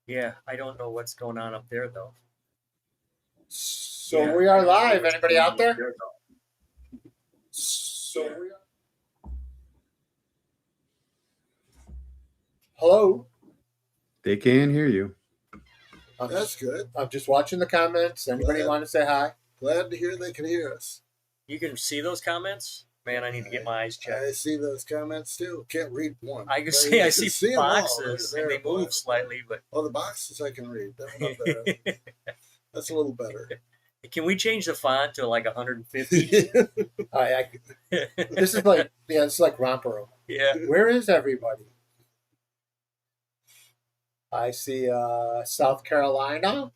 Yeah, I don't know what's going on up there though. So we are live. Anybody out there? So we are. Hello. They can hear you. That's good. I'm just watching the comments. Anybody want to say hi? Glad to hear they can hear us. You can see those comments? Man, I need to get my eyes checked. I see those comments too. Can't read one. I can see boxes and they move slightly, but the boxes I can read. That's not bad. That's a little better. Can we change the font to like 150? This is like it's like romper room. Yeah. Where is everybody? I see South Carolina.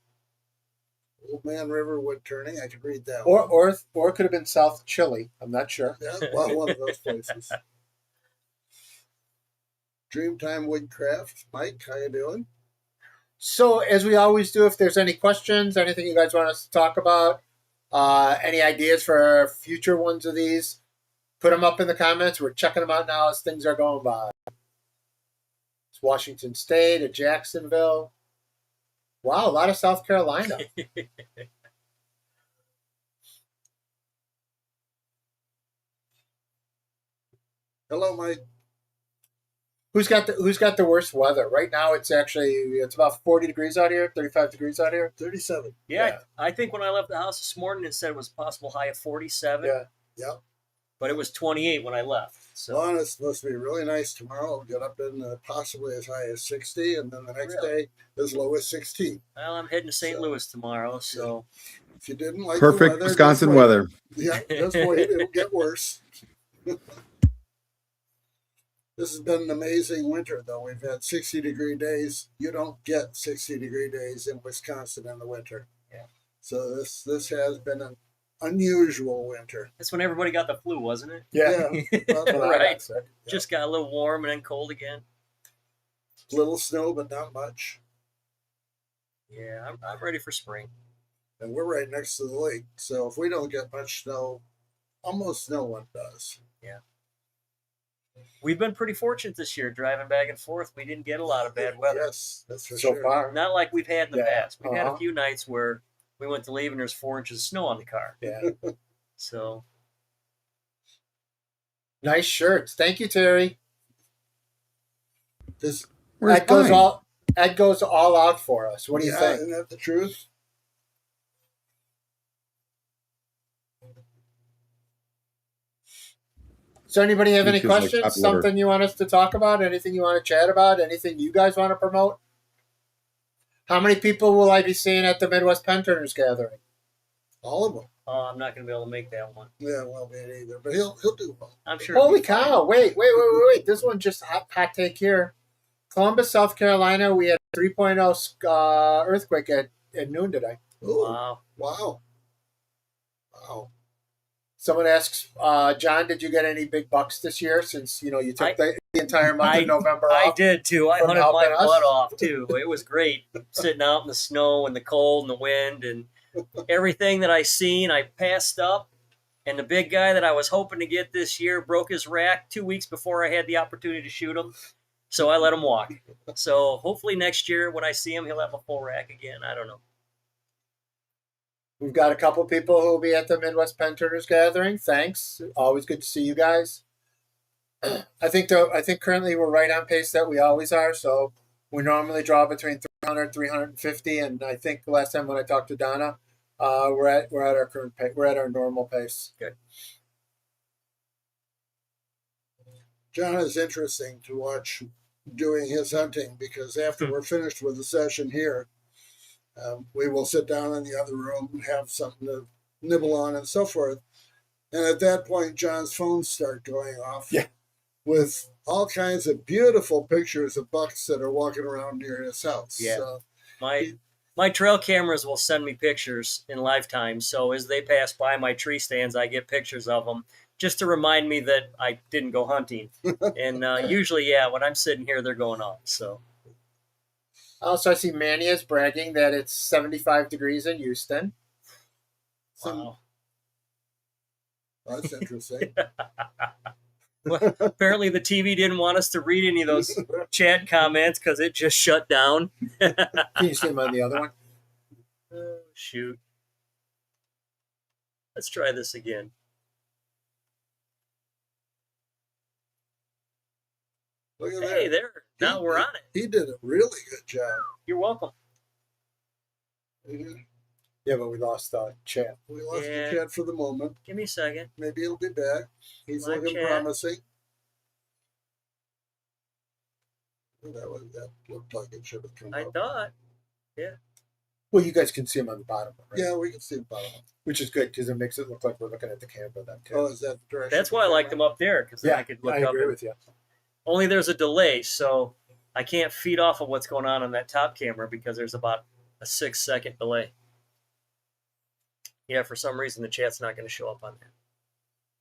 Old Man River Wood Turning. I could read that. Or it could have been South Chile. I'm not sure. Yeah, well, one of those places. Dreamtime Woodcraft. Mike, how you doing? So, as we always do, if there's any questions, anything you guys want us to talk about, any ideas for future ones of these, put them up in the comments. We're checking them out now as things are going by. It's Washington State, at Jacksonville. Wow, a lot of South Carolina. Hello, Mike. Who's got the worst weather? Right now it's about 40 degrees out here, 35 degrees out here. 37. Yeah. I think when I left the house this morning it said it was a possible high of 47. Yeah. Yep. But it was 28 when I left. So well, it's supposed to be really nice tomorrow. We'll get up in possibly as high as 60, and then the next day as low as 16. Well, I'm heading to St. Louis tomorrow, so if you didn't like perfect the weather, Wisconsin weather. Yeah, just wait. It'll get worse. This has been an amazing winter, though. We've had 60-degree days. You don't get 60-degree days in Wisconsin in the winter. Yeah. So this has been an unusual winter. That's when everybody got the flu, wasn't it? Yeah. Right. Just got a little warm and then cold again. Little snow, but not much. Yeah, I'm ready for spring. And we're right next to the lake, so if we don't get much snow, almost no one does. Yeah. We've been pretty fortunate this year driving back and forth. We didn't get a lot of bad weather. Yes, that's for sure. So far. Not like we've had in the past. We've had a few nights where we went to leave and there's 4 inches of snow on the car. Yeah. So. Nice shirts. Thank you, Terry. Ed goes all out for us. What do you think? Isn't that the truth? So anybody have any questions? Like something you want us to talk about? Anything you want to chat about? Anything you guys want to promote? How many people will I be seeing at the Midwest Pen Turners Gathering? All of them. Oh, I'm not going to be able to make that one. Yeah, well, me neither. But he'll do one. I'm sure. Holy cow! Wait! This one just hot take here. Columbus, South Carolina. We had a 3.0 earthquake at noon today. Ooh. Wow. Someone asks, John, did you get any big bucks this year since you took the entire month of November off? I did too. I hunted my butt off too. It was great sitting out in the snow and the cold and the wind and everything that I seen. I passed up, and the big guy that I was hoping to get this year broke his rack 2 weeks before I had the opportunity to shoot him. So I let him walk. So hopefully next year when I see him, he'll have a full rack again. I don't know. We've got a couple people who will be at the Midwest Pen Turners Gathering. Thanks. Always good to see you guys. I think currently we're right on pace that we always are. So we normally draw between 300, 350, and I think the last time when I talked to Donna, we're at our current pace. We're at our normal pace. Good. John is interesting to watch doing his hunting because after we're finished with the session here, we will sit down in the other room and have something to nibble on and so forth. And at that point, John's phones start going off with all kinds of beautiful pictures of bucks that are walking around near his house. Yeah. So my trail cameras will send me pictures in lifetime. So as they pass by my tree stands, I get pictures of them just to remind me that I didn't go hunting. And usually, when I'm sitting here, they're going on. So. Also, I see Mania's bragging that it's 75 degrees in Houston. Wow. That's interesting. Well, apparently the TV didn't want us to read any of those chat comments because it just shut down. Can you see them on the other one? Oh, shoot. Let's try this again. Look at Hey, that. there. Now we're on it. He did a really good job. You're welcome. Mhm. Yeah, but we lost chat. We lost Yeah. the chat for the moment. Give me a second. Maybe he'll be back. He's Live looking chat. promising. That looked like it should have come I up. thought. Well, you guys can see them on the bottom, right? Yeah, we can see the bottom. Which is good because it makes it look like we're looking at the camera then too. Oh, is that the direction? That's why I like them up there because then I could look I up. agree and- with you. Only there's a delay, so I can't feed off of what's going on that top camera because there's about a 6-second delay. Yeah, for some reason the chat's not going to show up on there.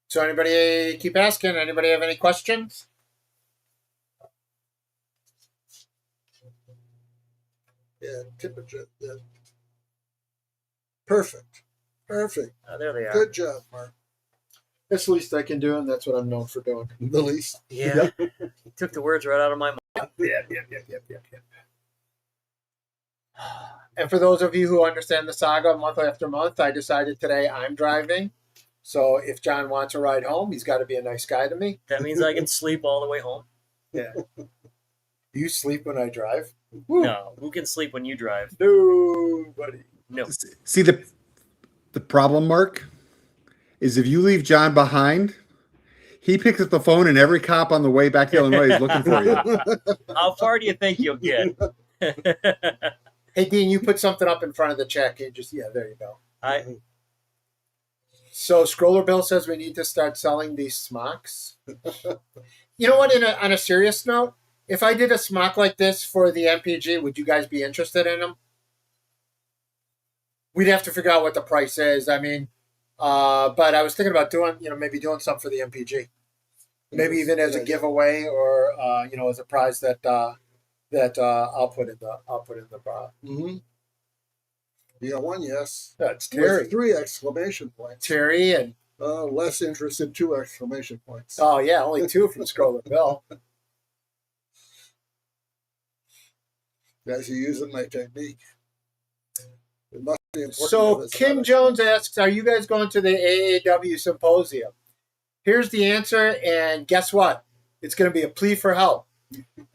So anybody keep asking? Anybody have any questions? Yeah, temperature. Yeah. Perfect. Perfect. Oh, there they are. Good job, Mark. That's the least I can do, and that's what I'm known for doing. The least. Yeah, you took the words right out of my mouth. Yeah. And for those of you who understand the saga month after month, I decided today I'm driving. So if John wants a ride home, he's got to be a nice guy to me. That means I can sleep all the way home. Yeah. You sleep when I drive? No, who can sleep when you drive? Nobody. No. See the problem, Mark, is if you leave John behind, he picks up the phone and every cop on the way back to Illinois is looking for you. How far do you think you'll get? Hey, Dean, you put something up in front of the check. And there you go. So Scroller Bill says we need to start selling these smocks. You know what? On a serious note, if I did a smock like this for the MPG, would you guys be interested in them? We'd have to figure out what the price is. I mean, but I was thinking about doing, maybe doing something for the MPG, maybe even as a giveaway or as a prize that I'll put in the bar. Mm-hmm. You got one yes. That's Terry. With 3 exclamation points. Terry and Less interested, 2 exclamation points. oh yeah, only 2 from Scroller Bill. Guys are using my technique. It must be important. So Kim Jones asks, are you guys going to the AAW Symposium? Here's the answer, and guess what? It's going to be a plea for help.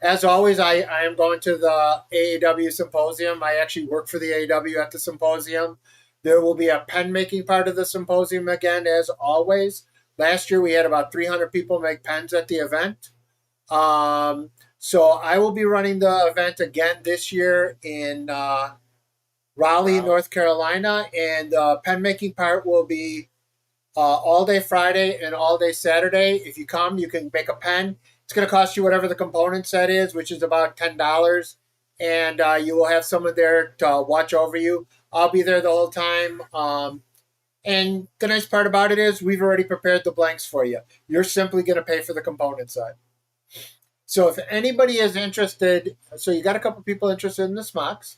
As always, I am going to the AAW Symposium. I actually work for the AAW at the Symposium. There will be a pen making part of the Symposium again, as always. Last year, we had about 300 people make pens at the event. So I will be running the event again this year in Raleigh, North Carolina, and the pen making part will be all day Friday and all day Saturday. If you come, you can make a pen. It's going to cost you whatever the component set is, which is about $10, and you will have someone there to watch over you. I'll be there the whole time. And the nice part about it is we've already prepared the blanks for you. You're simply going to pay for the component set. So if anybody is interested, so you got a couple people interested in the smocks.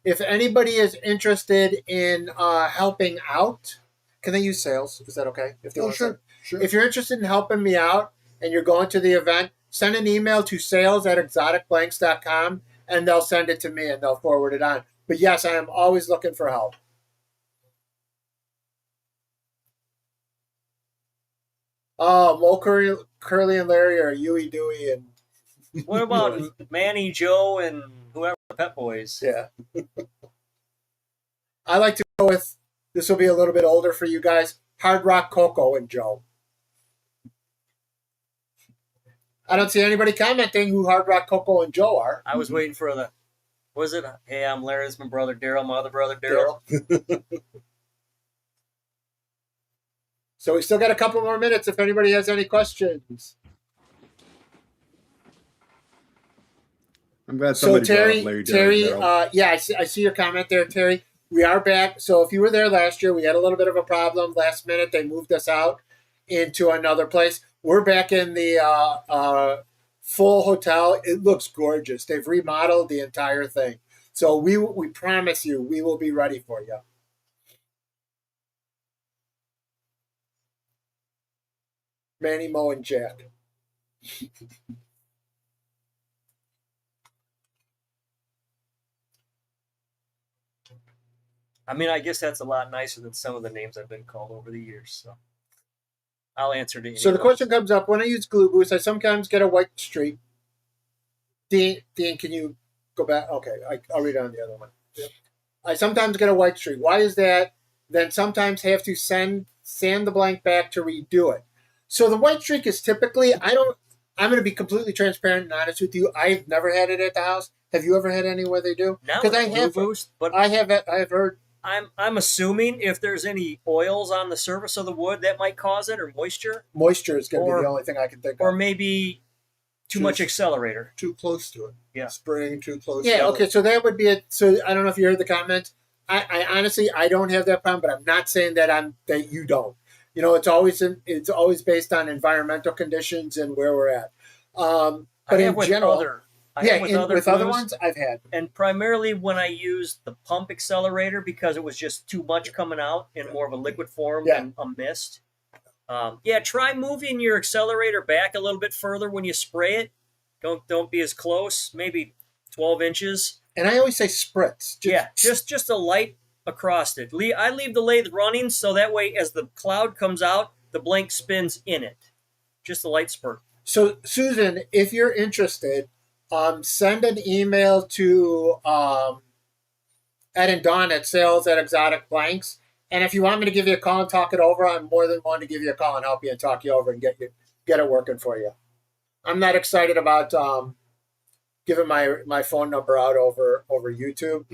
If anybody is interested in helping out, can they use sales? Is that okay? If they want to? Sure. If you're interested in helping me out and you're going to the event, send an email to sales@exoticblanks.com and they'll send it to me and they'll forward it on. But yes, I am always looking for help. Oh, Mo Curly and Larry are Huey, Dewey, and What about Manny, Joe, and whoever Pet Boys? yeah. I like to go with, this will be a little bit older for you guys, Hard Rock Coco and Joe. I don't see anybody commenting who Hard Rock Coco and Joe are. I was waiting for the. Was it? Hey, I'm Larry. This is my brother Daryl. My other brother Daryl. So we still got a couple more minutes if anybody has any questions. I'm glad So somebody brought up Larry Terry, Daryl. yeah, I see your comment there, Terry. We are back. So if you were there last year, we had a little bit of a problem last minute. They moved us out into another place. We're back in the full hotel. It looks gorgeous. They've remodeled the entire thing. So we promise you, we will be ready for you. Manny, Mo, and Jack. I mean, I guess that's a lot nicer than some of the names I've been called over the years. So I'll answer to any So of the those. question comes up: when I use glue boost, I sometimes get a white streak. Dean, can you go back? Okay, I'll read on the other one. Yep. I sometimes get a white streak. Why is that? Then sometimes have to sand the blank back to redo it. So the white streak is typically, I'm going to be completely transparent and honest with you. I've never had it at the house. Have you ever had any where they do? Now Because I it's have, Blue Boost, but I've heard. I'm assuming if there's any oils on the surface of the wood that might cause it, or moisture, Moisture is going to be Or- the only thing I can think or of. maybe too much accelerator. Too close to it. Yeah. Spraying too close. Yeah, to okay, it. so that would be it. So I don't know if you heard the comments. I honestly, I don't have that problem, but I'm not saying that you don't. You know, it's always based on environmental conditions and where we're at. But I have in with general, with other glues, ones, I've had. and primarily when I used the pump accelerator because it was just too much coming out in more of a liquid form Yeah. than a mist. Try moving your accelerator back a little bit further when you spray it. Don't be as close, maybe 12 inches. And I always say spritz. Just a light across it. I leave the lathe running so that way as the cloud comes out, the blank spins in it. Just a light spurt. So, Susan, if you're interested, send an email to Ed and Dawn at sales at Exotic Blanks. And if you want me to give you a call and talk it over, I'm more than willing to give you a call and help you and talk you over and get it working for you. I'm not excited about giving my phone number out over YouTube.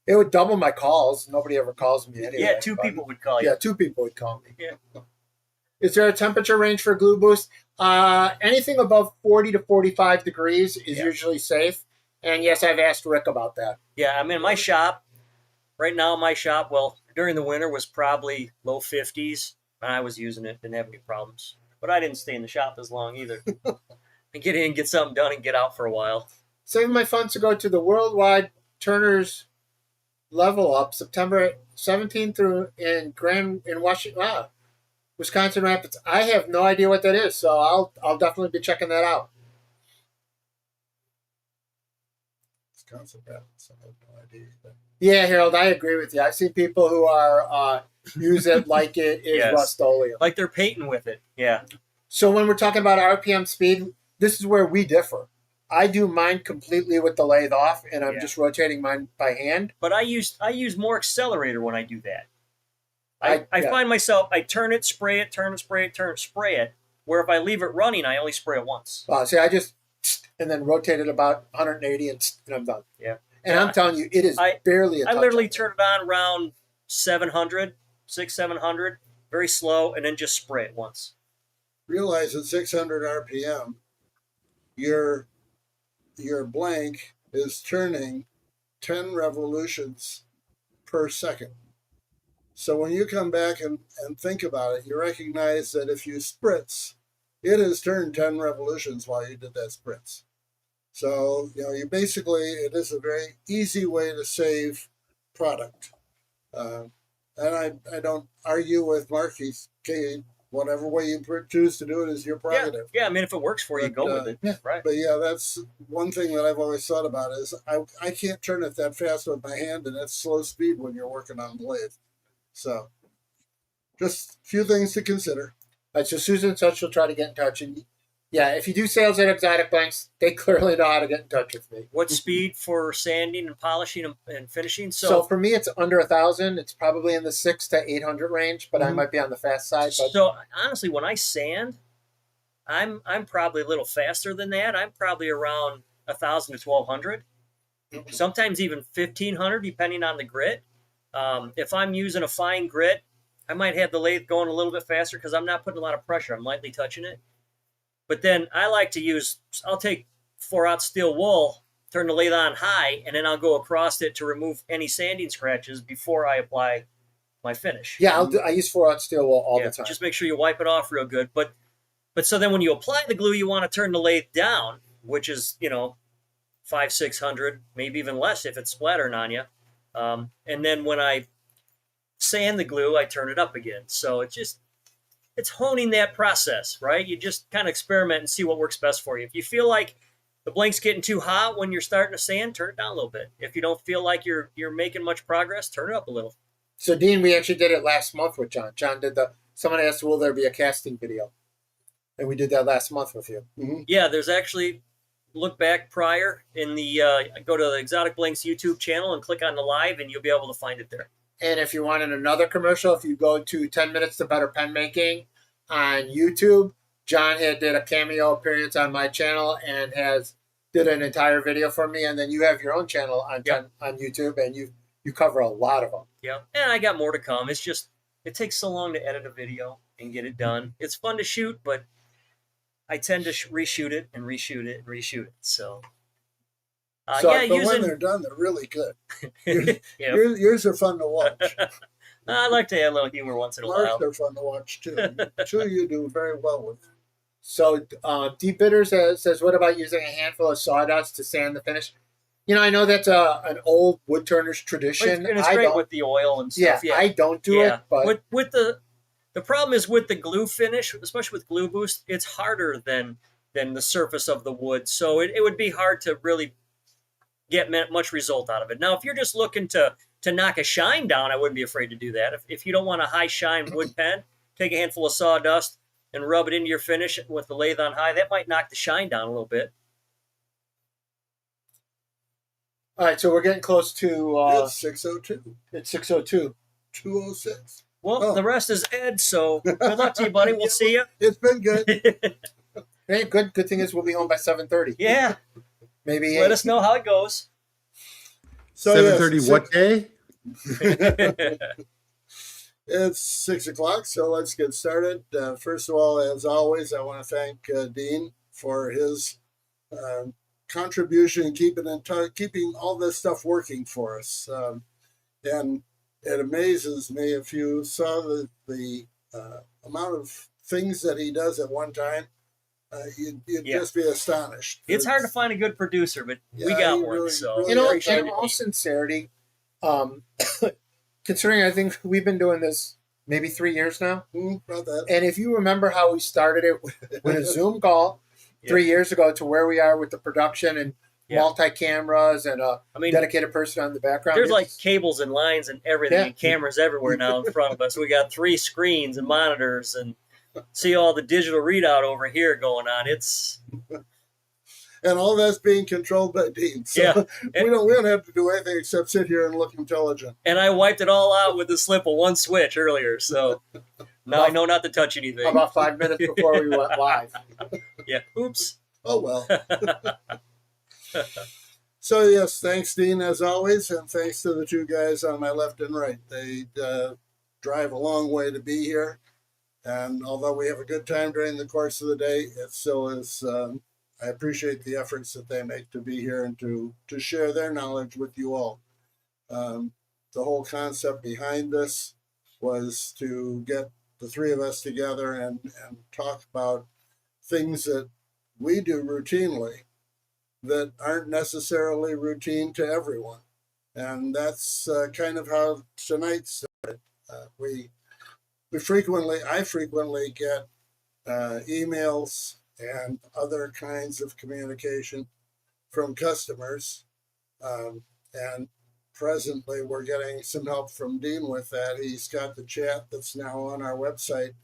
It would double my calls. Nobody ever calls me anyway. Yeah, two people would call you. Yeah, 2 people would call me. Yeah. Is there a temperature range for Glue Boost? Anything above 40 to 45 degrees is usually safe. And yes, I've asked Rick about that. Yeah, I'm in my shop. Right now, well, during the winter was probably low 50s. And I was using it, didn't have any problems. But I didn't stay in the shop as long either. And get in, get something done, and get out for a while. Saving my funds to go to the Worldwide Turner's Level Up September 17th through in Washington, Wisconsin Rapids. I have no idea what that is, so I'll definitely be checking that out. Wisconsin Rapids. I have no idea. Yeah, Harold, I agree with you. I've seen people who are use it like it is Yes. Rust-Oleum. Like they're painting with it. Yeah. So when we're talking about RPM speed, this is where we differ. I do mine completely with the lathe off, and I'm just rotating mine by hand. But I use more accelerator when I do that. I find myself, I turn it, spray it, turn it, spray it, turn it, spray it. Where if I leave it running, I only spray it once. See, I just and then rotate it about 180 and I'm done. Yeah. And I'm telling you, it is barely a touch. I literally turn it on around 700, 700, very slow, and then just spray it once. Realize at 600 RPM, your blank is turning 10 revolutions per second. So when you come back and think about it, you recognize that if you spritz, it has turned 10 revolutions while you did that spritz. So, you basically, it is a very easy way to save product. And I don't argue with Mark. Whatever way you choose to do it is your prerogative. Yeah, I mean, if it works for you, go with it. Yeah. Right. But yeah, that's one thing that I've always thought about is I can't turn it that fast with my hand, and that's slow speed when you're working on the lathe. So just a few things to consider. All right, so Susan said she'll try to get in touch. And yeah, if you do sales at Exotic Blanks, they clearly know how to get in touch with me. What speed for sanding and polishing and finishing? So for me, it's under 1,000. It's probably in the 600 to 800 range, but I might be on the fast side. But So honestly, when I sand, I'm probably a little faster than that. I'm probably around 1,000 to 1,200, sometimes even 1,500, depending on the grit. If I'm using a fine grit, I might have the lathe going a little bit faster because I'm not putting a lot of pressure. I'm lightly touching it. But then I like to I'll take 4-aught steel wool, turn the lathe on high, and then I'll go across it to remove any sanding scratches before I apply my finish. yeah, I use 4-aught steel wool all the time. Just make sure you wipe it off real good. But so then when you apply the glue, you want to turn the lathe down, which is, 500, 600, maybe even less if it's splattering on you. And then when I sand the glue, I turn it up again. So it just, it's honing that process, right? You just kind of experiment and see what works best for you. If you feel like the blank's getting too hot when you're starting to sand, turn it down a little bit. If you don't feel like you're making much progress, turn it up a little. So Dean, we actually did it last month with John. John did someone asked, will there be a casting video? And we did that last month with you. Mm-hmm. Yeah, there's actually, look back prior in the, go to the Exotic Blanks YouTube channel and click on the live and you'll be able to find it there. And if you wanted another commercial, if you go to 10 Minutes to Better Penmaking on YouTube, John did a cameo appearance on my channel and did an entire video for me. And then you have your own channel on YouTube, and you cover a lot of them. Yeah, and I got more to come. It's just, it takes so long to edit a video and get it done. It's fun to shoot, but I tend to reshoot it and reshoot it and reshoot it. So, But when they're done, they're really good. Yours are fun to watch. I like to add a little humor once in a while. They're fun to watch too. Two you do very well with. So Deep Bitter says, what about using a handful of sawdust to sand the finish? You know, I know that's an old wood turner's tradition. And it's great with the oil and stuff. Yeah, I don't do it. But with the problem is with the glue finish, especially with Glue Boost, it's harder than the surface of the wood. So it would be hard to really get much result out of it. Now, if you're just looking to knock a shine down, I wouldn't be afraid to do that. If you don't want a high shine wood pen, take a handful of sawdust and rub it into your finish with the lathe on high. That might knock the shine down a little bit. All right, so we're getting close to... it's 6:02. It's 6:02. 2:06. Well, the rest is Ed, so good luck to you, buddy. We'll see you. It's been good. Hey, good thing is we'll be home by 7:30. Yeah. Maybe Let us know how it goes. So 7:30 what day? It's 6 o'clock, so let's get started. First of all, as always, I want to thank Dean for his contribution, keeping all this stuff working for us. And it amazes me, if you saw the amount of things that he does at one time, you'd just be astonished. It's hard to find a good producer, but we got one. Really, so really You know, appreciate in all sincerity, considering I think we've been doing this maybe 3 years now. About that. And if you remember how we started it with a Zoom call 3 years ago to where we are with the production and multi-cameras and a dedicated person on the background. There's like cables and lines and everything and cameras everywhere now in front of us. We got 3 screens and monitors and see all the digital readout over here going on. And all that's being controlled by Dean. So we don't have to do anything except sit here and look intelligent. And I wiped it all out with the slip of one switch earlier, so now I know not to touch anything. About 5 minutes before we went live. Yeah. Oops. Oh well. So yes, thanks Dean as always, and thanks to the two guys on my left and right. They drive a long way to be here, and although we have a good time during the course of the day, it still is. I appreciate the efforts that they make to be here and to share their knowledge with you all. The whole concept behind this was to get the three of us together and talk about things that we do routinely that aren't necessarily routine to everyone. And that's kind of how tonight started. I frequently get emails and other kinds of communication from customers. And presently we're getting some help from Dean with that. He's got the chat that's now on our website.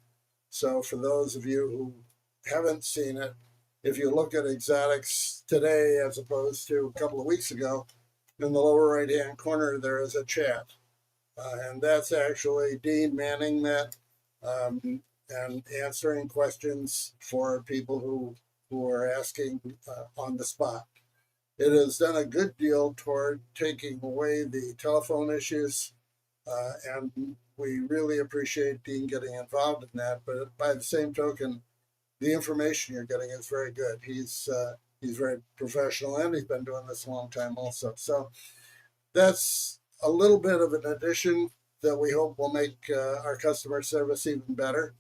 So for those of you who haven't seen it, if you look at exotics today as opposed to a couple of weeks ago, in the lower right-hand corner, there is a chat. And that's actually Dean manning that and answering questions for people who are asking on the spot. It has done a good deal toward taking away the telephone issues, and we really appreciate Dean getting involved in that. But by the same token, the information you're getting is very good. He's very professional, and he's been doing this a long time also. So that's a little bit of an addition that we hope will make our customer service even better.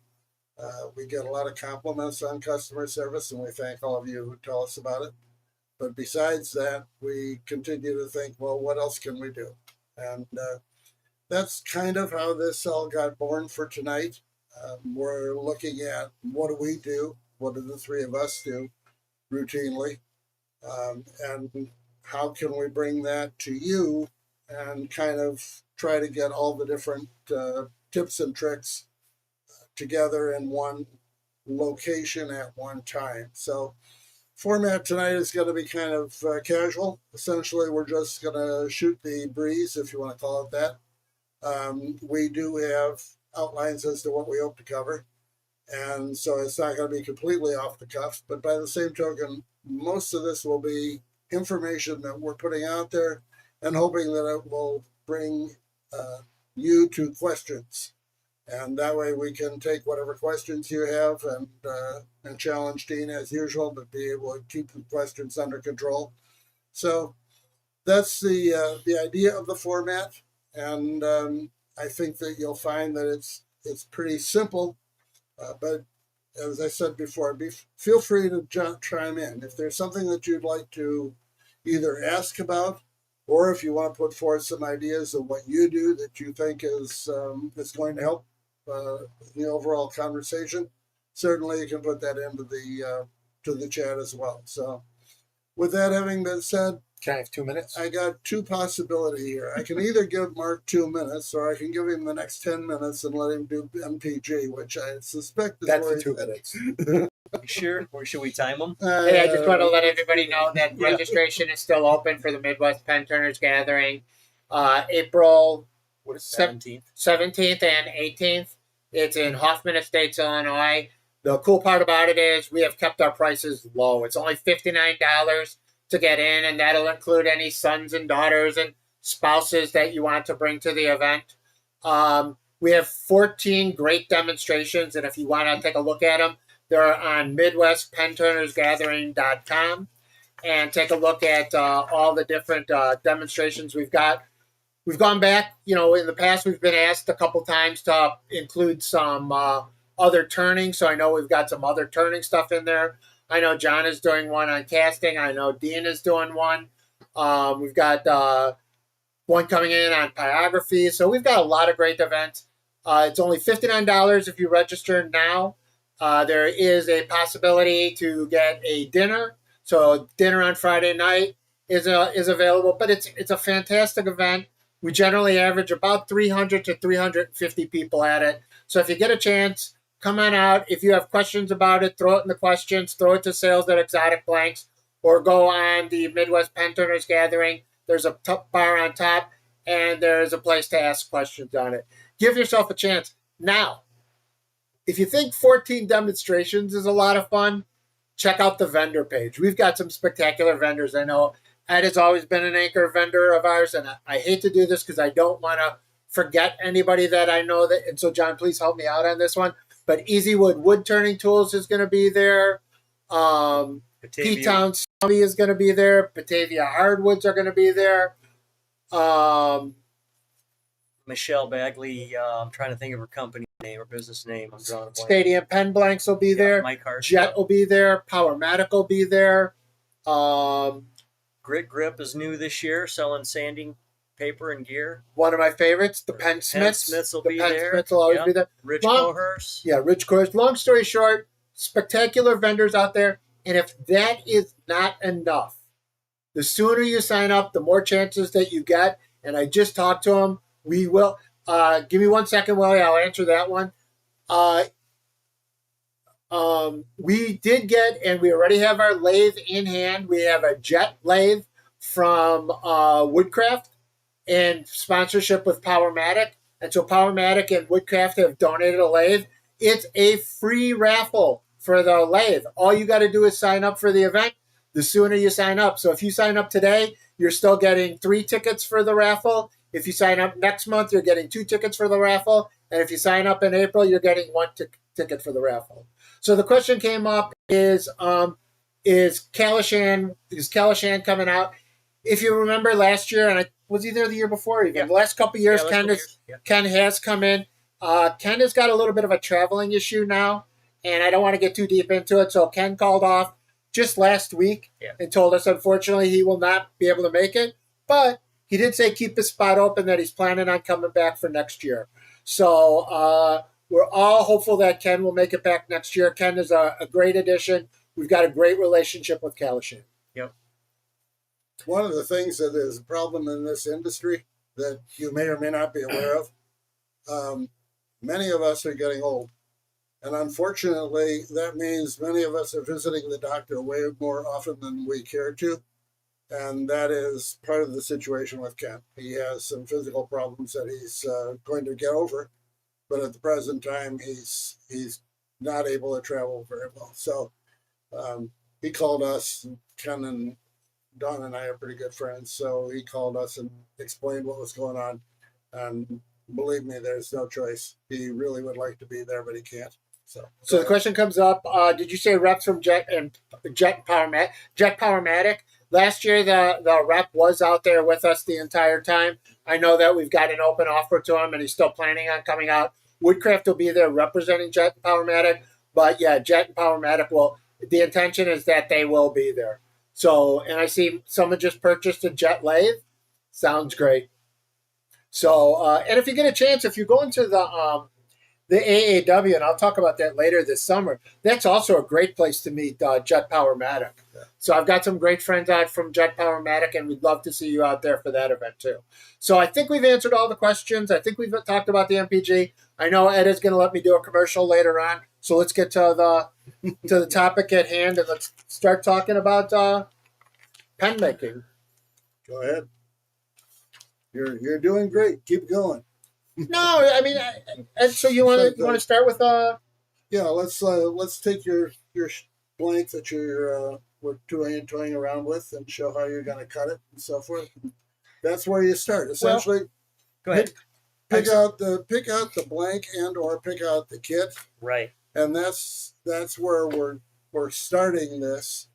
We get a lot of compliments on customer service, and we thank all of you who tell us about it. But besides that, we continue to think, well, what else can we do? And that's kind of how this all got born for tonight. We're looking at what do we do, what do the three of us do routinely, and how can we bring that to you and kind of try to get all the different tips and tricks together in one location at one time. So format tonight is going to be kind of casual. Essentially, we're just going to shoot the breeze, if you want to call it that. We do have outlines as to what we hope to cover, and so it's not going to be completely off the cuff. But by the same token, most of this will be information that we're putting out there and hoping that it will bring you to questions. And that way we can take whatever questions you have and challenge Dean as usual, but be able to keep the questions under control. So that's the idea of the format. And I think that you'll find that it's pretty simple. But as I said before, feel free to chime in. If there's something that you'd like to either ask about, or if you want to put forth some ideas of what you do that you think is going to help the overall conversation, certainly you can put that into the chat as well. So with that having been said, Can I have 2 minutes? I got two possibilities here. I can either give Mark 2 minutes, or I can give him the next 10 minutes and let him do MPG, which I suspect is That's where the 2 minutes. You sure? Or should we time them? Hey, I just want to let everybody know that registration is still open for the Midwest Pen Turners Gathering, April 17th. 17th and 18th. It's in Hoffman Estates, Illinois. The cool part about it is we have kept our prices low. It's only $59 to get in, and that'll include any sons and daughters and spouses that you want to bring to the event. We have 14 great demonstrations, and if you want to take a look at them, they're on MidwestPenTurnersGathering.com, and take a look at all the different demonstrations we've got. We've gone back, in the past we've been asked a couple times to include some other turning, so I know we've got some other turning stuff in there. I know John is doing one on casting. I know Dean is doing one. We've got one coming in on pyrography. So we've got a lot of great events. It's only $59 if you register now. There is a possibility to get a dinner. So dinner on Friday night is available, but it's a fantastic event. We generally average about 300 to 350 people at it. So if you get a chance, come on out. If you have questions about it, throw it in the questions, throw it to sales at Exotic Blanks, or go on the Midwest Pen Turners Gathering. There's a bar on top, and there's a place to ask questions on it. Give yourself a chance. Now, if you think 14 demonstrations is a lot of fun, check out the vendor page. We've got some spectacular vendors. I know Ed has always been an anchor vendor of ours, and I hate to do this because I don't want to forget anybody that I know that. And so, John, please help me out on this one. But Easywood Wood Turning Tools is going to be there. P-Town Zombie is going to be there. Batavia Hardwoods are going to be there. Michelle Bagley, I'm trying to think of her company name or business name. I'm drawing a blank. Stadium Pen Blanks will be there. Mike Hart. Jet will be there. Powermatic will be there. Grit Grip is new this year, selling sanding paper and gear. One of my favorites, the Pen Smiths. Will the be Pen there. Smiths will always be there. Rich Cohurst. Yeah, Rich Cohurst. Long story short, spectacular vendors out there. And if that is not enough, the sooner you sign up, the more chances that you get. And I just talked to him. We will. Give me 1 second, Willie. I'll answer that one. We did get, and we already have our lathe in hand. We have a jet lathe from Woodcraft in sponsorship with Powermatic. And so Powermatic and Woodcraft have donated a lathe. It's a free raffle for the lathe. All you got to do is sign up for the event. The sooner you sign up. So if you sign up today, you're still getting 3 tickets for the raffle. If you sign up next month, you're getting 2 tickets for the raffle. And if you sign up in April, you're getting 1 ticket for the raffle. So the question came up is Kalishan coming out? If you remember last year, and it was either the year before even, the last couple of years, Ken has come in. Ken has got a little bit of a traveling issue now, and I don't want to get too deep into it. So Ken called off just last week and told us, unfortunately, he will not be able to make it. But he did say keep his spot open, that he's planning on coming back for next year. So We're all hopeful that Ken will make it back next year. Ken is a great addition. We've got a great relationship with Kalishan. Yep. One of the things that is a problem in this industry that you may or may not be aware of, many of us are getting old. And unfortunately, that means many of us are visiting the doctor way more often than we care to. And that is part of the situation with Ken. He has some physical problems that he's going to get over. But at the present time, he's not able to travel very well. So he called us. Ken and Don and I are pretty good friends. So he called us and explained what was going on. And believe me, there's no choice. He really would like to be there, but he can't. So the question comes up: did you say reps from Jet Powermatic? Last year, the rep was out there with us the entire time. I know that we've got an open offer to him, and he's still planning on coming out. Woodcraft will be there representing Jet and Powermatic, but yeah, Jet and Powermatic will. The intention is that they will be there. So, and I see someone just purchased a Jet lathe. Sounds great. So, and if you get a chance, if you go into the AAW, and I'll talk about that later this summer, that's also a great place to meet Jet Powermatic. Yeah. So I've got some great friends out from Jet Powermatic, and we'd love to see you out there for that event too. So I think we've answered all the questions. I think we've talked about the MPG. I know Ed is going to let me do a commercial later on. So let's get to the topic at hand, and let's start talking about pen making. Go ahead. You're doing great. Keep going. No, I mean, and so you want to start with Yeah, let's take your blank that we're toying around with and show how you're going to cut it and so forth. That's where you start. Essentially, go ahead. Pick out the blank and or pick out the kit. Right. And that's where we're starting this.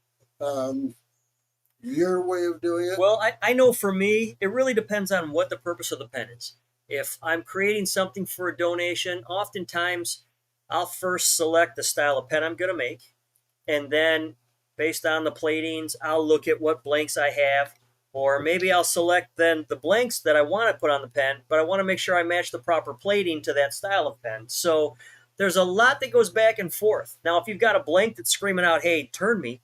Your way of doing it. Well, I know for me, it really depends on what the purpose of the pen is. If I'm creating something for a donation, oftentimes I'll first select the style of pen I'm going to make. And then based on the platings, I'll look at what blanks I have. Or maybe I'll select then the blanks that I want to put on the pen, but I want to make sure I match the proper plating to that style of pen. So there's a lot that goes back and forth. Now, if you've got a blank that's screaming out, hey, turn me,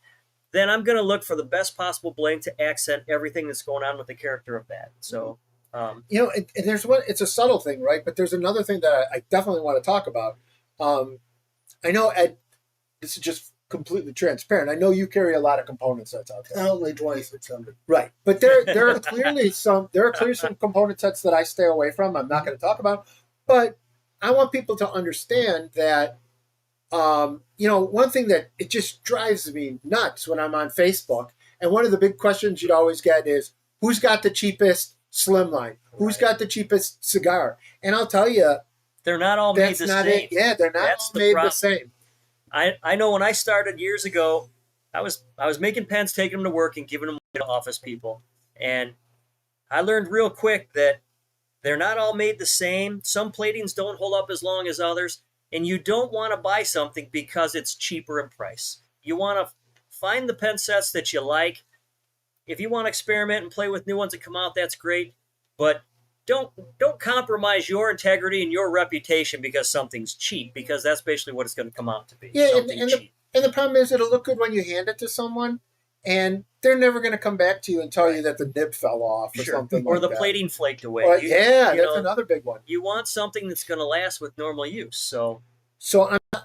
then I'm going to look for the best possible blank to accent everything that's going on with the character of that. So... there's it's a subtle thing, right? But there's another thing that I definitely want to talk about. I know, Ed, this is just completely transparent. I know you carry a lot of component sets out there. Only 2,600. Right. But there are clearly some component sets that I stay away from. I'm not going to talk about, but I want people to understand that, one thing that it just drives me nuts when I'm on Facebook. And one of the big questions you'd always get is, who's got the cheapest slimline? Who's got the cheapest cigar? And I'll tell you, they're not all made the same. Yeah, they're not all made the same. I know when I started years ago, I was making pens, taking them to work, and giving them to office people. And I learned real quick that they're not all made the same. Some platings don't hold up as long as others, and you don't want to buy something because it's cheaper in price. You want to find the pen sets that you like. If you want to experiment and play with new ones that come out, that's great. But don't compromise your integrity and your reputation because something's cheap, because that's basically what it's going to come out to be. Yeah, and the problem is it'll look good when you hand it to someone, and they're never going to come back to you and tell you that the nib fell off or something or like the that. plating flaked away. Or, that's another big one. You want something that's going to last with normal use. So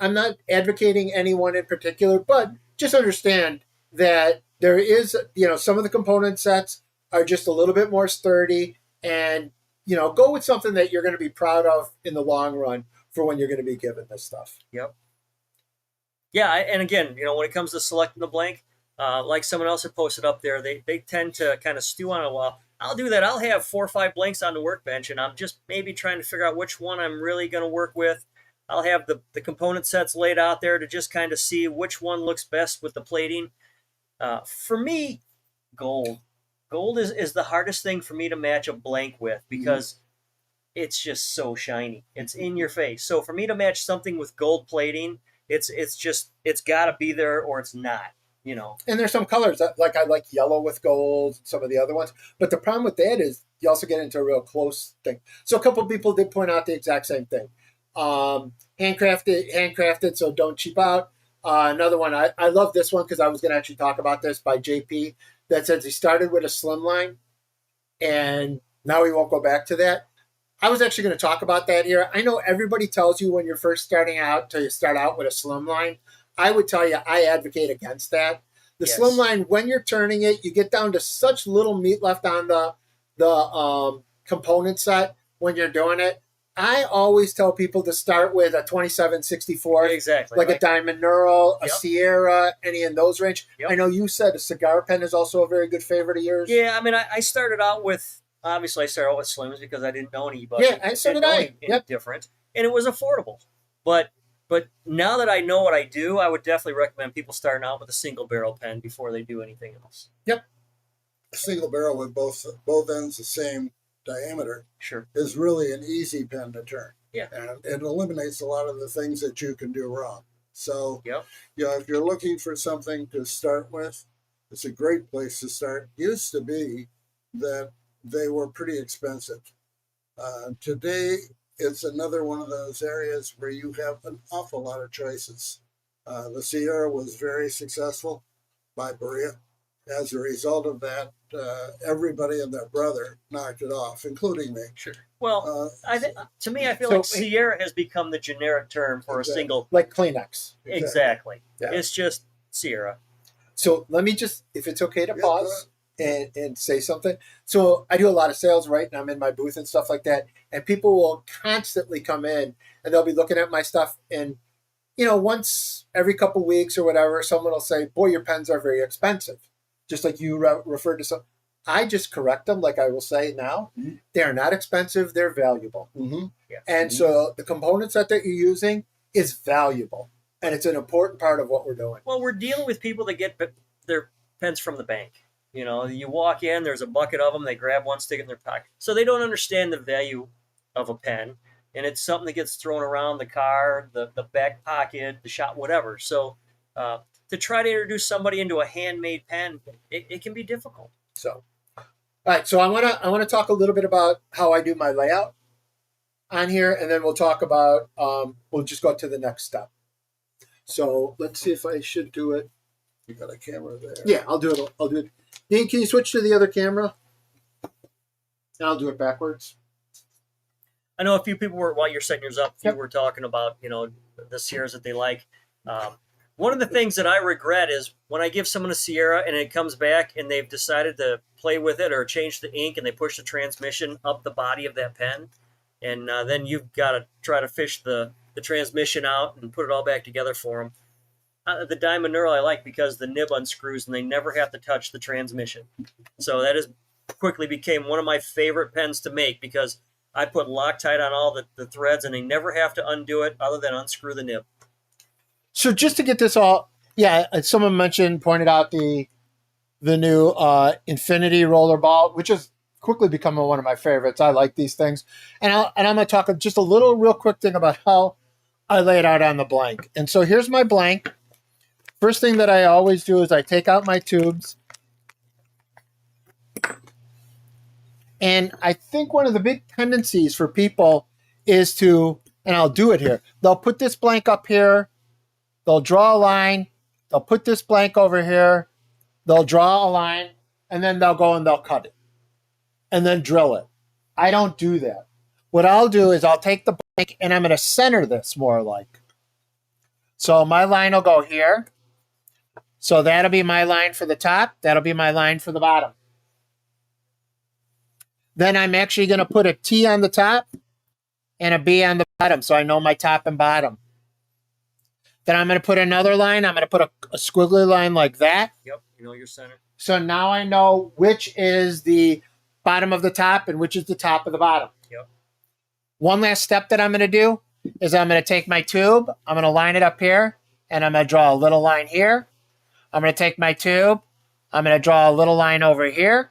I'm not advocating anyone in particular, but just understand that there is, some of the component sets are just a little bit more sturdy, and, go with something that you're going to be proud of in the long run for when you're going to be given this stuff. Yep. Yeah, and again, when it comes to selecting the blank, like someone else had posted up there, they tend to kind of stew on it a while. I'll do that. I'll have 4 or 5 blanks on the workbench, and I'm just maybe trying to figure out which one I'm really going to work with. I'll have the component sets laid out there to just kind of see which one looks best with the plating. For me, gold is the hardest thing for me to match a blank with, because it's just so shiny. It's in your face. So for me to match something with gold plating, it's got to be there or it's not. And there's some colors that, I like yellow with gold, some of the other ones. But the problem with that is you also get into a real close thing. So a couple of people did point out the exact same thing. Handcrafted, so don't cheap out. Another one, I love this one because I was going to actually talk about this by JP that says he started with a slim line and now he won't go back to that. I was actually going to talk about that here. I know everybody tells you when you're first starting out to start out with a slim line. I would tell you I advocate against that. The Yes. slim line, when you're turning it, you get down to such little meat left on the component set when you're doing it. I always tell people to start with a 2764, Exactly. like right. a Diamond Neural, a Yep. Sierra, any in those range. Yep. I know you said a cigar pen is also a very good favorite of yours. Yeah, I mean, I started out with, obviously, I started out with Slims because I didn't know any, but Yeah, and so did know I. any Yep. different, and it was affordable. But now that I know what I do, I would definitely recommend people starting out with a single barrel pen before they do anything else. A single barrel with both ends the same diameter Sure. is really an easy pen to turn. Yeah. And it eliminates a lot of the things that you can do wrong. So, Yep. if you're looking for something to start with, it's a great place to start. Used to be that they were pretty expensive. Today, it's another one of those areas where you have an awful lot of choices. The Sierra was very successful by Berea. As a result of that, everybody and their brother knocked it off, including me. Sure. Well, to me, I feel So- like Sierra has become the generic term for Exactly. a single. Like Kleenex. Exactly. Yeah. It's just Sierra. So let me just, if it's okay to Yeah, pause and say something. So I do a lot of sales, right? And I'm in my booth and stuff like that. And people will constantly come in and they'll be looking at my stuff. And, once every couple weeks or whatever, someone will say, boy, your pens are very expensive. Just like you referred to some. I just correct them, like I will say now. Mhm. They're not expensive, they're valuable. Mm-hmm. Yeah. And Mhm. so the component set that you're using is valuable. And it's an important part of what we're doing. Well, we're dealing with people that get their pens from the bank. You walk in, there's a bucket of them, they grab one, stick it in their pocket. So they don't understand the value of a pen. And it's something that gets thrown around the car, the back pocket, the shop, whatever. So to try to introduce somebody into a handmade pen, it can be difficult. So, all right. So I want to talk a little bit about how I do my layout on here, and then we'll talk about. We'll just go to the next step. So let's see if I should do it. You got a camera there. Yeah, I'll do it. I'll do it. Ian, can you switch to the other camera? And I'll do it backwards. I know a few people were, while you're setting yours up, Yep. you were talking about, the Sierras that they like. One of the things that I regret is when I give someone a Sierra and it comes back and they've decided to play with it or change the ink and they push the transmission up the body of that pen. And then you've got to try to fish the transmission out and put it all back together for them. The Diamond Neural I like because the nib unscrews and they never have to touch the transmission. So that has quickly became one of my favorite pens to make because I put Loctite on all the threads and they never have to undo it other than unscrew the nib. So just to get this all, someone pointed out the new Infinity Rollerball, which has quickly become one of my favorites. I like these things, and I'm going to talk just a real quick thing about how I lay it out on the blank. And so here's my blank. First thing that I always do is I take out my tubes, and I think one of the big tendencies for people is to, and I'll do it here. They'll put this blank up here. They'll draw a line, they'll put this blank over here, they'll draw a line, and then they'll go and they'll cut it. And then drill it. I don't do that. What I'll do is I'll take the blank and I'm going to center this more like. So my line will go here. So that'll be my line for the top. That'll be my line for the bottom. Then I'm actually going to put a T on the top and a B on the bottom so I know my top and bottom. Then I'm going to put another line. I'm going to put a squiggly line like that. Yep, your center. So now I know which is the bottom of the top and which is the top of the bottom. Yep. One last step that I'm going to do is I'm going to take my tube. I'm going to line it up here, and I'm going to draw a little line here. I'm going to take my tube. I'm going to draw a little line over here.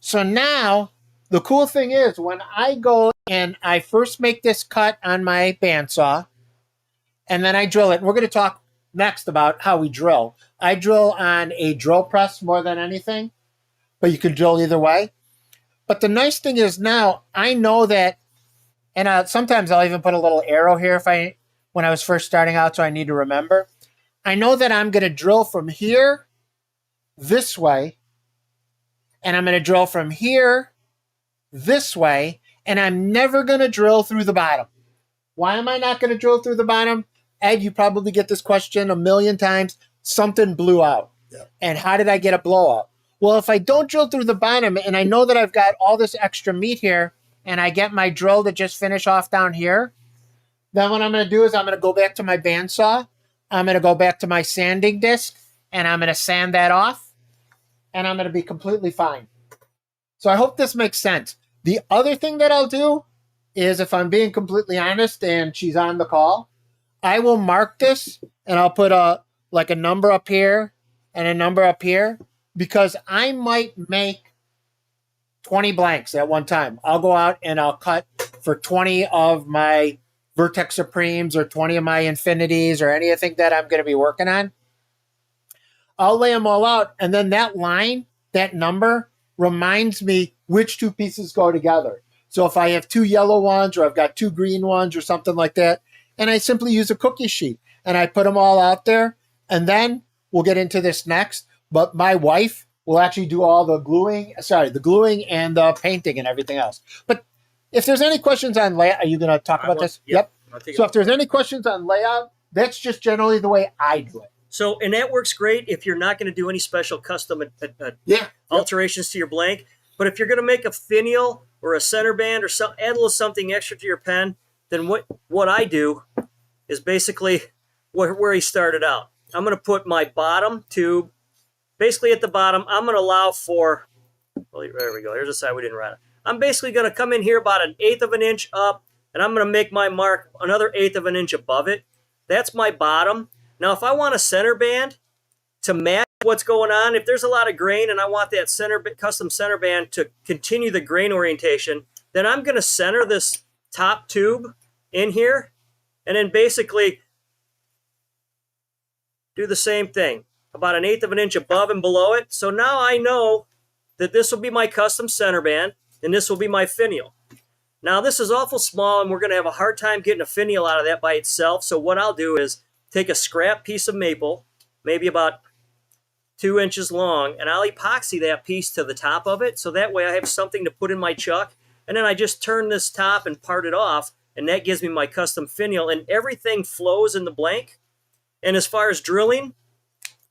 So now the cool thing is when I go and I first make this cut on my bandsaw, and then I drill it. We're going to talk next about how we drill. I drill on a drill press more than anything, but you can drill either way. But the nice thing is now I know that And sometimes I'll even put a little arrow here when I was first starting out, so I need to remember. I know that I'm going to drill from here this way, and I'm going to drill from here this way, and I'm never going to drill through the bottom. Why am I not going to drill through the bottom? Ed, you probably get this question a million times. Something blew out. Yeah. And how did I get a blowout? Well, if I don't drill through the bottom and I know that I've got all this extra meat here and I get my drill to just finish off down here, then what I'm going to do is I'm going to go back to my bandsaw. I'm going to go back to my sanding disc and I'm going to sand that off and I'm going to be completely fine. So I hope this makes sense. The other thing that I'll do is, if I'm being completely honest and she's on the call, I will mark this and I'll put a number up here and a number up here, because I might make 20 blanks at one time. I'll go out and I'll cut for 20 of my Vertex Supremes or 20 of my Infinities or anything that I'm going to be working on. I'll lay them all out, and then that line, that number, reminds me which two pieces go together. So if I have two yellow ones or I've got two green ones or something like that, and I simply use a cookie sheet and I put them all out there, and then we'll get into this next, but my wife will actually do all the gluing and the painting and everything else. But if there's any questions on layout, are you going to talk about this? Yep. So if there's any questions on layout, that's just generally the way I do it. So, and that works great if you're not going to do any special custom alterations to your blank. But if you're going to make a finial or a center band or add a little something extra to your pen, then what I do is basically where he started out. I'm going to put my bottom tube basically at the bottom. I'm going to allow for, well, there we go. Here's the side we didn't write it. I'm basically going to come in here about 1/8 of an inch up, and I'm going to make my mark another 1/8 of an inch above it. That's my bottom. Now, if I want a center band to match what's going on, if there's a lot of grain and I want that custom center band to continue the grain orientation, then I'm going to center this top tube in here and then basically do the same thing, about 1/8 of an inch above and below it. So now I know that this will be my custom center band and this will be my finial. Now, this is awful small and we're going to have a hard time getting a finial out of that by itself. So what I'll do is take a scrap piece of maple, maybe about 2 inches long, and I'll epoxy that piece to the top of it. So that way I have something to put in my chuck. And then I just turn this top and part it off, and that gives me my custom finial, and everything flows in the blank. And as far as drilling,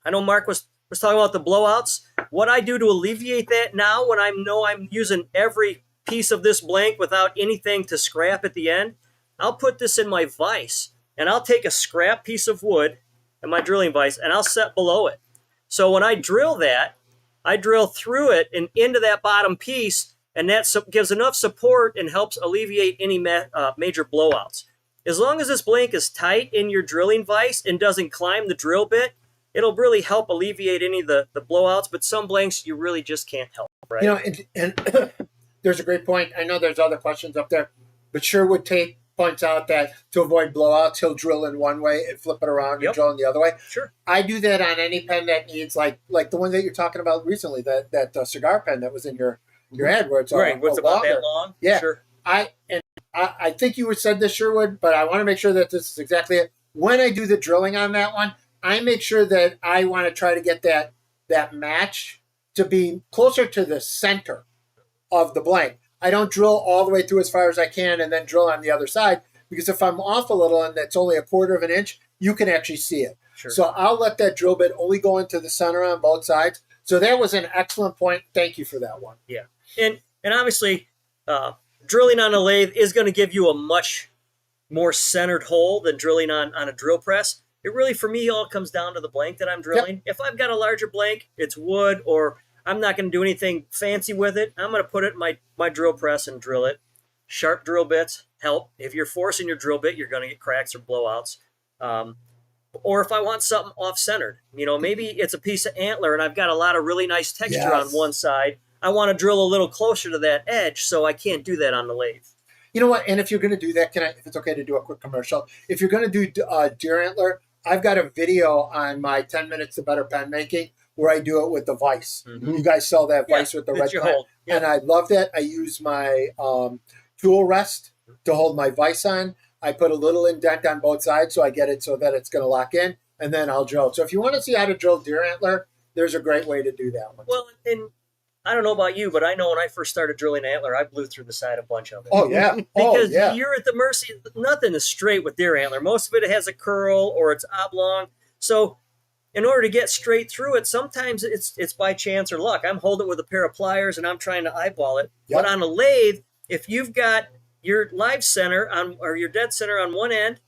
I know Mark was talking about the blowouts. What I do to alleviate that now, when I know I'm using every piece of this blank without anything to scrap at the end, I'll put this in my vise, and I'll take a scrap piece of wood in my drilling vise, and I'll set below it. So when I drill that, I drill through it and into that bottom piece, and that gives enough support and helps alleviate any major blowouts. As long as this blank is tight in your drilling vise and doesn't climb the drill bit, it'll really help alleviate any of the blowouts, but some blanks you really just can't help, right? You know, and there's a great point. I know there's other questions up there, but Sherwood Tate points out that to avoid blowouts, he'll drill in one way and flip it around and drill in the other way. Sure. I do that on any pen that needs, like the one that you're talking about recently, that cigar pen that was in your head, where it's right. What's about longer. that long? Yeah. Sure. I think you said this, Sherwood, but I want to make sure that this is exactly it. When I do the drilling on that one, I make sure that I want to try to get that match to be closer to the center of the blank. I don't drill all the way through as far as I can and then drill on the other side, because if I'm off a little and it's only 1/4 of an inch, you can actually see it. Sure. So I'll let that drill bit only go into the center on both sides. So that was an excellent point. Thank you for that one. Yeah. And obviously, drilling on a lathe is going to give you a much more centered hole than drilling on a drill press. It really, for me, all comes down to the blank that I'm drilling. Yep. If I've got a larger blank, it's wood, or I'm not going to do anything fancy with it, I'm going to put it in my drill press and drill it. Sharp drill bits help. If you're forcing your drill bit, you're going to get cracks or blowouts. Or if I want something off-centered, maybe it's a piece of antler and I've got a lot of really nice texture on one side. I want to drill a little closer to that edge, so I can't do that on the lathe. You know what? And if you're going to do that, if it's okay to do a quick commercial, if you're going to do deer antler, I've got a video on my 10 Minutes to Better Pen Making where I do it with the vise. Mm-hmm. You guys sell that vise with the red pen. And I love that. I use my tool rest to hold my vise on. I put a little indent on both sides so I get it so that it's going to lock in, and then I'll drill. So if you want to see how to drill deer antler, there's a great way to do that one. Well, and I don't know about you, but I know when I first started drilling antler, I blew through the side a bunch of it. Oh yeah, Because oh yeah. you're at the mercy. Nothing is straight with deer antler. Most of it has a curl or it's oblong. So in order to get straight through it, sometimes it's by chance or luck. I'm holding it with a pair of pliers and I'm trying to eyeball it. Yep. But on a lathe, if you've got your live center on or your dead center on one end,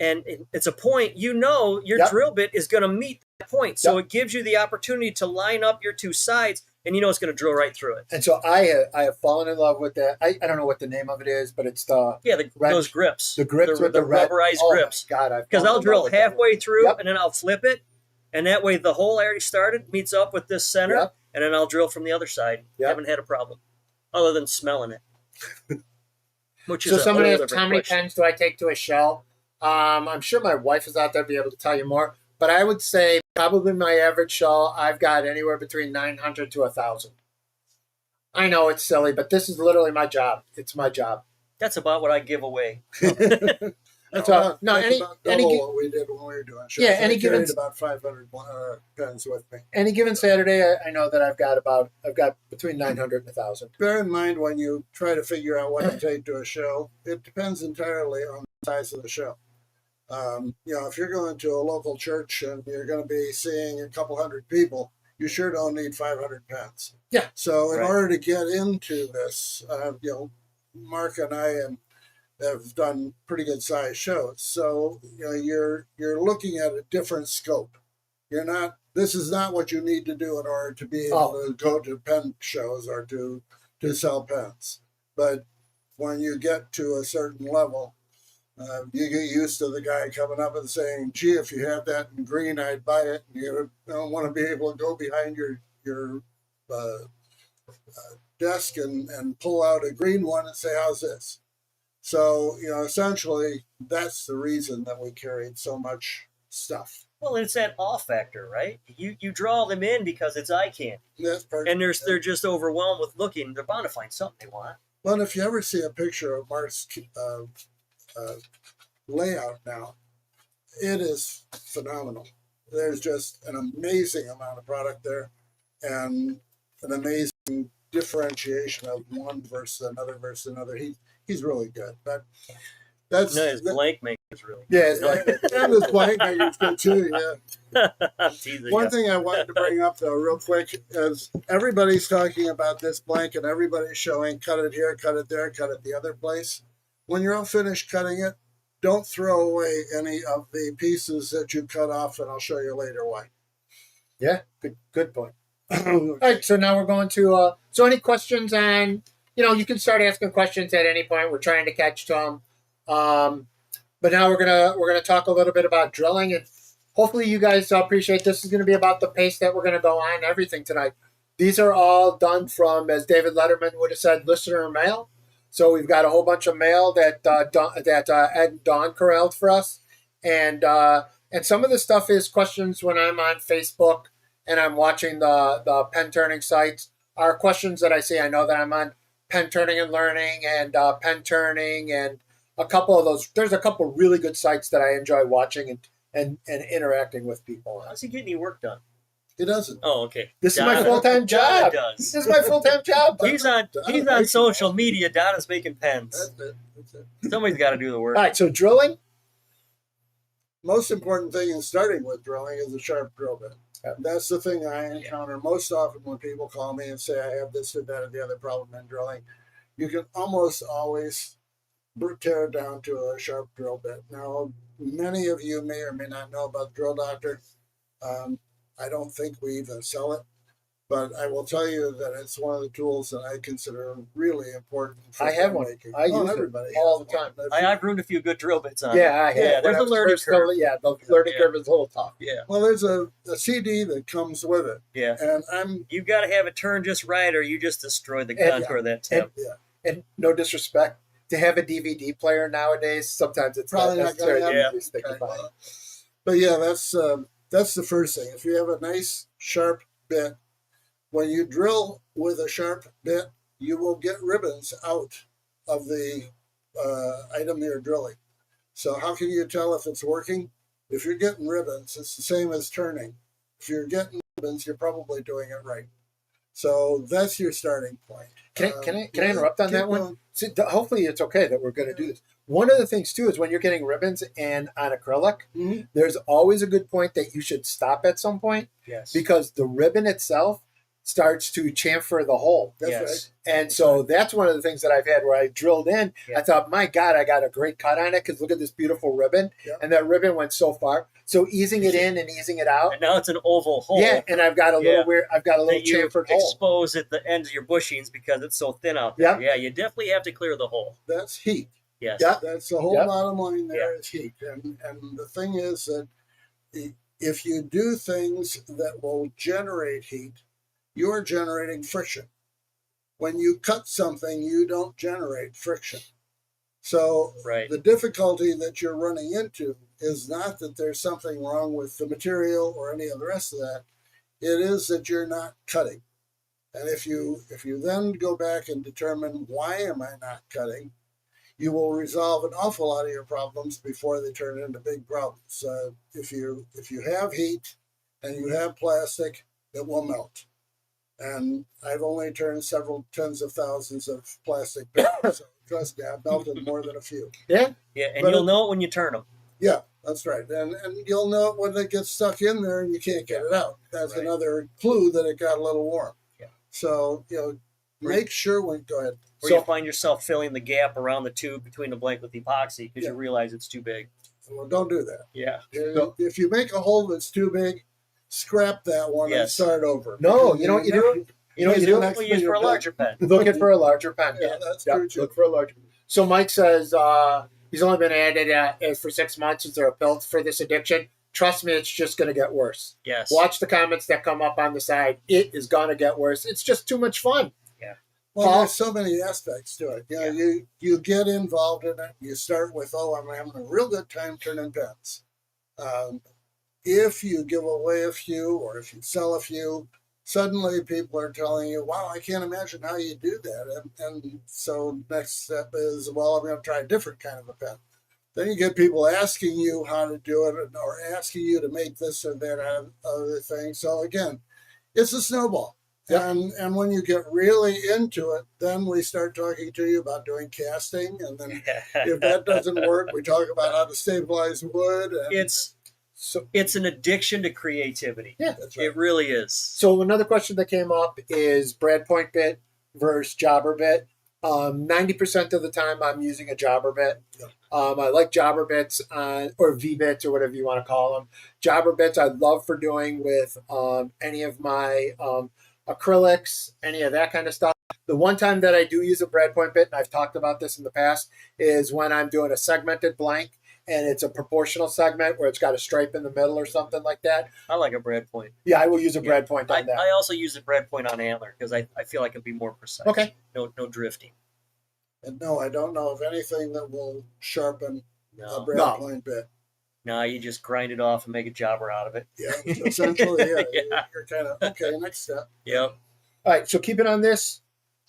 and it's a point, you know your Yep. drill bit is going to meet that point. So Yep. it gives you the opportunity to line up your two sides, and you know it's going to drill right through it. And so I have fallen in love with that. I don't know what the name of it is, but it's the Yeah, Wrench. those grips. the grips with the the red. rubberized Oh, grips. my God, Because I'll drill halfway through Yep. and then I'll flip it, and that way the hole I already started meets up with this center, Yep. and then I'll drill from the other side. Yep. Haven't had a problem, other than smelling it. Which is So a somebody whole asks, different how many question. pens do I take to a shell? I'm sure my wife is out there to be able to tell you more, but I would say probably my average shell, I've got anywhere between 900 to 1,000. I know it's silly, but this is literally my job. It's my job. That's about what I give away. That's So, about, no, that's any- about any double gi- what we did when we were doing shows. Yeah, I any given- carried about 500 pens with me. Any given Saturday, I know that I've got between 900 and 1,000. Bear in mind when you try to figure out what to take to a show, it depends entirely on the size of the show. If you're going to a local church and you're going to be seeing a couple hundred people, you sure don't need 500 pens. Yeah. So in Right. order to get into this, Mark and I have done pretty good sized shows. So you're looking at a different scope. This is not what you need to do in order to be able to go to pen shows or to sell pens. But when you get to a certain level, you get used to the guy coming up and saying, "Gee, if you had that in green, I'd buy it." And you don't want to be able to go behind your desk and pull out a green one and say, "How's this?" So essentially, that's the reason that we carried so much stuff. Well, it's that awe factor, right? You draw them in because it's eye candy, That's part. and they're just overwhelmed with looking. They're bound to find something they want. Well, if you ever see a picture of Mark's layout now, it is phenomenal. There's just an amazing amount of product there, and an amazing differentiation of one versus another. He's really good, but that's No, his blank maker is really. Yeah, it's like, and his blank maker's good too. Yeah. I'm teasing One you. thing I wanted to bring up though, real quick, is everybody's talking about this blank and everybody's showing cut it here, cut it there, cut it the other place. When you're all finished cutting it, don't throw away any of the pieces that you cut off, and I'll show you later why. yeah, good point. All right, so now we're going to. So any questions on? You can start asking questions at any point. We're trying to catch to them. But now we're gonna talk a little bit about drilling, and hopefully you guys appreciate this is going to be about the pace that we're going to go on everything tonight. These are all done from, as David Letterman would have said, listener mail. So we've got a whole bunch of mail that Ed and Dawn corralled for us, and some of the stuff is questions when I'm on Facebook and I'm watching the pen turning sites. Are questions that I see. I know that I'm on Pen Turning and Learning and Pen Turning and a couple of those. There's a couple really good sites that I enjoy watching and interacting with people on. How's he getting any work done? He doesn't. Oh, okay. This is my Donna- full-time Donna job. does. This is my full-time job. He's on social media. Donna's making pens. That's it. Somebody's got to do the work. All right, so drilling. Most important thing in starting with drilling is a sharp drill bit. Yeah. That's the thing I encounter most often when people call me and say I have this or that or the other problem in drilling. You can almost always tear it down to a sharp drill bit. Now, many of you may or may not know about Drill Doctor. I don't think we even sell it, but I will tell you that it's one of the tools that I consider really important. For I have one. making. I use it everybody all has the one. time. I've ruined a few good drill bits on. Yeah, I have. Yeah, When there's I a was learning first curve. starting- Yeah, the learning Yeah. curve is a little tough. Yeah, Well, there's a CD that comes with it, yeah. and You got to have it turn just right, or you just destroy the And- contour of that tip. And no disrespect, to have a DVD player nowadays, sometimes it's Probably not not gonna necessary. happen. to stick Okay, by. well, but yeah, that's the first thing. If you have a nice sharp bit, when you drill with a sharp bit, you will get ribbons out of the item you're drilling. So how can you tell if it's working? If you're getting ribbons, it's the same as turning. If you're getting ribbons, you're probably doing it right. So that's your starting point. Can I interrupt on keep that one? going. See, hopefully it's okay that we're going to do this. One of the things too is when you're getting ribbons and on acrylic, Mhm. there's always a good point that you should stop at some point Yes. because the ribbon itself starts to chamfer the hole. That's Yes. right. And so that's one of the things that I've had where I drilled in. Yeah. I thought, my God, I got a great cut on it because look at this beautiful ribbon. Yeah. And that ribbon went so far. So easing it in and easing it out. And now it's an oval hole. Yeah, and I've got a little Yeah. weird. I've got a little that you chamfered hole. expose at the ends of your bushings because it's so thin out there. Yeah. Yeah, you definitely have to clear the hole. That's heat. Yes. Yeah. That's the whole Yep. bottom line there is heat. And the thing is that if you do things that will generate heat, you're generating friction. When you cut something, you don't generate friction. So Right. the difficulty that you're running into is not that there's something wrong with the material or any of the rest of that. It is that you're not cutting. And if you then go back and determine why am I not cutting, you will resolve an awful lot of your problems before they turn into big problems. If you have heat and you have plastic, it will melt. And I've only turned several tens of thousands of plastic pieces. So trust me, I've melted more than a few. Yeah. Yeah, and But you'll know it when you turn them. Yeah, that's right. And you'll know it when it gets stuck in there and you can't get it out. That's Right. another clue that it got a little warm. Yeah. So, make sure when, go ahead. Or So- you find yourself filling the gap around the tube between the blank with epoxy because Yeah. you realize it's too big. Well, don't do that. Yeah. If you make a hole that's too big, scrap that one and Yes. start over. No, Because you know what you do? You know what you Use do? the next We'll use for a bigger larger pen. Looking for a larger pen. Yeah, that's Yeah, true too. look for a larger. So Mike says he's only been at it for 6 months. Is there a pill for this addiction? Trust me, it's just going to get worse. Yes. Watch the comments that come up on the side. It is going to get worse. It's just too much fun. Well, Paul? there's so many aspects to it. You get involved in it. You start with, I'm having a real good time turning pens. If you give away a few or if you sell a few, suddenly people are telling you, wow, I can't imagine how you do that. And so next step is, I'm going to try a different kind of a pen. Then you get people asking you how to do it or asking you to make this or that other thing. So again, it's a snowball. Yep. And when you get really into it, then we start talking to you about doing casting. And then if that doesn't work, we talk about how to stabilize wood. And it's an addiction to creativity. Yeah. that's right. It really is. So another question that came up is brad point bit versus jobber bit. 90% of the time I'm using a jobber bit. Yeah. I like jobber bits or V bits or whatever you want to call them. Jobber bits I love for doing with any of my acrylics, any of that kind of stuff. The one time that I do use a brad point bit, and I've talked about this in the past, is when I'm doing a segmented blank and it's a proportional segment where it's got a stripe in the middle or something like that. I like a brad point. Yeah, I will use a brad point on that. I also use a brad point on antler because I feel I can be more precise. Okay. No drifting. And no, I don't know of anything that will sharpen a No. brad No. point bit. No, you just grind it off and make a jobber out of it. Yeah, essentially, yeah. Yeah. You're kind of, okay, next step. Yep. All right, so keeping on this,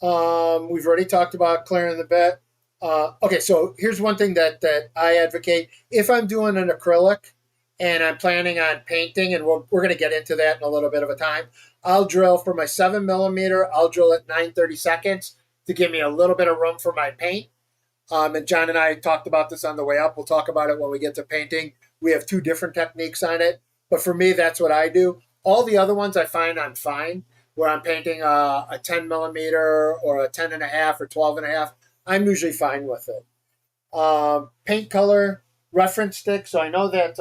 we've already talked about clearing the bit. Okay, so here's one thing that I advocate. If I'm doing an acrylic and I'm planning on painting, and we're going to get into that in a little bit of a time, I'll drill for my 7mm, I'll drill at 9/32 to give me a little bit of room for my paint. And John and I talked about this on the way up. We'll talk about it when we get to painting. We have 2 different techniques on it, but for me, that's what I do. All the other ones I find I'm fine, where I'm painting a 10mm or a 10.5 or 12.5. I'm usually fine with it. Paint color reference stick. So I know that.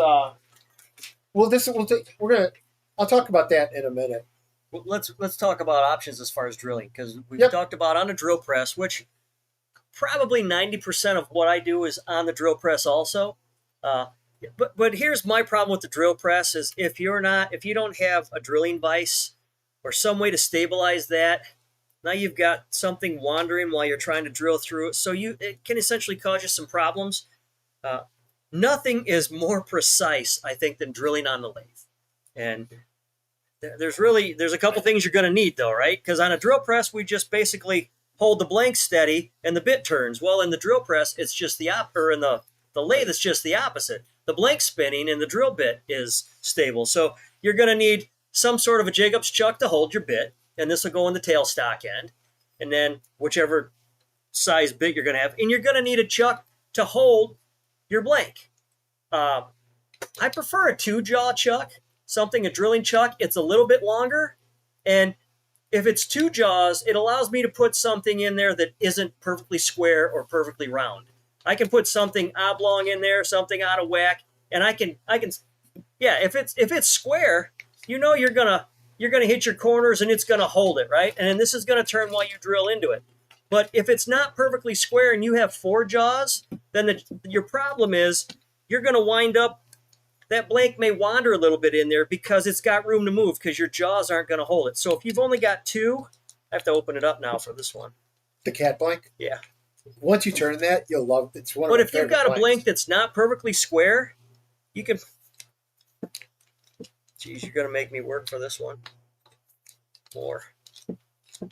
I'll talk about that in a minute. Well, let's talk about options as far as drilling because we've Yep. talked about on a drill press, which probably 90% of what I do is on the drill press also. But here's my problem with the drill press is if you don't have a drilling vise or some way to stabilize that, now you've got something wandering while you're trying to drill through it. So it can essentially cause you some problems. Nothing is more precise, I think, than drilling on the lathe. And there's a couple things you're going to need though, right? Because on a drill press, we just basically hold the blank steady and the bit turns. Well, in the drill press, it's just or in the lathe, it's just the opposite. The blank's spinning and the drill bit is stable. So you're going to need some sort of a Jacobs chuck to hold your bit, and this will go in the tailstock end, and then whichever size bit you're going to have, and you're going to need a chuck to hold your blank. I prefer a 2-jaw chuck, a drilling chuck. It's a little bit longer, and if it's 2 jaws, it allows me to put something in there that isn't perfectly square or perfectly round. I can put something oblong in there, something out of whack, and I can, if it's square, you're gonna hit your corners and it's gonna hold it, right? And then this is gonna turn while you drill into it. But if it's not perfectly square and you have 4 jaws, then your problem is you're gonna wind up, that blank may wander a little bit in there because it's got room to move because your jaws aren't gonna hold it. So if you've only got 2, I have to open it up now for this one. The cat blank? Yeah. Once you turn that, you'll love it. It's one. But if you've got a blank that's not perfectly square, you can. Geez, you're gonna make me work for this one more.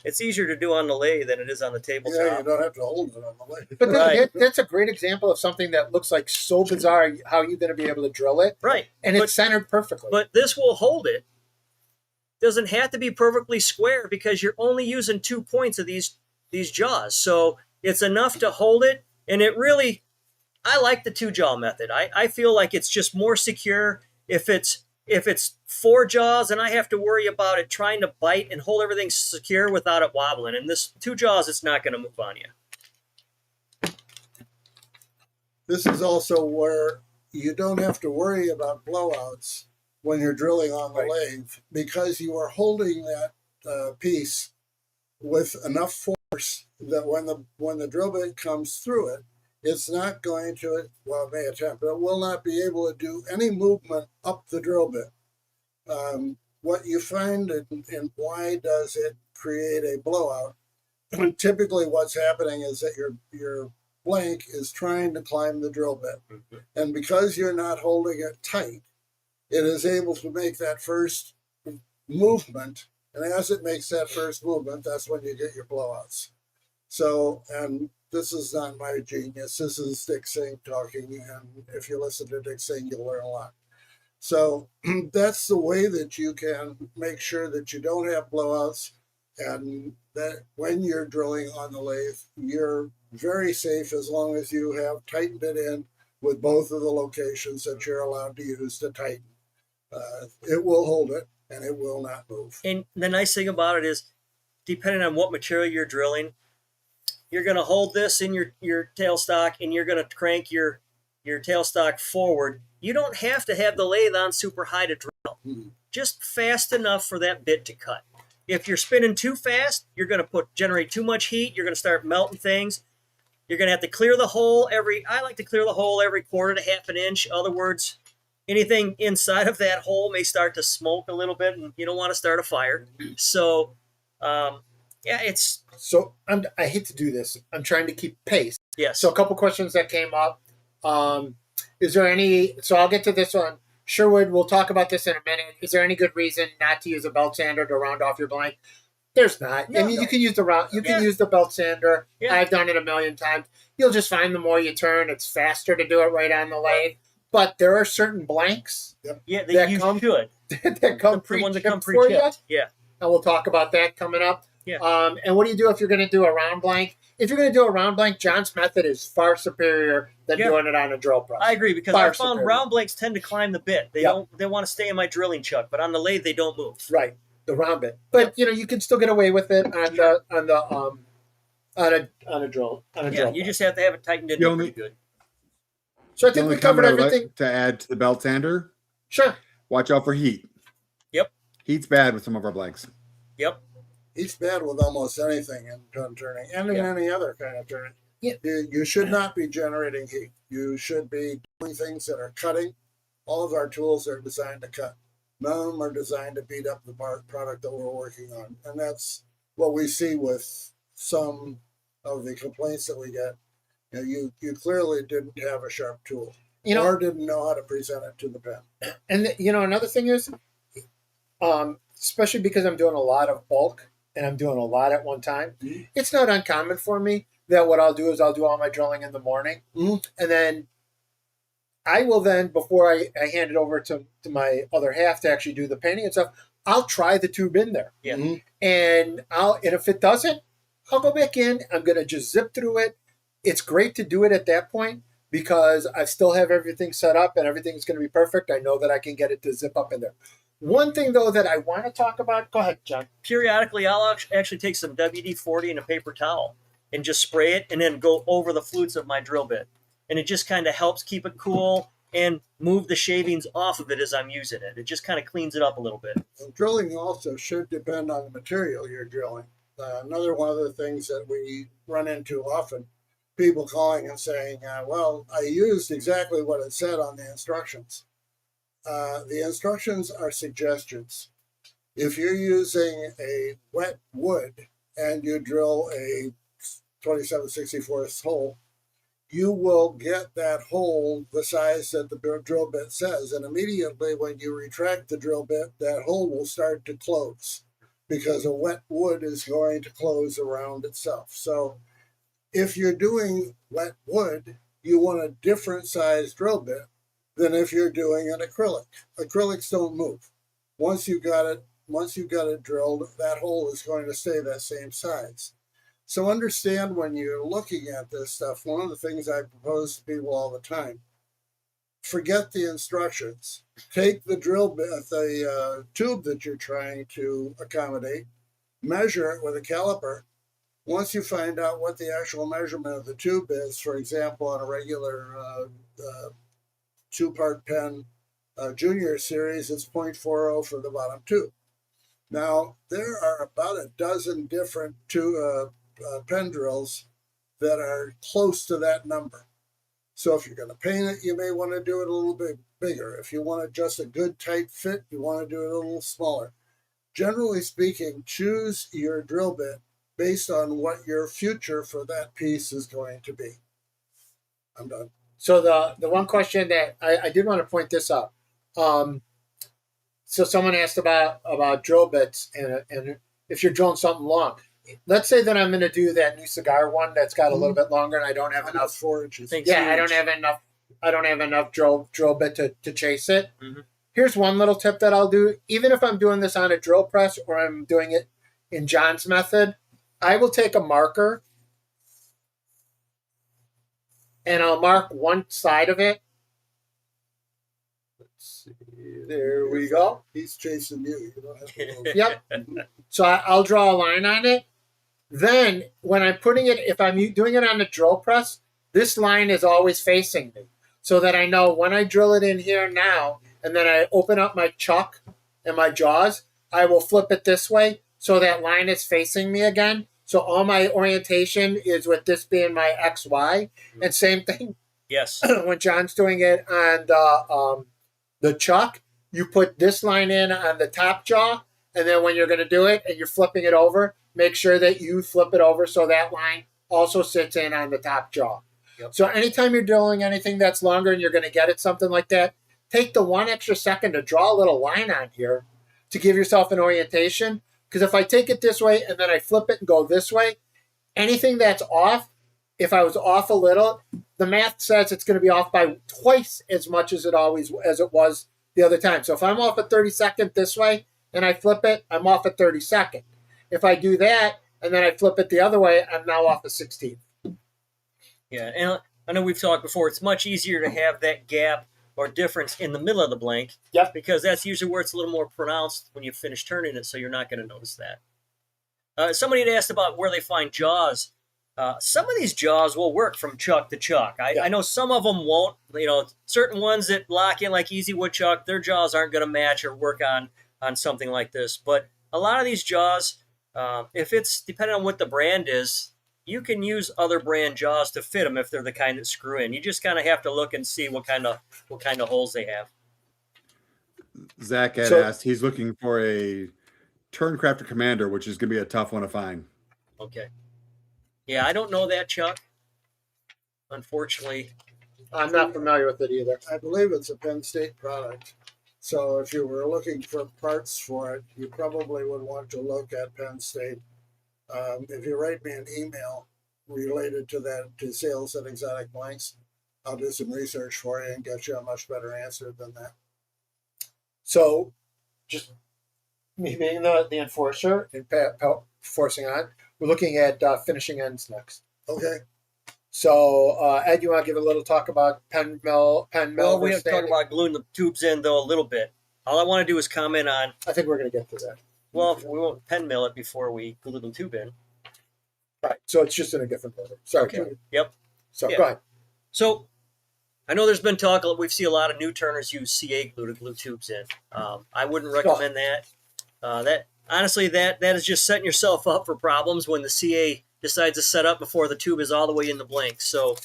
It's easier to do on the lathe than it is on the tabletop. Yeah, you don't have to hold it on the lathe. But Right. that's a great example of something that looks like so bizarre. How you're going to be able to drill it, Right. and it's centered perfectly. But this will hold it. Doesn't have to be perfectly square because you're only using 2 points of these jaws. So it's enough to hold it. And it really, I like the 2-jaw method. I feel like it's just more secure. If it's 4 jaws and I have to worry about it trying to bite and hold everything secure without it wobbling. And this 2 jaws, it's not going to move on you. This is also where you don't have to worry about blowouts when you're drilling on the lathe because you are holding that piece with enough force that when the drill bit comes through it, it's not going to, well, it may attempt, but it will not be able to do any movement up the drill bit. What you find and why does it create a blowout? Typically what's happening is that your blank is trying to climb the drill bit. Mm-hmm. And because you're not holding it tight, it is able to make that first movement. And as it makes that first movement, that's when you get your blowouts. So, and this is not my genius. This is Dick Singh talking. And if you listen to Dick Singh, you'll learn a lot. So that's the way that you can make sure that you don't have blowouts and that when you're drilling on the lathe, you're very safe as long as you have tightened it in with both of the locations that you're allowed to use to tighten. It will hold it and it will not move. And the nice thing about it is, depending on what material you're drilling, you're going to hold this in your tailstock and you're going to crank your tailstock forward. You don't have to have the lathe on super high to drill. Mm-hmm. Just fast enough for that bit to cut. If you're spinning too fast, you're going to generate too much heat. You're going to start melting things. You're going to have to clear the hole I like to clear the hole every quarter to half an inch. In other words, anything inside of that hole may start to smoke a little bit and you don't want to start a fire. So, it's... So I hate to do this. I'm trying to keep pace. Yes. So a couple questions that came up. Is there any, so I'll get to this one. Sherwood, we'll talk about this in a minute. Is there any good reason not to use a belt sander to round off your blank? There's not. No, you can use use the belt sander. Yeah. I've done it a million times. You'll just find the more you turn, it's faster to do it right on the lathe. But there are certain blanks Yeah, that you come- should. that come The ones that come pre-chipped for you. pre-chipped. Yeah. And we'll talk about that coming up. Yeah. And what do you do if you're going to do a round blank? If you're going to do a round blank, John's method is far superior than Yeah. doing it on a drill press. I agree because Far I found superior. round blanks tend to climb the bit. They want to stay in my drilling chuck, but on the lathe they don't move. Right, the round bit. But you can still get away with it on a drill. Yeah, you just have to have it tightened in The only- pretty good. So I The think only we covered comment I would everything. like to add to the belt sander, Sure. watch out for heat. Yep. Heat's bad with some of our blanks. Yep. He's bad with almost anything in gun turning and in any other kind of turning. Yeah. You should not be generating heat. You should be doing things that are cutting. All of our tools are designed to cut. None of them are designed to beat up the product that we're working on. And that's what we see with some of the complaints that we get. You clearly didn't have a sharp tool or didn't know how to present it to the pen. And another thing is, especially because I'm doing a lot of bulk and I'm doing a lot at one time, Mhm. it's not uncommon for me that what I'll do is I'll do all my drilling in the morning, Mhm. and then I will then, before I hand it over to my other half to actually do the painting and stuff, I'll try the tube in there. Yeah. Mhm. And if it doesn't, I'll go back in. I'm gonna just zip through it. It's great to do it at that point because I still have everything set up and everything's gonna be perfect. I know that I can get it to zip up in there. One thing though that I want to talk about, go ahead, John. Periodically, I'll actually take some WD-40 and a paper towel and just spray it and then go over the flutes of my drill bit. And it just kind of helps keep it cool and move the shavings off of it as I'm using it. It just kind of cleans it up a little bit. And drilling also should depend on the material you're drilling. Another one of the things that we run into often, people calling and saying, well, I used exactly what it said on the instructions. The instructions are suggestions. If you're using a wet wood and you drill a 27/64 hole, you will get that hole the size that the drill bit says. And immediately when you retract the drill bit, that hole will start to close because a wet wood is going to close around itself. So if you're doing wet wood, you want a different size drill bit than if you're doing an acrylic. Acrylics don't move. Once you got it drilled, that hole is going to stay that same size. So understand when you're looking at this stuff, one of the things I propose to people all the time, forget the instructions. Take the drill bit, the tube that you're trying to accommodate, measure it with a caliper. Once you find out what the actual measurement of the tube is, for example, on a regular two-part pen junior series, it's 0.40 for the bottom tube. Now, there are about a dozen different pen drills that are close to that number. So if you're going to paint it, you may want to do it a little bit bigger. If you want just a good tight fit, you want to do it a little smaller. Generally speaking, choose your drill bit based on what your future for that piece is going to be. I'm done. So the one question that I did want to point this out. So someone asked about drill bits and if you're drilling something long. Let's say that I'm going to do that new cigar one that's got a little bit longer, and I don't have enough 4 inches. Yeah, I don't have enough drill bit to chase it. Mhm. Here's one little tip that I'll do. Even if I'm doing this on a drill press or I'm doing it in John's method, I will take a marker and I'll mark one side of it. Let's see. There we go. He's chasing you. You don't have to go. Yep. So I'll draw a line on it. Then when I'm putting it, if I'm doing it on the drill press, this line is always facing me so that I know when I drill it in here now and then I open up my chuck and my jaws, I will flip it this way so that line is facing me again. So all my orientation is with this being my XY. And same thing Yes. when John's doing it on the chuck, you put this line in on the top jaw, and then when you're going to do it and you're flipping it over, make sure that you flip it over so that line also sits in on the top jaw. Yep. So anytime you're doing anything that's longer and you're going to get it something like that, take the 1 extra second to draw a little line on here to give yourself an orientation. Because if I take it this way and then I flip it and go this way, anything that's off, if I was off a little, the math says it's going to be off by twice as much as it was the other time. So if I'm off at 32nd this way and I flip it, I'm off at 32nd. If I do that and then I flip it the other way, I'm now off at 16th. Yeah, and I know we've talked before, it's much easier to have that gap or difference in the middle of the blank. Yep. Because that's usually where it's a little more pronounced when you finish turning it, so you're not going to notice that. Somebody had asked about where they find jaws. Some of these jaws will work from chuck to chuck. I know some of them won't. Certain ones that lock in like Easy Wood Chuck, their jaws aren't going to match or work on something like this. But a lot of these jaws, if it's depending on what the brand is, you can use other brand jaws to fit them if they're the kind that screw in. You just kind of have to look and see what kind of holes they have. Zach had asked, he's looking for a Turncrafter Commander, which is going to be a tough one to find. Okay. Yeah, I don't know that, Chuck. Unfortunately. I'm not familiar with it either. I believe it's a Penn State product. So if you were looking for parts for it, you probably would want to look at Penn State. If you write me an email related to that, to sales at Exotic Blanks, I'll do some research for you and get you a much better answer than that. So, just me being the enforcer and forcing on, we're looking at finishing ends next. Okay. So, Ed, you want to give a little talk about pen mill? Well, we have to talk standing? about gluing the tubes in though a little bit. All I want to do is comment on. I think we're going to get to that. Well, we won't pen mill it before we glue the tube in. Right. So it's just in a different order. Sorry. Okay. Yep. So Yeah. go ahead. So I know there's been talk. We see a lot of new turners use CA glue to glue tubes in. I wouldn't recommend that. That honestly, that is just setting yourself up for problems when the CA decides to set up before the tube is all the way in the blank. So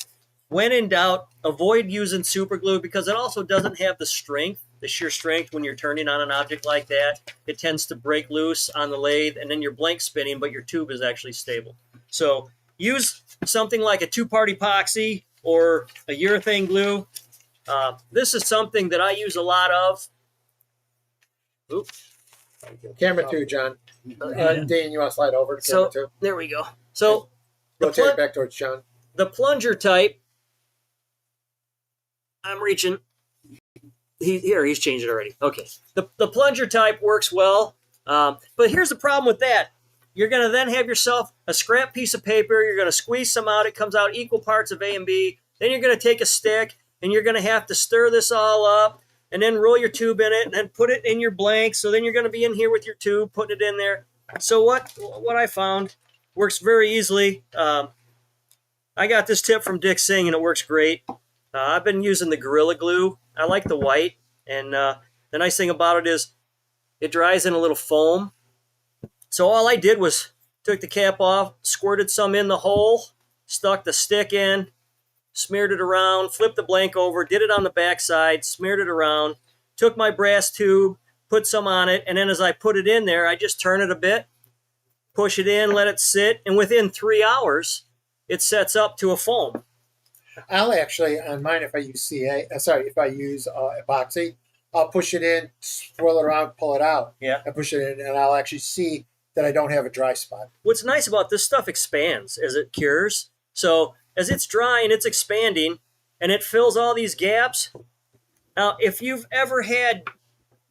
when in doubt, avoid using super glue because it also doesn't have the strength, the sheer strength when you're turning on an object like that. It tends to break loose on the lathe and then you're blank spinning, but your tube is actually stable. So use something like a two-part epoxy or a urethane glue. This is something that I use a lot of. Oops. Camera 2, John. Dean, you want to slide over to camera 2? There we go. So Rotate it back towards John. the plunger type, I'm reaching. He's changed it already. Okay. The plunger type works well, but here's the problem with that. You're going to then have yourself a scrap piece of paper. You're going to squeeze some out. It comes out equal parts of A and B. Then you're going to take a stick, and you're going to have to stir this all up, and then roll your tube in it, and then put it in your blank. So then you're going to be in here with your tube, putting it in there. So what I found works very easily. I got this tip from Dick Singh, and it works great. I've been using the Gorilla Glue. I like the white, and the nice thing about it is it dries in a little foam. So all I did was took the cap off, squirted some in the hole, stuck the stick in, smeared it around, flipped the blank over, did it on the back side, smeared it around, took my brass tube, put some on it, and then as I put it in there, I just turn it a bit, push it in, let it sit, and within 3 hours, it sets up to a foam. I'll actually, on mine, if I use if I use epoxy, I'll push it in, swirl it around, pull it out. Yeah. I push it in, and I'll actually see that I don't have a dry spot. What's nice about this stuff expands as it cures. So as it's drying, it's expanding, and it fills all these gaps. Now, if you've ever had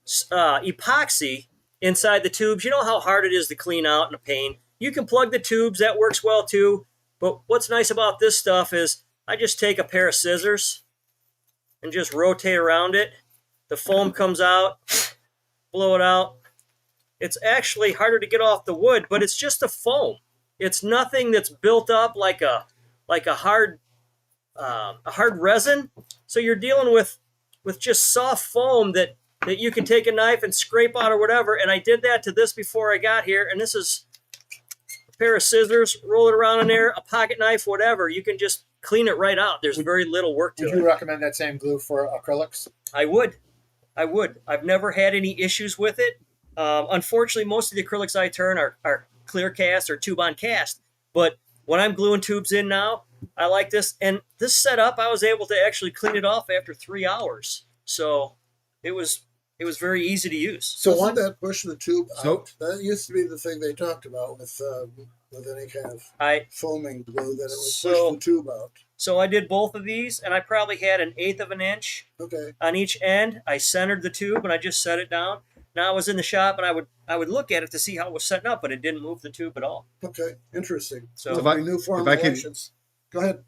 epoxy inside the tubes, you know how hard it is to clean out and a pain. You can plug the tubes. That works well, too. But what's nice about this stuff is I just take a pair of scissors and just rotate around it. The foam comes out, blow it out. It's actually harder to get off the wood, but it's just a foam. It's nothing that's built up like a hard resin. So you're dealing with just soft foam that you can take a knife and scrape out or whatever. And I did that to this before I got here. And this is a pair of scissors, roll it around in there, a pocket knife, whatever. You can just clean it right out. There's very little work to it. Would you recommend that same glue for acrylics? I would. I've never had any issues with it. Unfortunately, most of the acrylics I turn are clear cast or tube on cast. But when I'm gluing tubes in now, I like this. And this setup, I was able to actually clean it off after 3 hours. So it was very easy to use. So on that push the tube So- out, that used to be the thing they talked about with any kind of foaming glue, that it would push the tube out. So I did both of these, and I probably had 1/8 of an inch Okay. on each end. I centered the tube, and I just set it down. Now I was in the shop, and I would look at it to see how it was setting up, but it didn't move the tube at all. Okay. Interesting. So If I- New if I could- formulations. Go ahead.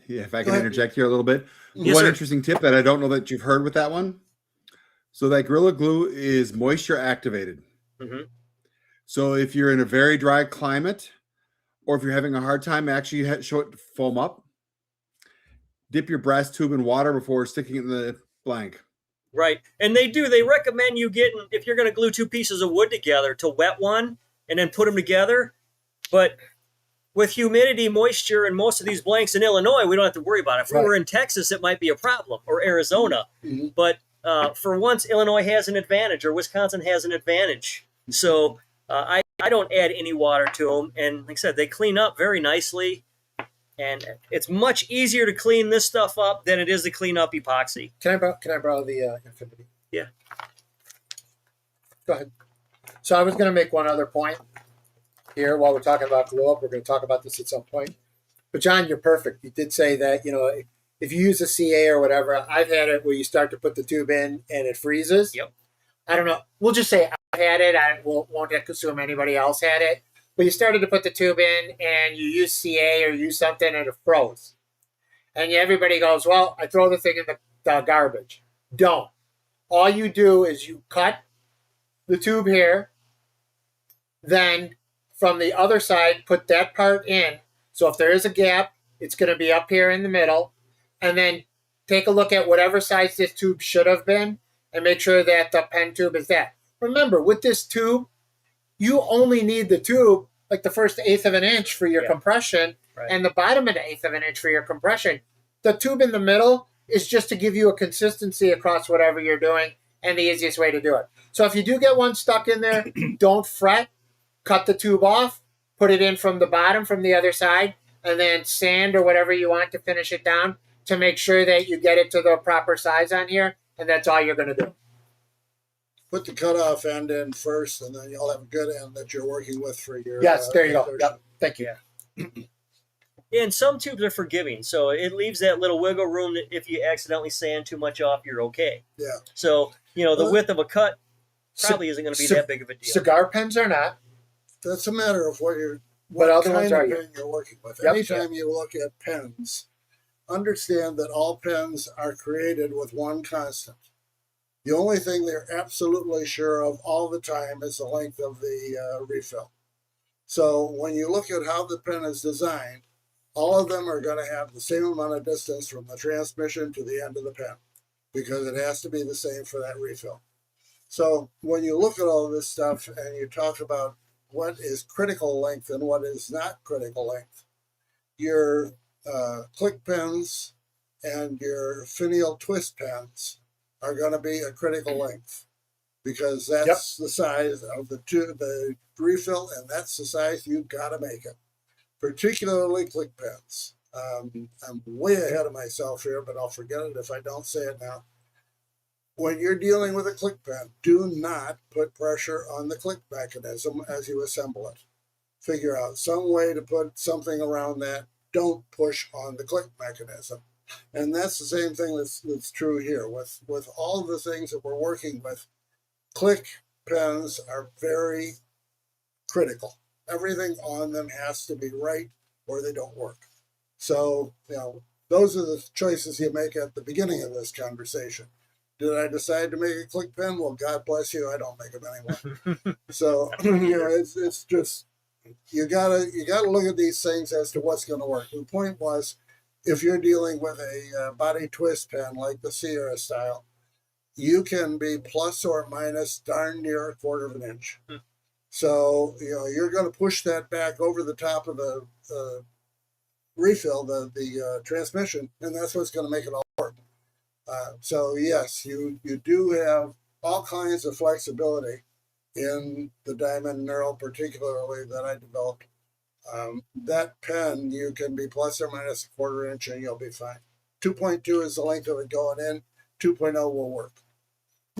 Yeah, if I Go can ahead. interject here a little bit. Yes, One sir. interesting tip that I don't know that you've heard with that one. So that Gorilla Glue is moisture activated. Mhm. So if you're in a very dry climate, or if you're having a hard time actually show it foam up, dip your brass tube in water before sticking it in the blank. Right. And they recommend you getting, if you're going to glue two pieces of wood together, to wet one and then put them together. But with humidity, moisture, and most of these blanks in Illinois, we don't have to worry about it. If we were in Texas, it might be a problem, or Arizona. Mhm. But for once, Illinois has an advantage, or Wisconsin has an advantage. So I don't add any water to them. And like I said, they clean up very nicely. And it's much easier to clean this stuff up than it is to clean up epoxy. Can I borrow the Infinity? Yeah. Go ahead. So I was going to make one other point here while we're talking about glue up. We're going to talk about this at some point. But John, you're perfect. You did say that, you know, if you use a CA or whatever, I've had it where you start to put the tube in and it freezes. Yep. I don't know. We'll just say I've had it. I won't assume anybody else had it. But you started to put the tube in and you use CA or use something and it froze. And everybody goes, well, I throw the thing in the garbage. Don't. All you do is you cut the tube here, then from the other side, put that part in. So if there is a gap, it's going to be up here in the middle. And then take a look at whatever size this tube should have been and make sure that the pen tube is that. Remember, with this tube, you only need the tube, like the first eighth of an inch for your compression, and the bottom of the eighth of an inch for your compression. The tube in the middle is just to give you a consistency across whatever you're doing and the easiest way to do it. So if you do get one stuck in there, don't fret. Cut the tube off, put it in from the bottom, from the other side, and then sand or whatever you want to finish it down to make sure that you get it to the proper size on here, and that's all you're going to do. Put the cutoff end in first, and then you'll have a good end that you're working with for your. Yes, there you go. Yep. Thank you. And some tubes are forgiving, so it leaves that little wiggle room that if you accidentally sand too much off, you're okay. Yeah. So, you know, the width of a cut probably isn't going to be that big of a deal. Cigar pens are not. That's a matter of what other ones kind are of you? pen you're working with. Yep. Anytime you look at pens, understand that all pens are created with one constant. The only thing they're absolutely sure of all the time is the length of the refill. So when you look at how the pen is designed, all of them are going to have the same amount of distance from the transmission to the end of the pen, because it has to be the same for that refill. So when you look at all this stuff and you talk about what is critical length and what is not critical length, your click pens and your finial twist pens are going to be a critical length, because that's the size of the refill, and that's the size you've got to make it. Particularly click pens. I'm way ahead of myself here, but I'll forget it if I don't say it now. When you're dealing with a click pen, do not put pressure on the click mechanism as you assemble it. Figure out some way to put something around that. Don't push on the click mechanism. And that's the same thing that's true here. With all the things that we're working with, click pens are very critical. Everything on them has to be right or they don't work. So, you know, those are the choices you make at the beginning of this conversation. Did I decide to make a click pen? Well, God bless you, I don't make them anymore. So, you know, it's just, you gotta look at these things as to what's going to work. The point was, if you're dealing with a body twist pen like the Sierra style, you can be plus or minus darn near 1/4 of an inch. So, you know, you're going to push that back over the top of the refill, the transmission, and that's what's going to make it all work. So, yes, you do have all kinds of flexibility in the diamond knurl, particularly that I developed. That pen, you can be plus or minus 1/4 inch and you'll be fine. 2.2 is the length of it going in. 2.0 will work.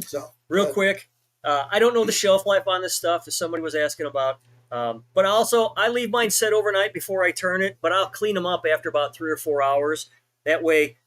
So, real quick, I don't know the shelf life on this stuff, as somebody was asking about. But also, I leave mine set overnight before I turn it, but I'll clean them up after about 3 or 4 hours. That way,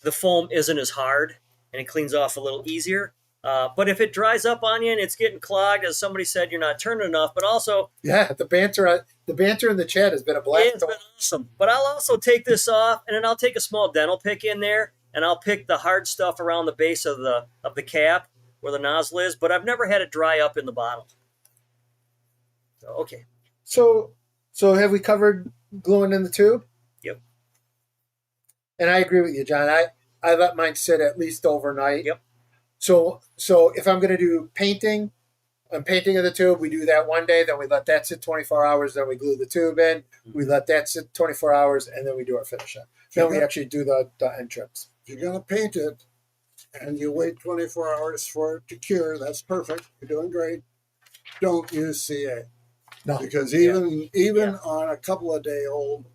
the foam isn't as hard and it cleans off a little easier. But if it dries up on you and it's getting clogged, as somebody said, you're not turning enough. But also, the banter in the chat has been a blast. It's been awesome. But I'll also take this off, and then I'll take a small dental pick in there, and I'll pick the hard stuff around the base of the cap where the nozzle is. But I've never had it dry up in the bottom. So, okay. So have we covered gluing in the tube? Yep. And I agree with you, John. I let mine sit at least overnight. Yep. So if I'm going to do painting of the tube, we do that one day, then we let that sit 24 hours, then we glue the tube in, we let that sit 24 hours, and then we do our finish up. Then we actually do the end trips. If you're going to paint it and you wait 24 hours for it to cure, that's perfect. You're doing great. Don't use CA. No. Because even on a couple of day old,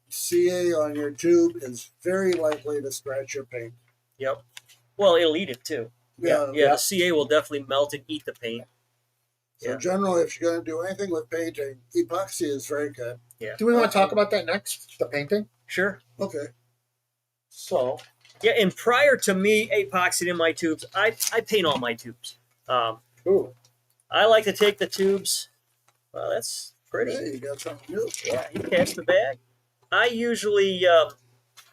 CA on your tube is very likely to scratch your paint. Yep. Well, it'll eat it too. Yeah. Yeah, the CA will definitely melt and eat the paint. So Yeah. generally, if you're going to do anything with painting, epoxy is very good. Yeah. Do we want to talk about that next? The painting. Sure. Okay. So Yeah, and prior to me epoxying in my tubes, I paint all my tubes. ooh, I like to take the tubes. Well, that's pretty. Hey, you got something new. Yeah, you catch the bag. I usually,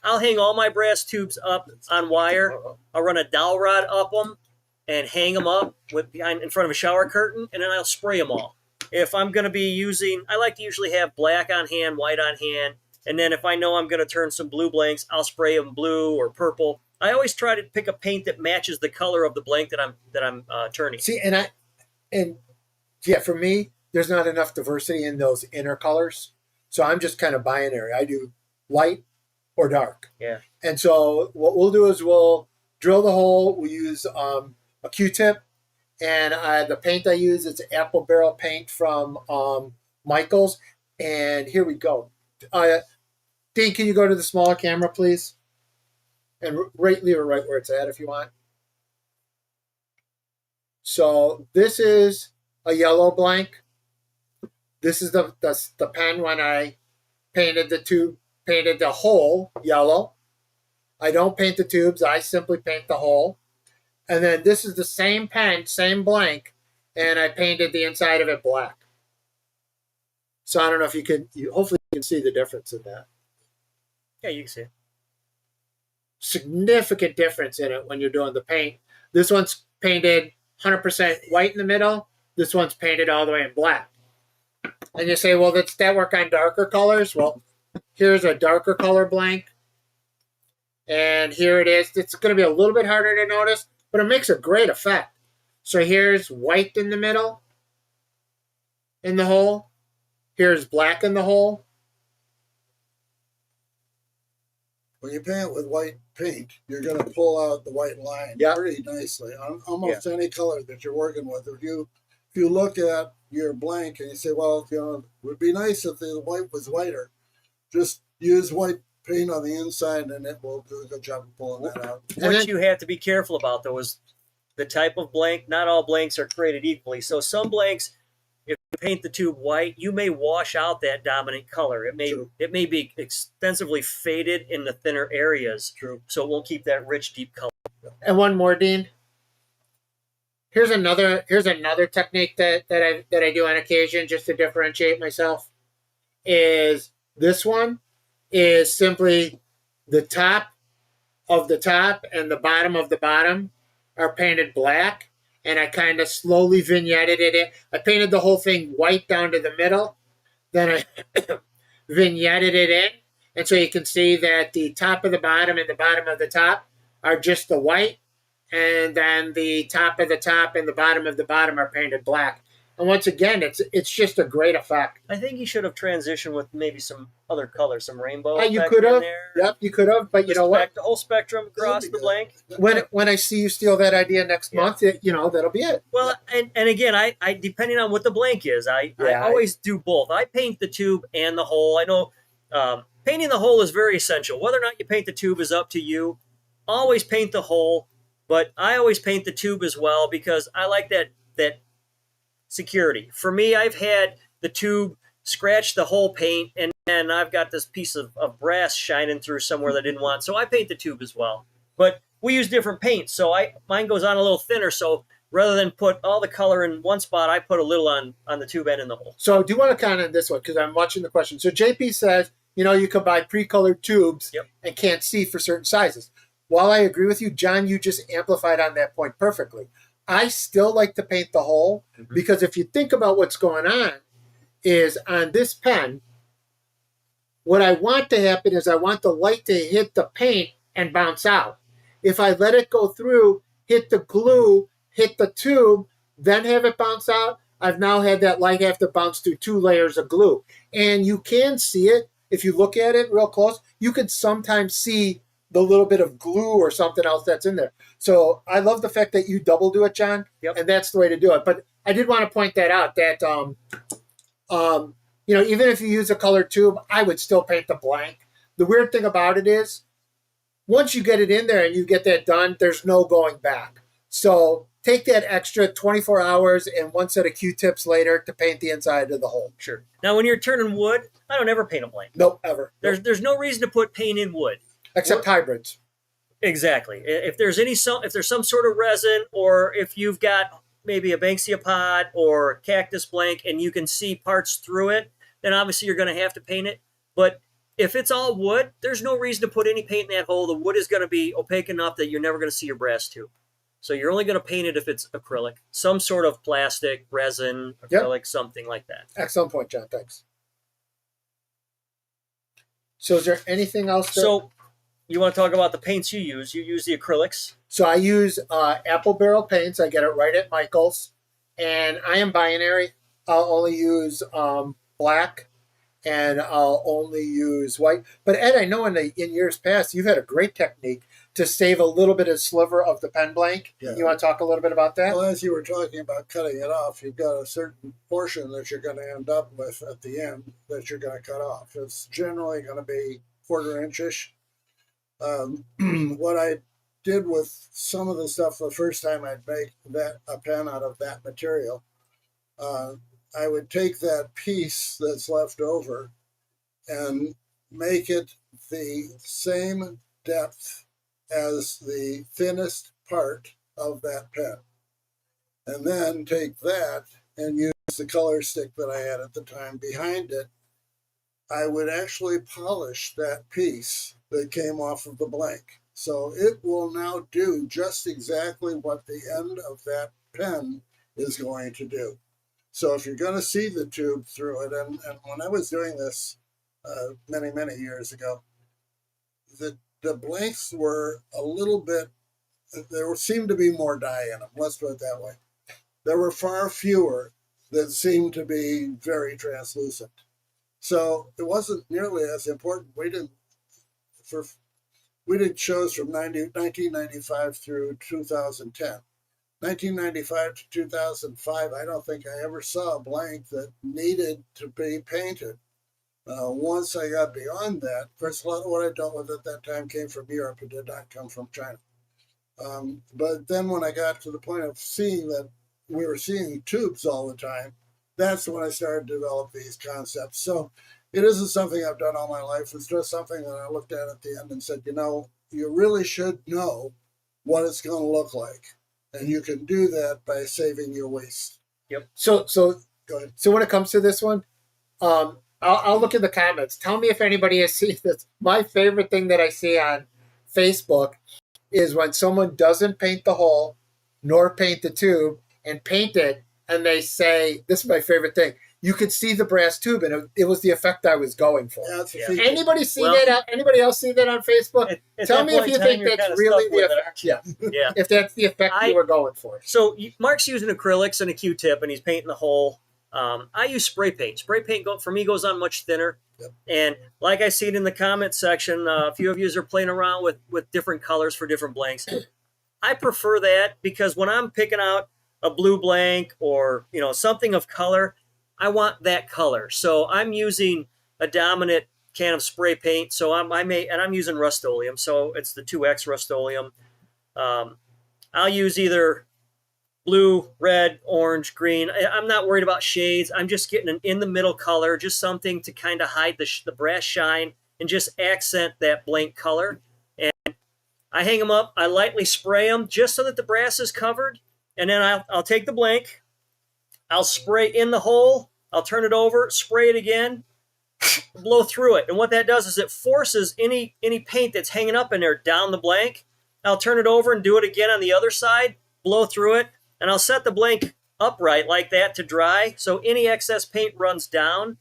I'll hang all my brass tubes up on wire. I'll run a dowel rod up them and hang them up in front of a shower curtain, and then I'll spray them all. If I'm going to be using, I like to usually have black on hand, white on hand, and then if I know I'm going to turn some blue blanks, I'll spray them blue or purple. I always try to pick a paint that matches the color of the blank that I'm turning. see, and yeah, for me, there's not enough diversity in those inner colors, so I'm just kind of binary. I do light or dark. Yeah. And so what we'll do is we'll drill the hole. We use a Q-tip, and the paint I use is apple barrel paint from Michaels. And here we go. Dean, can you go to the smaller camera, please? And leave it right where it's at if you want. So this is a yellow blank. This is the pen when I painted the hole yellow. I don't paint the tubes. I simply paint the hole. And then this is the same pen, same blank, and I painted the inside of it black. So I don't know if hopefully you can see the difference in that. Yeah, you can see it. Significant difference in it when you're doing the paint. This one's painted 100% white in the middle. This one's painted all the way in black. And you say, well, does that work on darker colors? Well, here's a darker color blank. And here it is. It's going to be a little bit harder to notice, but it makes a great effect. So here's white in the middle in the hole. Here's black in the hole. When you paint with white paint, you're going to pull out the white line pretty nicely on almost any color that you're working with. If you look at your blank and you say, well, it would be nice if the white was whiter, just use white paint on the inside and it will do a good job of pulling that out. What you have to be careful about, though, is the type of blank. Not all blanks are created equally. So some blanks, if you paint the tube white, you may wash out that dominant color. It may be extensively faded in the thinner areas. True. So it won't keep that rich, deep color. And one more, Dean. Here's another technique that I do on occasion just to differentiate myself. Is this one is simply the top of the top and the bottom of the bottom are painted black, and I kind of slowly vignetted it. I painted the whole thing white down to the middle, then I vignetted it in, and so you can see that the top of the bottom and the bottom of the top are just the white, and then the top of the top and the bottom of the bottom are painted black. And once again, it's just a great effect. I think you should have transitioned with maybe some other colors, some rainbow. You effect could in have. there. Yep, you could have. But you know what? The whole spectrum across the blank. When I see you steal that idea next month, that'll be it. Well, and again, I depending on what the blank is, I always do both. I paint the tube and the hole. I know painting the hole is very essential. Whether or not you paint the tube is up to you. Always paint the hole, but I always paint the tube as well because I like that security. For me, I've had the tube scratch the whole paint, and then I've got this piece of brass shining through somewhere that I didn't want. So I paint the tube as well. But we use different paints, so mine goes on a little thinner. So rather than put all the color in one spot, I put a little on the tube and in the hole. So I do want to comment on this one because I'm watching the question. So JP says, you can buy pre-colored tubes and can't see for certain sizes. While I agree with you, John, you just amplified on that point perfectly. I still like to paint the hole because if you think about what's going on is on this pen, what I want to happen is I want the light to hit the paint and bounce out. If I let it go through, hit the glue, hit the tube, then have it bounce out, I've now had that light have to bounce through 2 layers of glue. And you can see it. If you look at it real close, you can sometimes see the little bit of glue or something else that's in there. So I love the fact that you double do it, John, and that's the way to do it. But I did want to point that out that, even if you use a colored tube, I would still paint the blank. The weird thing about it is once you get it in there and you get that done, there's no going back. So take that extra 24 hours and one set of Q-tips later to paint the inside of the hole. Sure. Now, when you're turning wood, I don't ever paint a blank. Nope, ever. Nope. There's no reason to put paint in wood. Except hybrids. Exactly. If there's some sort of resin, or if you've got maybe a Banksia pod or cactus blank and you can see parts through it, then obviously you're going to have to paint it. But if it's all wood, there's no reason to put any paint in that hole. The wood is going to be opaque enough that you're never going to see your brass tube. So you're only going to paint it if it's acrylic, some sort of plastic, resin, acrylic, something like that. Excellent point, John. Thanks. So is there anything else? So you want to talk about the paints you use? You use the acrylics. So I use apple barrel paints. I get it right at Michael's. And I am binary. I'll only use black, and I'll only use white. But Ed, I know in years past, you've had a great technique to save a little bit of sliver of the pen blank. Yeah. You want to talk a little bit about that? Well, as you were talking about cutting it off, you've got a certain portion that you're going to end up with at the end that you're going to cut off. It's generally going to be 1/4 inch-ish. What I did with some of the stuff the first time I'd make a pen out of that material, I would take that piece that's left over and make it the same depth as the thinnest part of that pen. And then take that and use the color stick that I had at the time behind it. I would actually polish that piece that came off of the blank. So it will now do just exactly what the end of that pen is going to do. So if you're going to see the tube through it, and when I was doing this many, many years ago, the blanks were a little bit, there seemed to be more dye in them, let's put it that way. There were far fewer that seemed to be very translucent. So it wasn't nearly as important. We did shows from 1995 through 2010. 1995 to 2005, I don't think I ever saw a blank that needed to be painted. Once I got beyond that, first, a lot of what I dealt with at that time came from Europe. It did not come from China. But then when I got to the point of seeing that we were seeing tubes all the time, that's when I started to develop these concepts. So it isn't something I've done all my life. It's just something that I looked at the end and said, you really should know what it's going to look like. And you can do that by saving your waste. Yep. So Go ahead. So when it comes to this one, I'll look in the comments. Tell me if anybody has seen this. My favorite thing that I see on Facebook is when someone doesn't paint the hole nor paint the tube and paint it, and they say, this is my favorite thing, you could see the brass tube, and it was the effect I was going for. Yeah, Anybody see that? Anybody else see that on Facebook? Tell me if you think that's really the effect. Yeah. If that's the effect you were going for. So Mark's using acrylics and a Q-tip, and he's painting the hole. I use spray paint. Spray paint for me goes on much thinner. Yep. And like I see it in the comment section, a few of you are playing around with different colors for different blanks. I prefer that because when I'm picking out a blue blank or something of color, I want that color. So I'm using a dominant can of spray paint. So I'm using Rust-Oleum. So it's the 2X Rust-Oleum. I'll use either blue, red, orange, green. I'm not worried about shades. I'm just getting an in-the-middle color, just something to kind of hide the brass shine and just accent that blank color. And I hang them up. I lightly spray them just so that the brass is covered. And then I'll take the blank. I'll spray in the hole. I'll turn it over, spray it again, blow through it. And what that does is it forces any paint that's hanging up in there down the blank. I'll turn it over and do it again on the other side, blow through it, and I'll set the blank upright like that to dry so any excess paint runs down.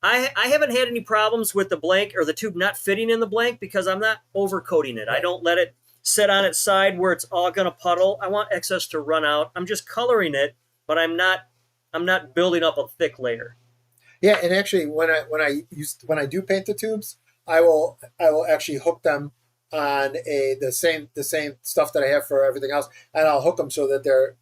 I haven't had any problems with the blank or the tube not fitting in the blank because I'm not overcoating it. I don't let it sit on its side where it's all going to puddle. I want excess to run out. I'm just coloring it, but I'm not building up a thick layer. Yeah, and actually, when I do paint the tubes, I will actually hook them on the same stuff that I have for everything else, and I'll hook them so that they're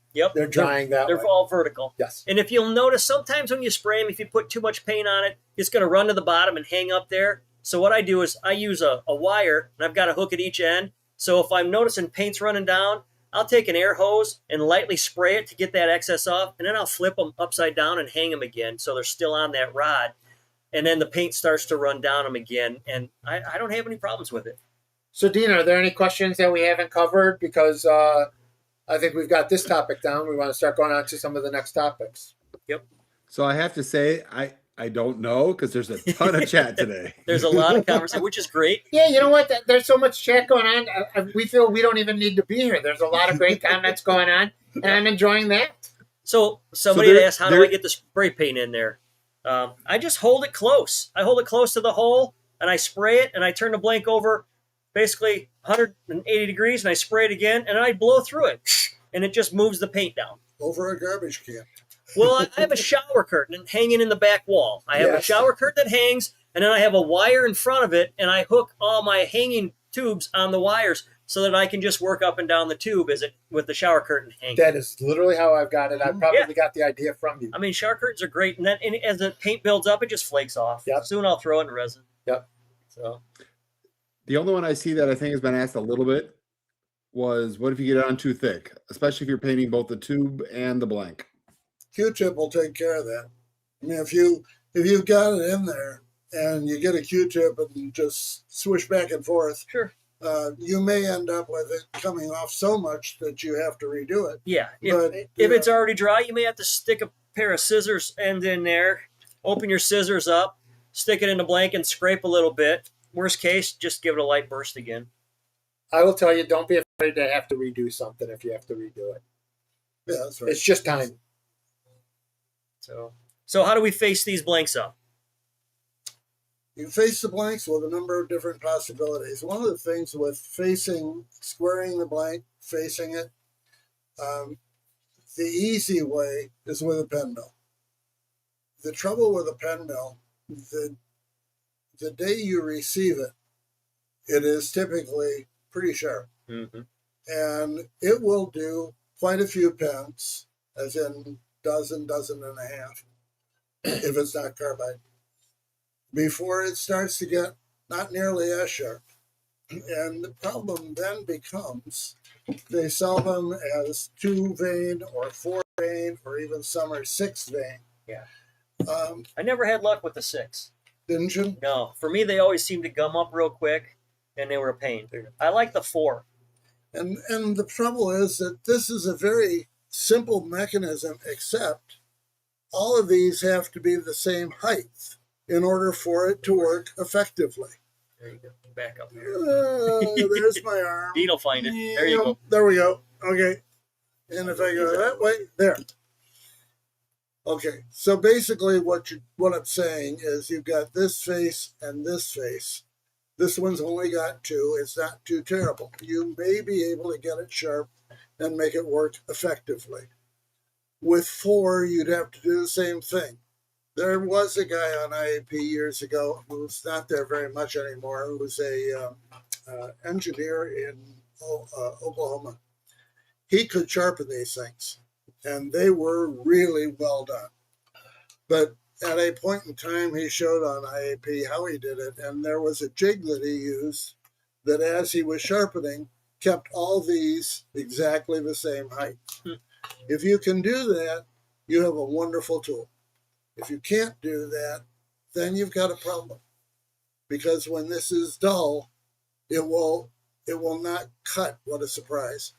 drying that way. They're all vertical. Yes. And if you'll notice, sometimes when you spray them, if you put too much paint on it, it's going to run to the bottom and hang up there. So what I do is I use a wire, and I've got a hook at each end. So if I'm noticing paint's running down, I'll take an air hose and lightly spray it to get that excess off, and then I'll flip them upside down and hang them again so they're still on that rod. And then the paint starts to run down them again, and I don't have any problems with it. So, Dean, are there any questions that we haven't covered? Because I think we've got this topic down. We want to start going on to some of the next topics. Yep. So I have to say, I don't know because there's a ton of chat today. There's a lot of conversation, which is great. Yeah, you know what? There's so much chat going on. We feel we don't even need to be here. There's a lot of great comments going on, and I'm enjoying that. So somebody had asked, how do I get the spray paint in there? I just hold it close. I hold it close to the hole, and I spray it, and I turn the blank over basically 180 degrees, and I spray it again, and I blow through it, and it just moves the paint down. Over a garbage can. Well, I have a shower curtain hanging in the back wall. I have a shower curtain that hangs, and then I have a wire in front of it, and I hook all my hanging tubes on the wires so that I can just work up and down the tube with the shower curtain hanging. That is literally how I've got it. I probably got the idea from you. I mean, shower curtains are great, and then as the paint builds up, it just flakes off. Yep. Soon I'll throw it in resin. Yep. So The only one I see that I think has been asked a little bit was, what if you get it on too thick, especially if you're painting both the tube and the blank? Q-tip will take care of that. I mean, if you've got it in there and you get a Q-tip and just swish back and forth, sure. You may end up with it coming off so much that you have to redo it. Yeah. But, If it's already dry, you may have to stick a pair of scissors end in there, open your scissors up, stick it in the blank and scrape a little bit. Worst case, just give it a light burst again. I will tell you, don't be afraid to have to redo something if you have to redo it. Yeah, that's right. It's just time. So how do we face these blanks up? You face the blanks with a number of different possibilities. One of the things with squaring the blank, facing it, the easy way is with a pen mill. The trouble with a pen mill, the day you receive it, it is typically pretty sharp. Mm-hmm. And it will do quite a few pens, as in dozen and a half, if it's not carbide, before it starts to get not nearly as sharp. And the problem then becomes they sell them as 2-vein or 4-vein, or even some are 6-vein. Yeah. I never had luck with the 6. Didn't you? No. For me, they always seemed to gum up real quick, and they were a pain. I like the 4. And the trouble is that this is a very simple mechanism, except all of these have to be the same height in order for it to work effectively. There you go. Back up here. There's my arm. Dean will find it. There you go. There we go. Okay. And if I go that way, there. Okay. So basically what I'm saying is you've got this face and this face. This one's only got 2. It's not too terrible. You may be able to get it sharp and make it work effectively. With 4, you'd have to do the same thing. There was a guy on IAP years ago who's not there very much anymore, who was a engineer in Oklahoma. He could sharpen these things, and they were really well done. But at a point in time, he showed on IAP how he did it, and there was a jig that he used that, as he was sharpening, kept all these exactly the same height. If you can do that, you have a wonderful tool. If you can't do that, then you've got a problem. Because when this is dull, it will not cut. What a surprise.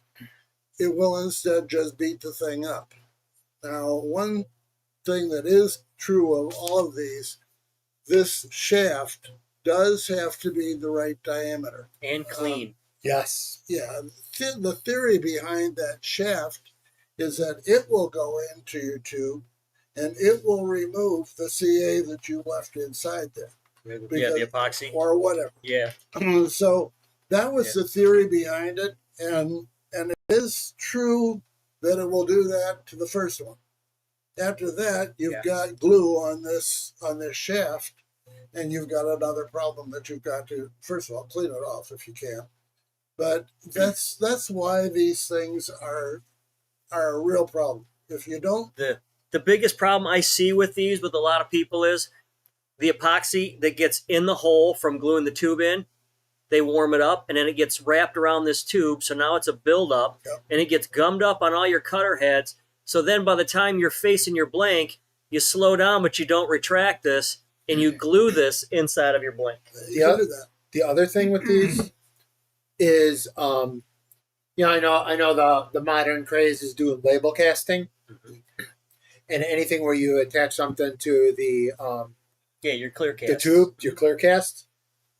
It will instead just beat the thing up. Now, one thing that is true of all of these, this shaft does have to be the right diameter. And clean. Yes. Yeah. The theory behind that shaft is that it will go into your tube and it will remove the CA that you left inside there. Yeah, the epoxy. Or whatever. Yeah. So that was the theory behind it. And it is true that it will do that to the first one. After that, you've got glue on this shaft, and you've got another problem that you've got to, first of all, clean it off if you can. But that's why these things are a real problem. If you don't, the biggest problem I see with these with a lot of people is the epoxy that gets in the hole from gluing the tube in they warm it up, and then it gets wrapped around this tube. So now it's a buildup, Yep. and it gets gummed up on all your cutter heads. So then by the time you're facing your blank, you slow down, but you don't retract this, and you glue this inside of your blank. You can do that. The other thing with these is, I know the modern craze is doing label casting, and anything where you attach something to the Your clear cast. the tube, your clear cast.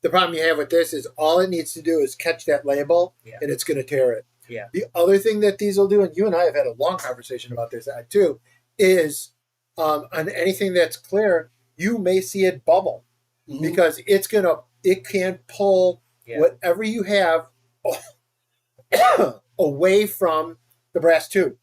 The problem you have with this is all it needs to do is catch that label, Yeah. and it's going to tear it. Yeah. The other thing that these will do, and you and I have had a long conversation about this too, is on anything that's clear, you may see it bubble Mhm. because it can pull Yeah. whatever you have away from the brass tube,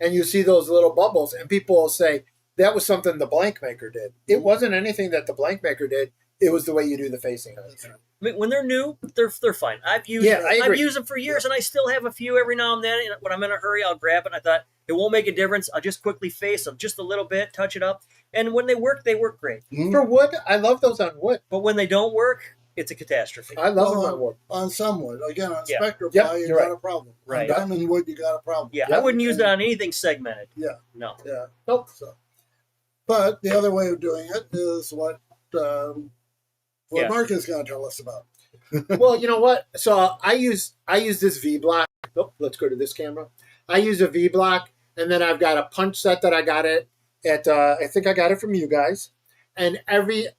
and you see those little bubbles, and people will say that was something the blank maker did. It wasn't anything that the blank maker did. It was the way you do the facing on it. That's right. I mean, when they're new, they're fine. I've used Yeah, I I've agree. used them for years, and I still have a few every now and then. And when I'm in a hurry, I'll grab it. And I thought it won't make a difference. I'll just quickly face them just a little bit, touch it up, and when they work great. Mhm. For wood, I love those on wood. But when they don't work, it's a catastrophe. I love them Well, on wood. On some wood. Again, on Yeah. spectrum Yep, ply, you you're got right. a problem. Right. On diamond wood, you got a problem. Yeah, Yep. I wouldn't use it on anything segmented. Yeah. No. Yeah. Nope. So, but the other way of doing it is what Yeah. Mark is going to tell us about. Well, you know what? So I use this V block. Oh, let's go to this camera. I use a V block, and then I've got a punch set that I got it at. I think I got it from you guys, and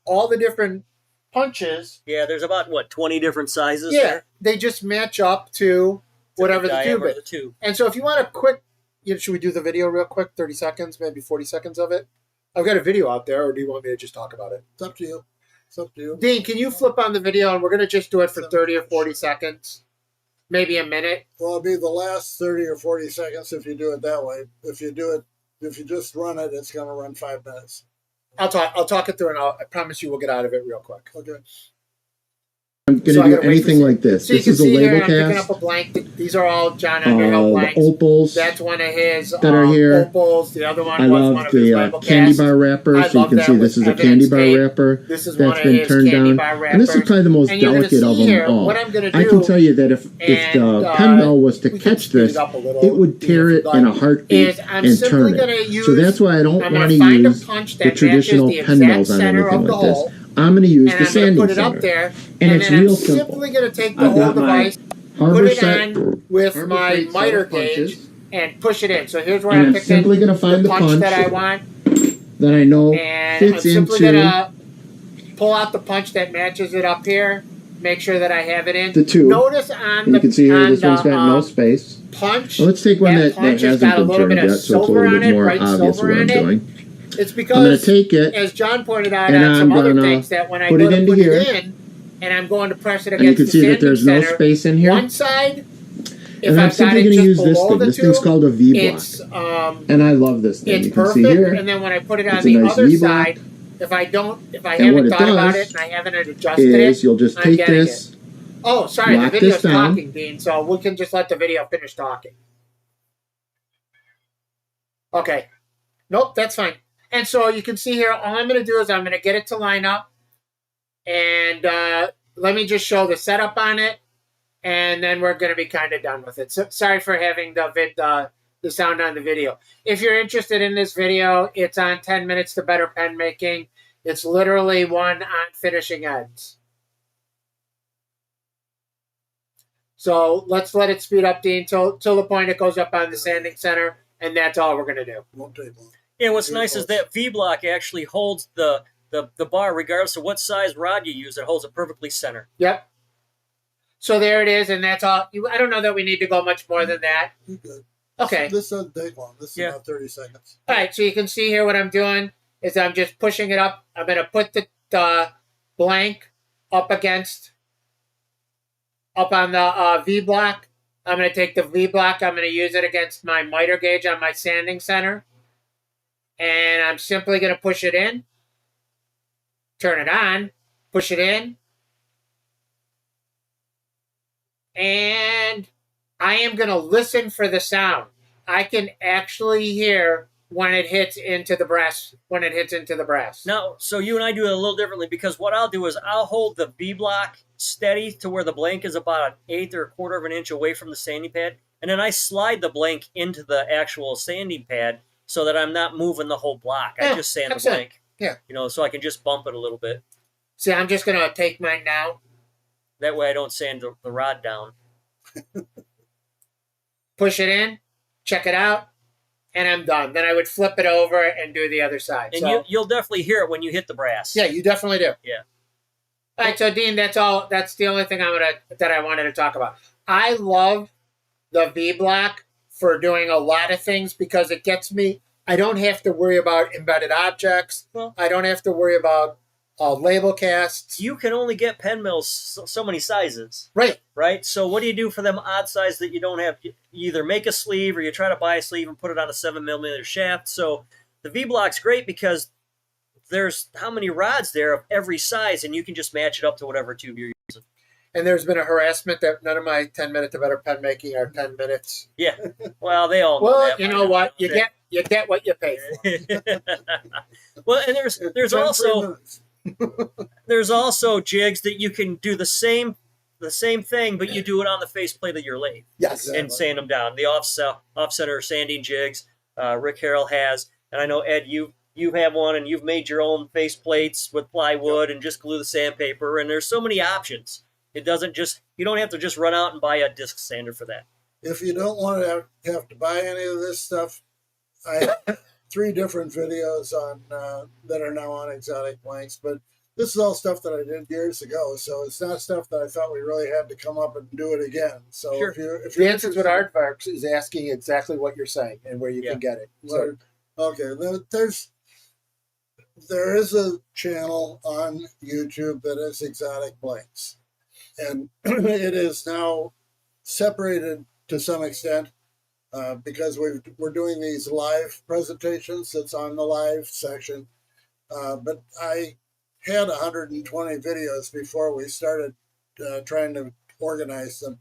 all the different punches. Yeah, there's about 20 different sizes. Yeah, there they just match up to whatever the tube diameter of is. the tube. And so if you want a quick, should we do the video real quick? 30 seconds, maybe 40 seconds of it. I've got a video out there, or do you want me to just talk about it? It's up to you. It's up to you. Dean, can you flip on the video, and we're going to just do it for 30 or 40 seconds, maybe a minute. Well, it'll be the last 30 or 40 seconds if you do it that way. If you just run it, it's going to run 5 minutes. I'll talk it through, and I promise you we'll get out of it real quick. Okay. I'm going So I to do gotta wait for anything you. like this. So you This can is a see here, label I'm picking cast. up a blank. These are all John Underhill The blanks. opals. That's one of his that are here. opals. The other one I was one love of his the label candy casts. bar wrapper. I So you love can that see with this is a evidence candy bar tape. wrapper This is one that's of been his turned candy down. bar wrappers. And this is probably the most And you're gonna delicate of see here them all. what I'm gonna I do, can tell you that if the and, pen mill was to we can catch speed this, it up a little, it would tear if it you'd in a like. heartbeat Is I'm and simply turn gonna it. use- So that's why I don't I'm want gonna to find a use punch the that traditional matches the pen mills on exact center anything of the like this. hole, I'm going to use and the I'm gonna sanding put it center. up there, And it's then real I'm simple. simply gonna take the I've whole got my device, put Harbor it set, on with Harbor my Freight set miter of punches. gauge, and push it in. So here's where And I'm I'm picking simply going to find the the punch punch that I want, that I know and I'm fits simply into gonna pull out the punch that matches it up here. Make sure that I have it in. the tube. Notice on And you can see here this one's got no the space. punch. Well, let's take one that punch has got a hasn't been little bit turned of yet, so it's a silver little on bit it, more bright obvious silver what I'm on it. doing. It's I'm going because, to take it, as John pointed out and on some I'm other gonna things, that when I put go it to into put here. it in, and I'm going to press it and you against can the see that sanding there's no center, space in here. one side, if And I'm I've got simply it going to just use this below thing. the This thing's tube, called a V block. it's And I love this thing. it's You can perfect. see here. And then when I put it on It's a the nice other V block. side, if I And what haven't it thought about does it and I haven't adjusted Is it, you'll just I'm take getting this, oh, sorry, the lock this video's down. talking, Dean, so we can just let the video finish talking. Okay. Nope, that's fine. And so you can see here, all I'm going to do is I'm going to get it to line up. And let me just show the setup on it. And then we're going to be kind of done with it. So, sorry for having the sound on the video. If you're interested in this video, it's on 10 Minutes to Better Pen Making. It's literally one on finishing ends. So let's let it speed up, Dean, till the point it goes up on the sanding center. And that's all we're going to do. Won't take long. Yeah, what's nice is that V block actually holds the bar regardless of what size rod you use. It holds it perfectly center. Yep. So there it is, and that's all. I don't know that we need to go much more than that. You're good. Okay. This doesn't take long. This is Yeah. about 30 seconds. All right, so you can see here what I'm doing is I'm just pushing it up. I'm going to put the blank up on the V block. I'm going to take the V block. I'm going to use it against my miter gauge on my sanding center. And I'm simply going to push it in, turn it on, push it in. And I am going to listen for the sound. I can actually hear when it hits into the brass. When it hits into the brass. Now, so you and I do it a little differently, because what I'll do is I'll hold the V block steady to where the blank is about an eighth or a quarter of an inch away from the sanding pad, and then I slide the blank into the actual sanding pad so that I'm not moving the whole block. I just sand the blank. Yeah. You know, so I can just bump it a little bit. See, I'm just gonna take mine down. That way I don't sand the rod down. Push it in, check it out, and I'm done. Then I would flip it over and do the other side. And So, you'll definitely hear it when you hit the brass. yeah, you definitely do. Yeah. All right, so Dean, that's all. That's the only thing that I wanted to talk about. I love the V block for doing a lot of things because it gets me. I don't have to worry about embedded objects. Well, I don't have to worry about label casts. you can only get pen mills so many sizes, Right. right? So what do you do for them odd size that you don't have? You either make a sleeve or you try to buy a sleeve and put it on a 7mm shaft. So the V block's great because there's how many rods there of every size, and you can just match it up to whatever tube you're using. And there's been a harassment that none of my 10 minutes of better pen making are 10 minutes. Yeah. Well, they all know Well, that you by know now, what? don't You get what you pay for. they? Well, and there's 10 free also minutes. there's also jigs that you can do the same thing, but you do it on the faceplate of your lathe Yes. Exactly. and sand them down. The offsetter sanding jigs, Rick Harrell has, and I know Ed, you have one, and you've made your own faceplates with plywood and just glue the sandpaper. And there's so many options. It doesn't just you don't have to just run out and buy a disc sander for that. If you don't want to have to buy any of this stuff, I have 3 different videos on that are now on Exotic Blanks, but this is all stuff that I did years ago, so it's not stuff that I thought we really had to come up and do it again. So Sure. if The you're Answers with Aardvarks is asking exactly what you're saying and where you Yeah. can get it. So, okay, there is a channel on YouTube that is Exotic Blanks, and it is now separated to some extent because we're doing these live presentations. That's on the live section, but I had 120 videos before we started trying to organize them,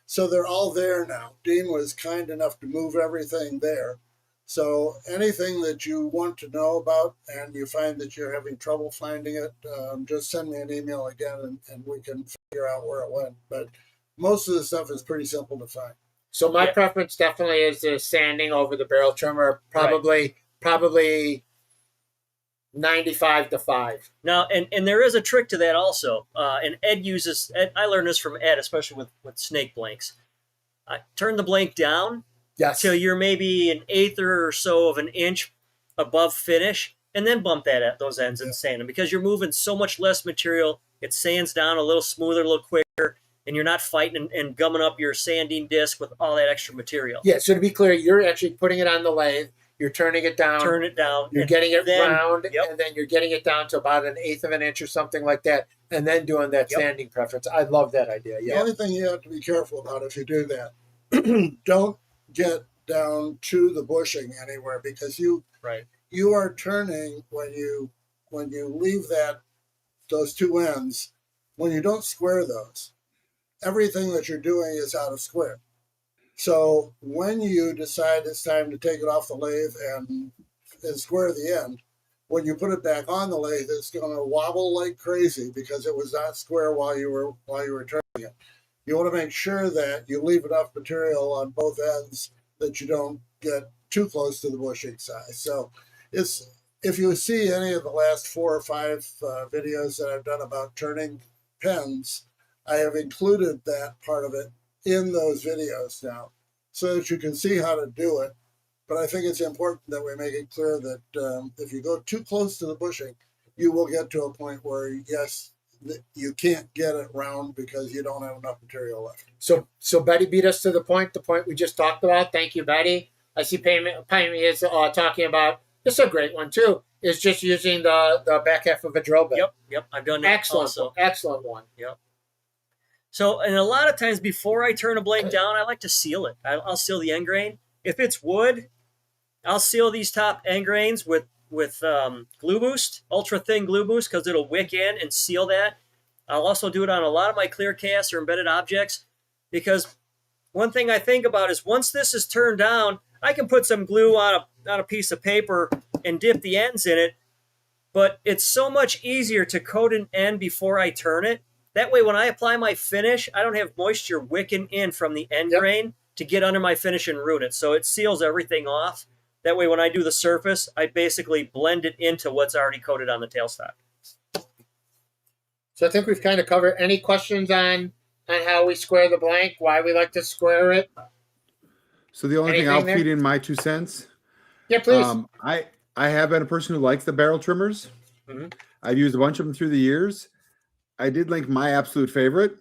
so they're all there now. Dean was kind enough to move everything there. So anything that you want to know about and you find that you're having trouble finding it, just send me an email again and we can figure out where it went. But most of the stuff is pretty simple to find. so my Yeah. preference definitely is the sanding over the barrel trimmer. Probably 95-5. Now, and there is a trick to that also. And I learned this from Ed, especially with snake blanks. Turn the blank down Yes. till you're maybe an eighth or so of an inch above finish, and then bump that at those ends and sand them, because you're moving so much less material. It sands down a little smoother, a little quicker, and you're not fighting and gumming up your sanding disc with all that extra material. Yeah, so to be clear, you're actually putting it on the lathe, you're turning it down, Turn it down. you're and getting it then- round, Yep. and then you're getting it down to about an eighth of an inch or something like that, and then doing that Yep. sanding preference. I love that idea. The Yeah. only thing you have to be careful about if you do that, don't get down to the bushing anywhere, because you Right. are turning when you leave those 2 ends, when you don't square those, everything that you're doing is out of square. So when you decide it's time to take it off the lathe and square the end, when you put it back on the lathe, it's going to wobble like crazy because it was not square while you were turning it. You want to make sure that you leave enough material on both ends that you don't get too close to the bushing size. So if you see any of the last 4 or 5 videos that I've done about turning pens, I have included that part of it in those videos now so that you can see how to do it. But I think it's important that we make it clear that if you go too close to the bushing, you will get to a point where, yes, you can't get it round because you don't have enough material left. So Betty beat us to the point we just talked about. Thank you, Betty. I see Payme is talking about, this is a great one too, is just using the back half of a drill bit. Yep. I've done that Excellent, also. excellent one. So, and a lot of times before I turn a blade down, I like to seal it. I'll seal the end grain. If it's wood, I'll seal these top end grains with glue boost, ultra thin glue boost, because it'll wick in and seal that. I'll also do it on a lot of my clear casts or embedded objects, because one thing I think about is once this is turned down, I can put some glue on on a piece of paper and dip the ends in it, but it's so much easier to coat an end before I turn it. That way, when I apply my finish, I don't have moisture wicking in from the end grain to get under my finish and ruin it. So it seals everything off. That way, when I do the surface, I basically blend it into what's already coated on the tailstock. So I think we've kind of covered. Any questions on how we square the blank, why we like to square it? So the only thing Anything I'll there? feed in my 2 cents. Yeah, please. I have been a person who likes the barrel trimmers. Mhm. I've used a bunch of them through the years. I did link my absolute favorite,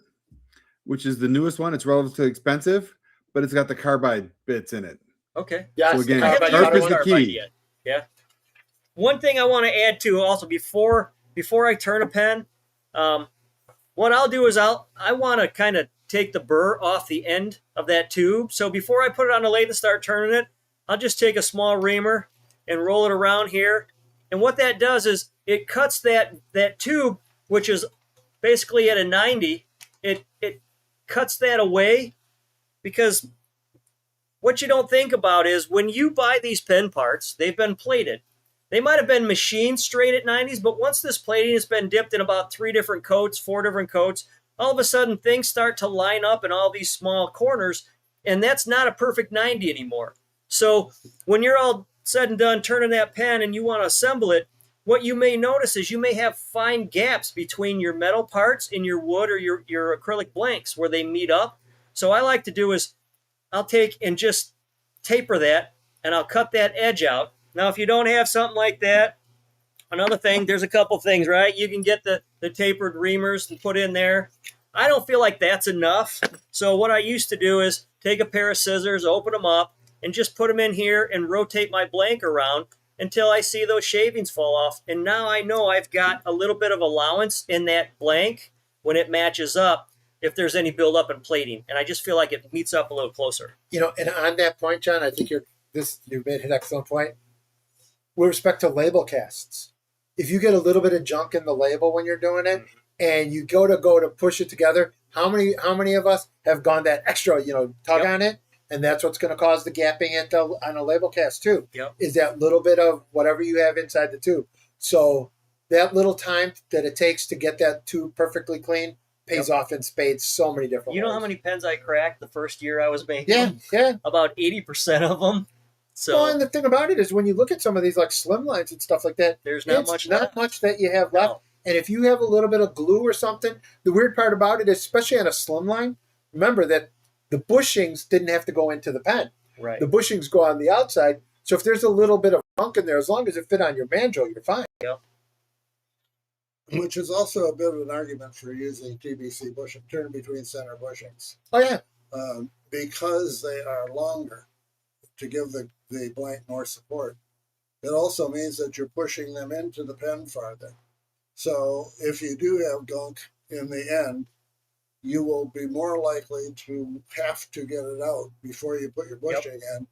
which is the newest one. It's relatively expensive, but it's got the carbide bits in it. Okay. Yes, So again, I haven't sharp used is the carbide key. yet. Yeah. One thing I want to add to also before I turn a pen, what I'll do is I want to kind of take the burr off the end of that tube. So before I put it on the lathe and start turning it, I'll just take a small reamer and roll it around here. And what that does is it cuts that tube, which is basically at a 90. It cuts that away, because what you don't think about is when you buy these pen parts, they've been plated. They might have been machined straight at 90s, but once this plating has been dipped in about 3 different coats, 4 different coats, all of a sudden things start to line up in all these small corners, and that's not a perfect 90 anymore. So when you're all said and done turning that pen and you want to assemble it, what you may notice is you may have fine gaps between your metal parts and your wood or your acrylic blanks where they meet up. So I like to do is I'll take and just taper that, and I'll cut that edge out. Now, if you don't have something like that, another thing, there's a couple things, right? You can get the tapered reamers and put in there. I don't feel like that's enough. So what I used to do is take a pair of scissors, open them up, and just put them in here and rotate my blank around until I see those shavings fall off. And now I know I've got a little bit of allowance in that blank when it matches up, if there's any buildup in plating. And I just feel like it meets up a little closer. You know, and on that point, John, I think you've made an excellent point. With respect to label casts, if you get a little bit of junk in the label when you're doing it, and you go to push it together, how many of us have gone that extra, tug on it, and that's what's going to cause the gapping on a label cast too. Yep. Is that little bit of whatever you have inside the tube. So that little time that it takes to get that tube perfectly clean pays off in spades so many different ways. You know how many pens I cracked the first year I was making? Yeah. About 80% of them. So Well, and the thing about it is when you look at some of these like slim lines and stuff like that, there's not much left. that you have left. No. And if you have a little bit of glue or something, the weird part about it is, especially on a slim line, remember that the bushings didn't have to go into the pen. Right. The bushings go on the outside. So if there's a little bit of funk in there, as long as it fit on your Mandrel, you're fine. Yep. Which is also a bit of an argument for using TBC bushing, turn between center bushings, Oh, yeah. because they are longer to give the blank more support. It also means that you're pushing them into the pen farther. So if you do have gunk in the end, you will be more likely to have to get it out before you put your bushing in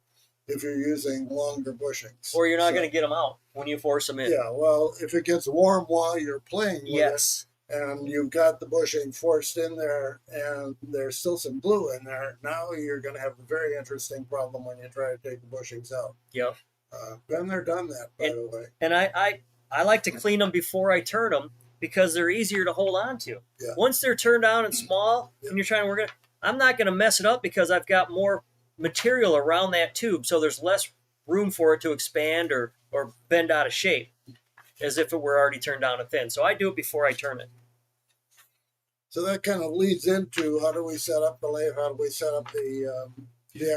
if you're using longer bushings. Or you're not going to get them out when you force them in. Yeah, well, if it gets warm while you're playing with Yes. it, and you've got the bushing forced in there and there's still some glue in there, now you're going to have a very interesting problem when you try to take the bushings out. Yep. Been there, done that, by the way. And I like to clean them before I turn them because they're easier to hold on to. Yeah. Once they're turned down and small and you're trying to work it, I'm not going to mess it up because I've got more material around that tube, so there's less room for it to expand or bend out of shape as if it were already turned down and thin. So I do it before I turn it. So that kind of leads into how do we set up the lathe? How do we set up the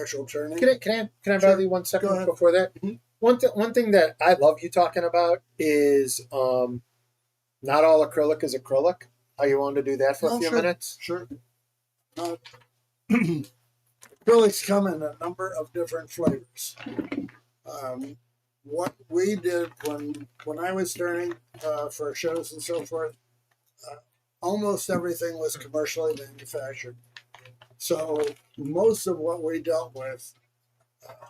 actual turning? Can I bother you 1 Go second ahead. before that? Mhm. One thing that I love you talking about is not all acrylic is acrylic. Are you willing to do that for a few minutes? Sure. Acrylics come in a number of different flavors. What we did when I was turning for shows and so forth, almost everything was commercially manufactured. So most of what we dealt with,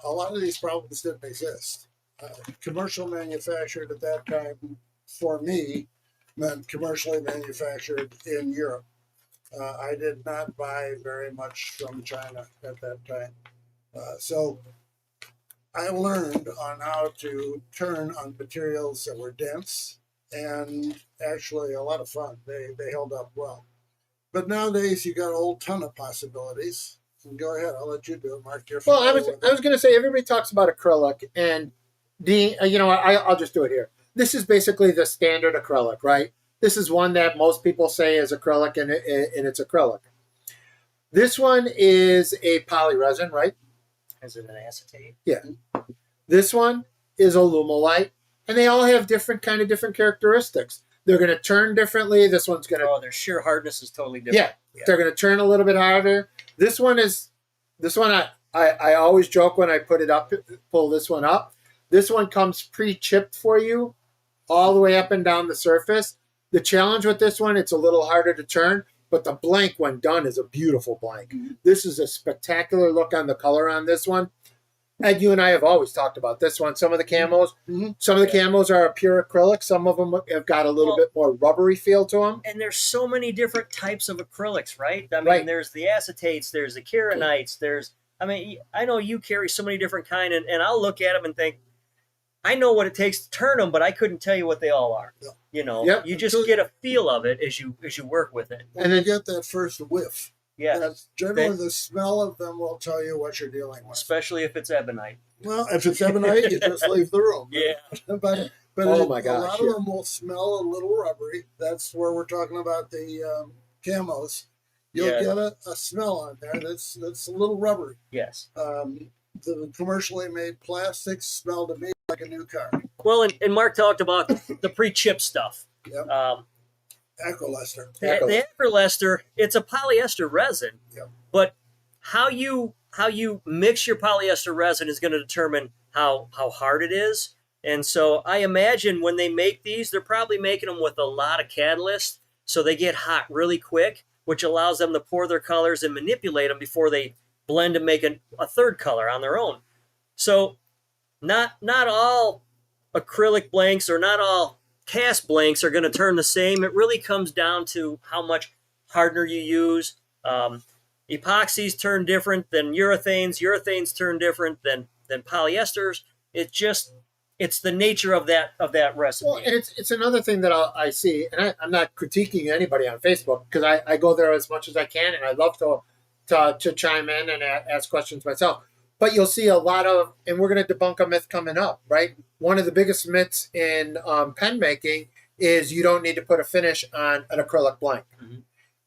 a lot of these problems didn't exist. Commercial manufactured at that time, for me, meant commercially manufactured in Europe. I did not buy very much from China at that time. So I learned on how to turn on materials that were dense and actually a lot of fun. They held up well. But nowadays you got a whole ton of possibilities. And go ahead, I'll let you do it, Mark. You're Well, I familiar with was going to say everybody talks about acrylic, and I'll just do it here. This is basically the standard acrylic, right? This is one that most people say is acrylic, and it's acrylic. This one is a poly resin, right? Is it an acetate? Yeah. This one is a Lumolite, and they all have different characteristics. They're going to turn differently. This one's going to Oh, their sheer hardness is totally different. yeah, they're going to turn a little bit harder. This one I always joke when I pull this one up. This one comes pre-chipped for you all the way up and down the surface. The challenge with this one, it's a little harder to turn, but the blank when done is a beautiful blank. Mm-hmm. This is a spectacular look on the color on this one. Ed, you and I have always talked about this one. Some of the camos, some of the camos are a pure acrylic. Some of them have got a little bit more rubbery feel to them. And there's so many different types of acrylics, right? I mean, Right. there's the acetates, there's the keranites, I know you carry so many different kind, and I'll look at them and think, I know what it takes to turn them, but I couldn't tell you what they all are. Yeah. You know, Yep. you just get a feel of it as you work with it. and then you get that first whiff. Yeah, That's generally the smell of them will tell you what you're dealing with. especially if it's ebonite. Well, if it's ebonite, you just leave the room. Yeah. But Oh my a gosh, lot of them will smell a little rubbery. That's where we're talking about the camos. You'll Yeah. get a smell on there that's a little rubbery. Yes. The commercially made plastics smell to me like a new car. Well, and Mark talked about the pre-chip stuff. Yep. Acrylester. The Acrylester, it's a polyester resin, Yep. but how you mix your polyester resin is going to determine how hard it is. And so I imagine when they make these, they're probably making them with a lot of catalyst, so they get hot really quick, which allows them to pour their colors and manipulate them before they blend and make a third color on their own. So not all acrylic blanks or not all cast blanks are going to turn the same. It really comes down to how much hardener you use. Epoxies turn different than urethanes. Urethanes turn different than polyesters. It's the nature of that recipe. Well, and it's another thing that I see, and I'm not critiquing anybody on Facebook because I go there as much as I can, and I love to chime in and ask questions myself. But you'll see a lot of, and we're going to debunk a myth coming up, right? One of the biggest myths in pen making is you don't need to put a finish on an acrylic blank. Mm-hmm.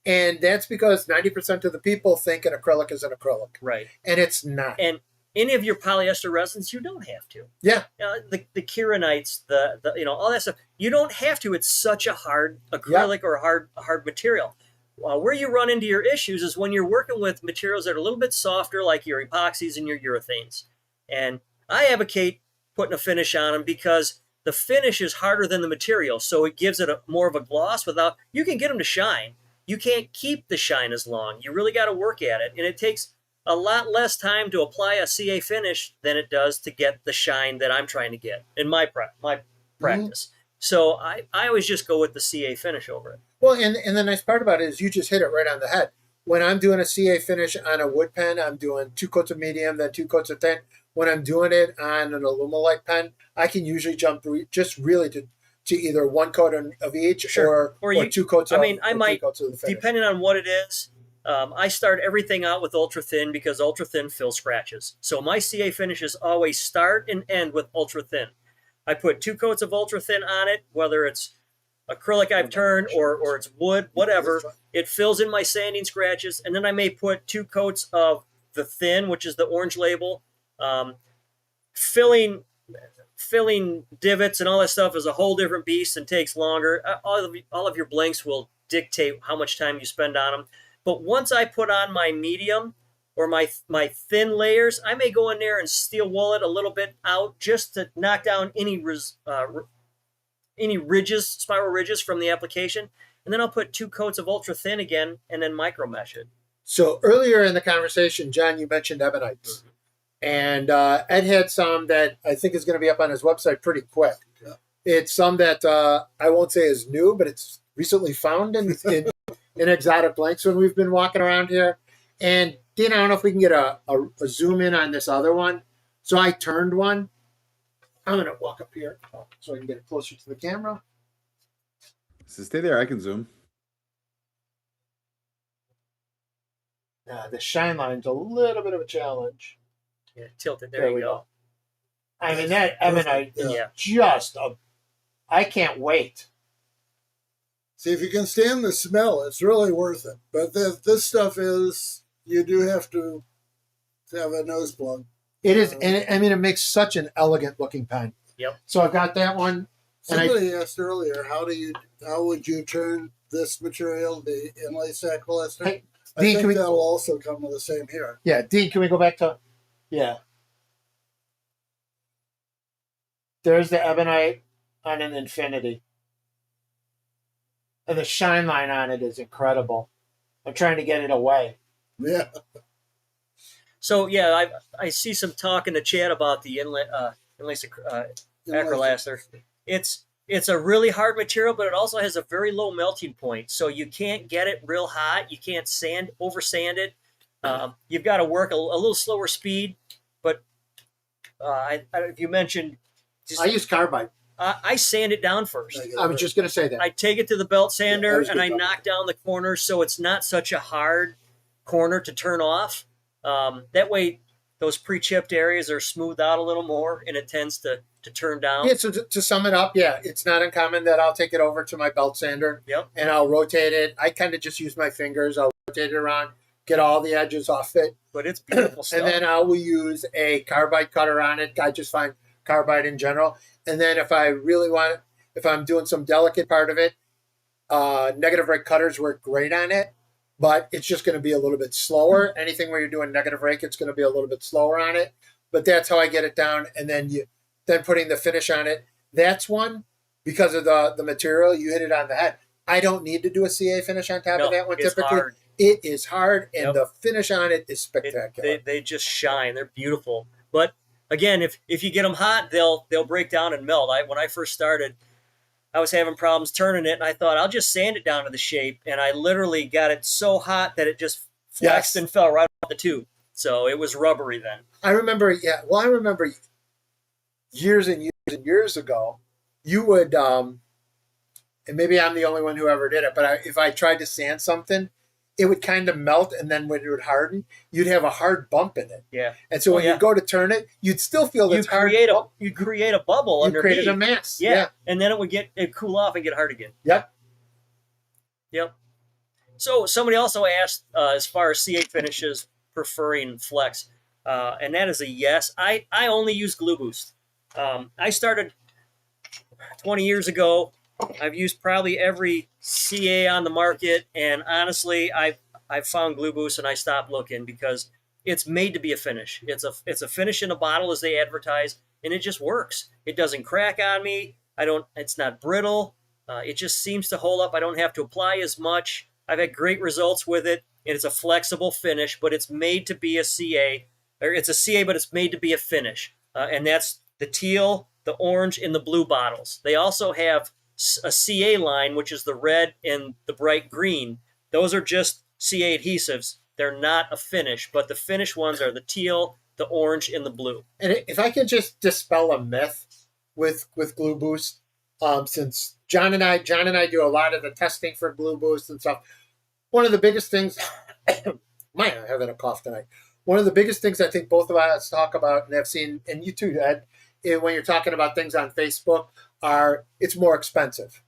And that's because 90% of the people think an acrylic is an acrylic. Right. And it's not. And any of your polyester resins, you don't have to. Yeah. The keranites, the all that stuff, you don't have to. It's such a hard acrylic or a hard material. Where you run into your issues is when you're working with materials that are a little bit softer, like your epoxies and your urethanes. And I advocate putting a finish on them because the finish is harder than the material, so it gives it more of a gloss. You can get them to shine. You can't keep the shine as long. You really got to work at it, and it takes a lot less time to apply a CA finish than it does to get the shine that I'm trying to get in my practice. Mm-hmm. So I always just go with the CA finish over it. Well, and the nice part about it is you just hit it right on the head. When I'm doing a CA finish on a wood pen, I'm doing 2 coats of medium, then 2 coats of thin. When I'm doing it on an Alumilite pen, I can usually jump just really to either 1 coat of each Sure. or you, 2 coats of, I might, 3 coats of the finish. depending on what it is, I start everything out with ultra thin because ultra thin fills scratches. So my CA finishes always start and end with ultra thin. I put 2 coats of ultra thin on it, whether it's acrylic I've turned or it's wood, whatever. It fills in my sanding scratches, and then I may put 2 coats of the thin, which is the orange label. Filling divots and all that stuff is a whole different beast and takes longer. All of your blanks will dictate how much time you spend on them. But once I put on my medium or my thin layers, I may go in there and steel wool it a little bit out just to knock down any ridges, spiral ridges from the application. And then I'll put 2 coats of ultra thin again and then micro mesh it. So earlier in the conversation, John, you mentioned Ebonites. And Ed had some that I think is going to be up on his website pretty quick. Yeah. It's some that I won't say is new, but it's recently found in exotic blanks when we've been walking around here. And Dean, I don't know if we can get a zoom in on this other one. So I turned one. I'm going to walk up here so I can get it closer to the camera. So stay there. I can zoom. The shine line's a little bit of a challenge. Yeah, tilt it. There you we go. I mean, that Ebonite is Yeah. just I can't wait. See, if you can stand the smell, it's really worth it. But this stuff is, you do have to have a nose plug. It is, and I mean, it makes such an elegant looking pen. Yep. So I've got that one. Somebody asked earlier, how would you turn this material, the inlay sack polyester? Hey, I Dean, think that'll also come to the same here. Yeah, Dean, can we go back to? Yeah. There's the Ebonite on an Infinity. And the shine line on it is incredible. I'm trying to get it away. Yeah. So yeah, I see some talk in the chat about the inlay acrylaster. It's a really hard material, but it also has a very low melting point. So you can't get it real hot. You can't over sand it. You've got to work a little slower speed. But you mentioned, I use carbide. I sand it down first. I was just going to say that. I take it to the belt sander Yeah, and I knock down the corners so it's not such a hard corner to turn off. That way, those pre-chipped areas are smoothed out a little more, and it tends to turn down. Yeah, so to sum it up, yeah, it's not uncommon that I'll take it over to my belt sander. Yep. And I'll rotate it. I kind of just use my fingers. I'll rotate it around, get all the edges off it. But it's beautiful stuff. And then I will use a carbide cutter on it. I just find carbide in general. And then if I really want, if I'm doing some delicate part of it, negative rake cutters work great on it. But it's just going to be a little bit slower. Anything where you're doing negative rake, it's going to be a little bit slower on it. But that's how I get it down. And then putting the finish on it. That's one, because of the material, you hit it on the head. I don't need to do a CA finish on top of that one. Typically, hard. It is hard, and the finish on it is spectacular. They just shine. They're beautiful. But again, if you get them hot, they'll break down and melt. When I first started, I was having problems turning it, and I thought I'll just sand it down to the shape, and I literally got it so hot that it just flexed and fell right off the tube. So it was rubbery then. I remember years and years and years ago, you would, and maybe I'm the only one who ever did it, but if I tried to sand something, it would kind of melt, and then when it would harden, you'd have a hard bump in it. Yeah. And so when you go to turn it, you'd still feel this hard bump. You'd create a bubble underneath. You created a mass. Yeah. And then it'd cool off and get hard again. Yep. So somebody also asked, as far as C8 finishes, preferring flex, and that is a yes. I only use Glue Boost. I started 20 years ago. I've used probably every CA on the market, and honestly, I've found Glue Boost and I stopped looking because it's made to be a finish. It's a finish in a bottle as they advertise, and it just works. It doesn't crack on me. It's not brittle. It just seems to hold up. I don't have to apply as much. I've had great results with it, and it's a flexible finish, but it's made to be a CA. Or it's a CA, but it's made to be a finish, and that's the teal, the orange, and the blue bottles. They also have a CA line, which is the red and the bright green. Those are just CA adhesives. They're not a finish, but the finish ones are the teal, the orange, and the blue. And if I could just dispel a myth with Glue Boost, since John and I do a lot of the testing for Glue Boost and stuff. One of the biggest things, I'm having a cough tonight. One of the biggest things I think both of us talk about, and I've seen, and you too, Ed, when you're talking about things on Facebook, it's more expensive.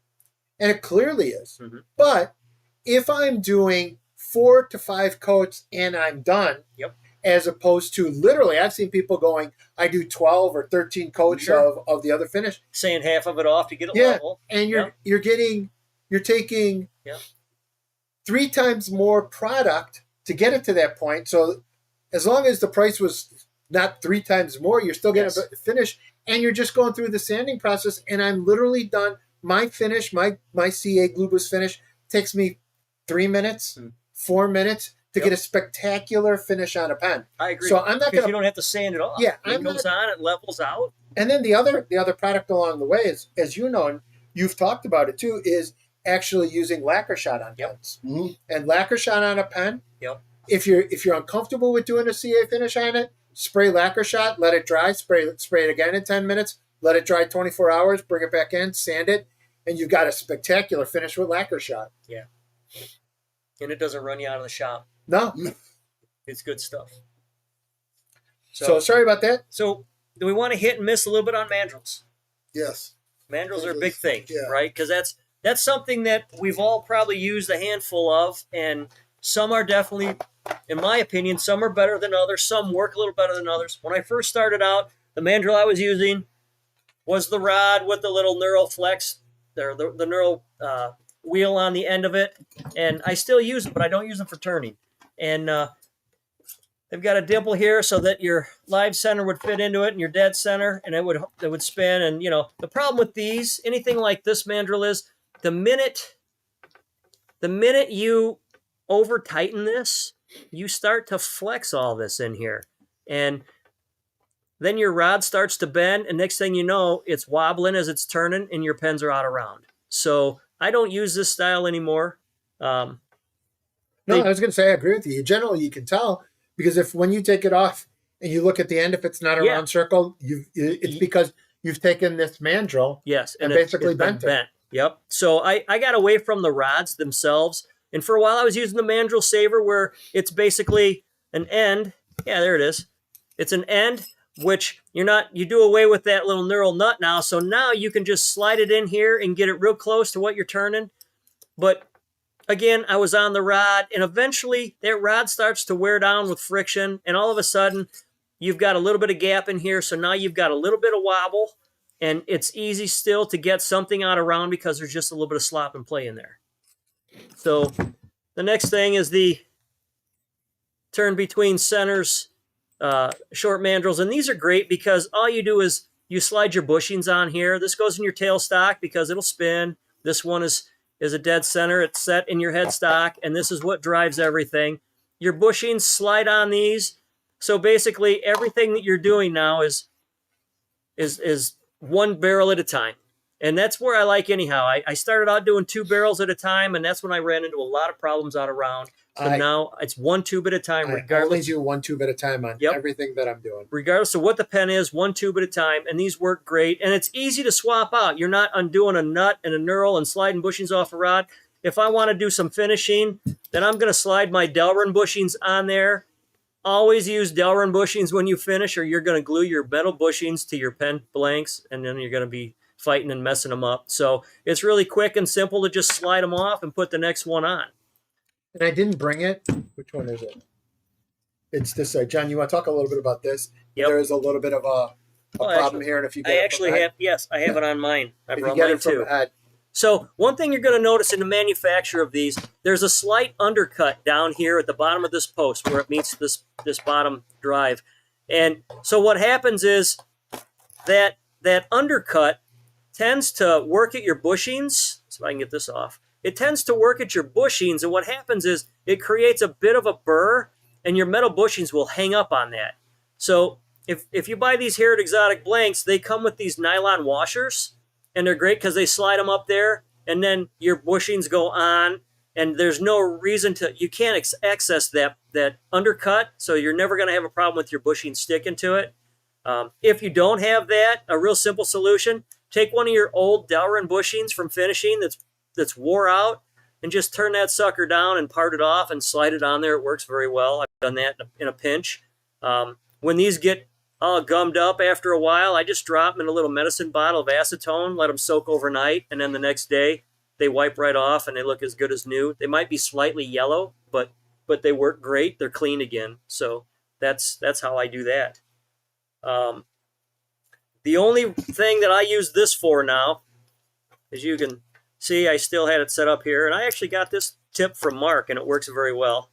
And it clearly is. Mm-hmm. But if I'm doing 4 to 5 coats and I'm done, as opposed to literally, I've seen people going, I do 12 or 13 coats of the other finish. Saying half of it off to get it level. And you're taking 3 times more product to get it to that point. So as long as the price was not 3 times more, you're still getting a finish, and you're just going through the sanding process. And I'm literally done. My finish, my CA Glue Boost finish takes me 3 minutes, 4 minutes to get a spectacular finish on a pen. I agree. So I'm not going to. You don't have to sand it off. Yeah, it goes on. It levels out. And then the other product along the way is, as you know, and you've talked about it too, is actually using lacquer shot on pens. Mm-hmm. And lacquer shot on a pen. If you're uncomfortable with doing a CA finish on it, spray lacquer shot, let it dry, spray it again in 10 minutes, let it dry 24 hours, bring it back in, sand it, and you've got a spectacular finish with lacquer shot. Yeah. And it doesn't run you out of the shop. No. It's good stuff. So sorry about that. So do we want to hit and miss a little bit on mandrels? Yes. Mandrels are a big thing, Yeah. right? Because that's something that we've all probably used a handful of, and some are definitely, in my opinion, some are better than others. Some work a little better than others. When I first started out, the mandrel I was using was the rod with the little knurl flex, the knurl wheel on the end of it, and I still use it, but I don't use them for turning. And they've got a dimple here so that your live center would fit into it and your dead center, and it would spin. And you know, the problem with these, anything like this mandrel, is the minute you over tighten this, you start to flex all this in here, and then your rod starts to bend, and next thing you know, it's wobbling as it's turning, and your pens are out of round. So I don't use this style anymore. No, I was going to say I agree with you. Generally, you can tell because when you take it off and you look at the end, if it's not a round circle, it's because you've taken this mandrel, yes, and basically bent it. Yep. So I got away from the rods themselves, and for a while I was using the mandrel saver, where it's basically an end. Yeah, there it is. It's an end, which you do away with that little knurl nut now. So now you can just slide it in here and get it real close to what you're turning. But again, I was on the rod, and eventually that rod starts to wear down with friction, and all of a sudden you've got a little bit of gap in here. So now you've got a little bit of wobble, and it's easy still to get something out of round because there's just a little bit of slop and play in there. So the next thing is the turn between centers, short mandrels. And these are great because all you do is you slide your bushings on here. This goes in your tailstock because it'll spin. This one is a dead center. It's set in your headstock, and this is what drives everything. Your bushings slide on these. So basically everything that you're doing now is one barrel at a time. And that's where I like anyhow. I started out doing 2 barrels at a time, and that's when I ran into a lot of problems out of round. So now it's 1 tube at a time, regardless. I only do 1 tube at a time on everything that I'm doing. Regardless of what the pen is, 1 tube at a time, and these work great. And it's easy to swap out. You're not undoing a nut and a knurl and sliding bushings off a rod. If I want to do some finishing, then I'm going to slide my Delrin bushings on there. Always use Delrin bushings when you finish, or you're going to glue your metal bushings to your pen blanks, and then you're going to be fighting and messing them up. So it's really quick and simple to just slide them off and put the next one on. And I didn't bring it. Which one is it? It's this side. John, you want to talk a little bit about this? Yep. There is a little bit of a problem here. And if you get I have it on mine. I brought mine mine too. Ahead. So one thing you're going to notice in the manufacture of these, there's a slight undercut down here at the bottom of this post where it meets this bottom drive. And so what happens is that undercut tends to work at your bushings. So I can get this off. It tends to work at your bushings, and what happens is it creates a bit of a burr, and your metal bushings will hang up on that. So if you buy these here at Exotic Blanks, they come with these nylon washers, and they're great because they slide them up there, and then your bushings go on, and there's no reason you can't access that undercut, so you're never going to have a problem with your bushing sticking to it. If you don't have that, a real simple solution, take one of your old Delrin bushings from finishing that's wore out, and just turn that sucker down and part it off and slide it on there. It works very well. I've done that in a pinch. When these get all gummed up after a while, I just drop them in a little medicine bottle of acetone, let them soak overnight, and then the next day they wipe right off and they look as good as new. They might be slightly yellow, but they work great. They're clean again. So that's how I do that. The only thing that I use this for now, as you can see, I still had it set up here, and I actually got this tip from Mark, and it works very well.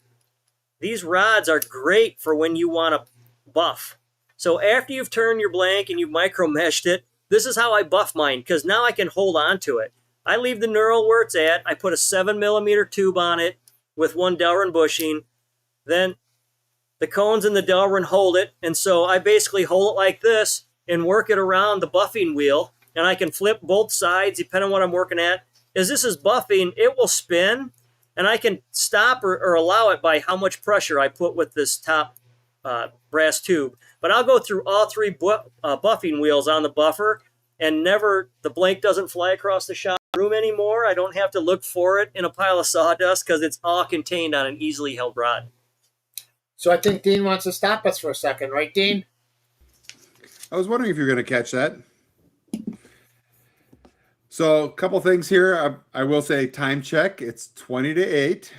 These rods are great for when you want to buff. So after you've turned your blank and you've micro meshed it, this is how I buff mine, because now I can hold on to it. I leave the knurl where it's at. I put a 7mm tube on it with 1 Delrin bushing. Then the cones and the Delrin hold it, and so I basically hold it like this and work it around the buffing wheel, and I can flip both sides depending on what I'm working at. As this is buffing, it will spin, and I can stop or allow it by how much pressure I put with this top brass tube. But I'll go through all three buffing wheels on the buffer, and never, the blank doesn't fly across the shop room anymore. I don't have to look for it in a pile of sawdust because it's all contained on an easily held rod. So I think Dean wants to stop us for a second, right, Dean? I was wondering if you're going to catch that. So a couple things here. I will say time check. It's 20 to 8.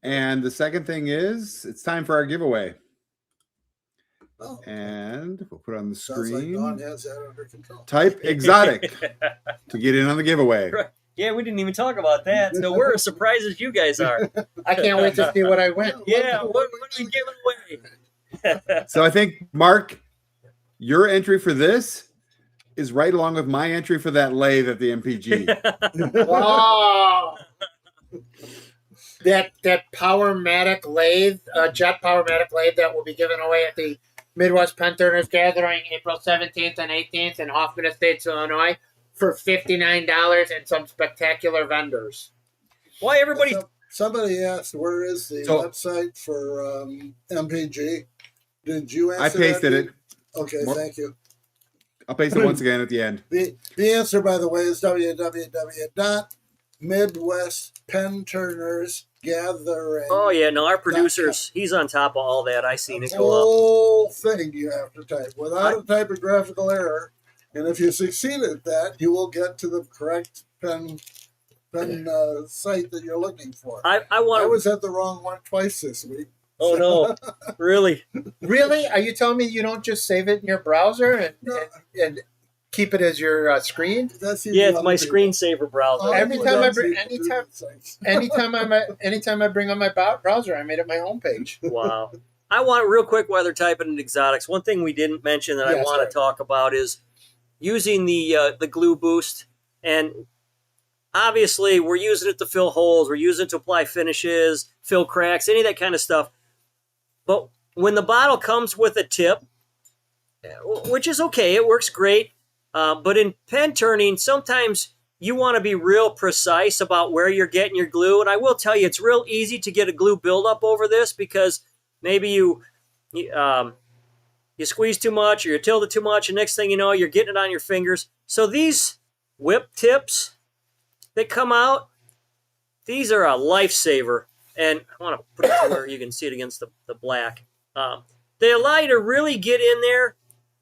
And the second thing is it's time for our giveaway. Oh, And we'll put it on the sounds like screen. Don has that under control. Type exotic to get in on the giveaway. Yeah, we didn't even talk about that. So we're as surprised as you guys are. I can't wait to see what I win. Yeah, what are we giving away? So I think, Mark, your entry for this is right along with my entry for that lathe at the MPG. Oh, that Powermatic lathe, Jet Powermatic lathe that will be given away at the Midwest Pen Turners Gathering April 17th and 18th in Hoffman Estates, Illinois, for $59 and some spectacular vendors. Why everybody? Somebody asked, where is the website for MPG? Did you answer I pasted that? it. Okay, thank you. I'll paste it once again at the end. The answer, by the way, is www.MidwestPenTurnersGathering. Oh yeah, no, our producers, he's on top of all that. I seen it The go up. whole thing you have to type without a typographical error. And if you succeed at that, you will get to the correct pen site that you're looking for. I I want. was at the wrong one twice this week. Oh no, really? Really? Are you telling me you don't just save it in your browser and keep it as your screen? That's Yeah, it's my screensaver browser. Every time anytime I bring on my browser, I made it my homepage. Wow. I want real quick while they're typing in exotics. One thing we didn't mention that I want to talk about is using the glue boost. And obviously, we're using it to fill holes. We're using it to apply finishes, fill cracks, any of that kind of stuff. But when the bottle comes with a tip, which is okay, it works great. But in pen turning, sometimes you want to be real precise about where you're getting your glue. And I will tell you, it's real easy to get a glue buildup over this because maybe you squeeze too much or you tilt it too much, and next thing you know, you're getting it on your fingers. So these whip tips that come out, these are a lifesaver. And I want to put it to where you can see it against the black. They allow you to really get in there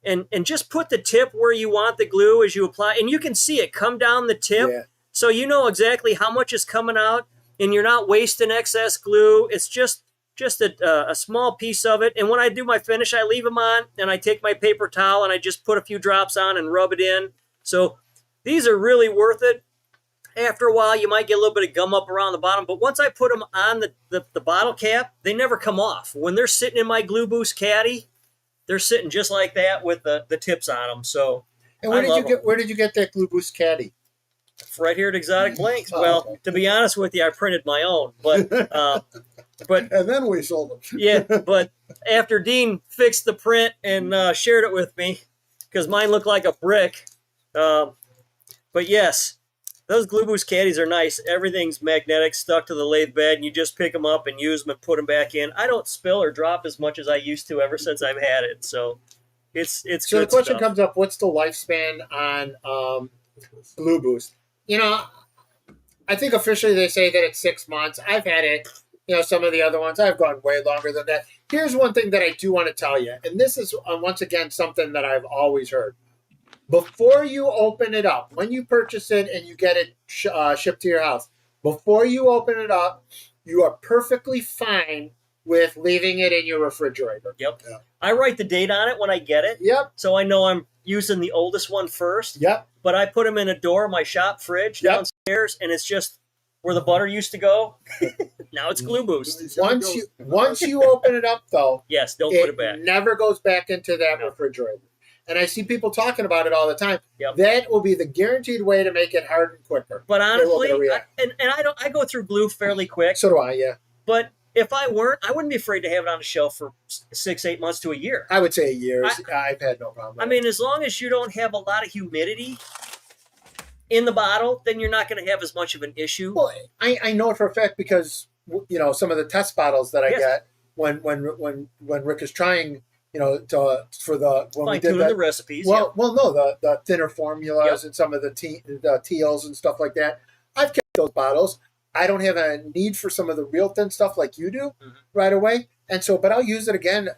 and just put the tip where you want the glue as you apply. And you can see it come down the tip. Yeah. So you know exactly how much is coming out, and you're not wasting excess glue. It's just a small piece of it. And when I do my finish, I leave them on, and I take my paper towel, and I just put a few drops on and rub it in. So these are really worth it. After a while, you might get a little bit of gum up around the bottom, but once I put them on the bottle cap, they never come off. When they're sitting in my Glue Boost caddy, they're sitting just like that with the tips on them. So, and where did you get that Glue Boost caddy? Right here at Exotic Blanks. Well, to be honest with you, I printed my own, but and then we sold them. Yeah, but after Dean fixed the print and shared it with me, because mine looked like a brick. But yes. Those Glue Boost caddies are nice. Everything's magnetic, stuck to the lathe bed, and you just pick them up and use them and put them back in. I don't spill or drop as much as I used to ever since I've had it. So it's so good the question stuff. comes up, what's the lifespan on Glue Boost? You know, I think officially they say that it's 6 months. I've had it, some of the other ones, I've gone way longer than that. Here's one thing that I do want to tell you, and this is, once again, something that I've always heard. Before you open it up, when you purchase it and you get it shipped to your house, before you open it up, you are perfectly fine with leaving it in your refrigerator. Yep. Yeah. I write the date on it when I get it. Yep. So I know I'm using the oldest one first. Yep. But I put them in a door of my shop fridge downstairs, and it's just where the butter used to go. Now it's Glue Boost. Once you open it up, though, yes, don't put it back. It never goes back into that refrigerator. And I see people talking about it all the time. Yep. That will be the guaranteed way to make it harden quicker. But honestly, I go through glue fairly quick. So do I, yeah. But if I weren't, I wouldn't be afraid to have it on the shelf for 6-8 months to a year. I would say a year. I've had no problem with I mean, as long as you don't have a lot of humidity in the bottle, then you're not going to have as much of an issue. Well, I know it for a fact because, some of the test bottles that I get, when Rick is trying, for the when we Fine did tuning that. the recipes. Well, no, the thinner formulas Yep. and some of the teals and stuff like that. I've kept those bottles. I don't have a need for some of the real thin stuff like you do right away, and so, but I'll use it again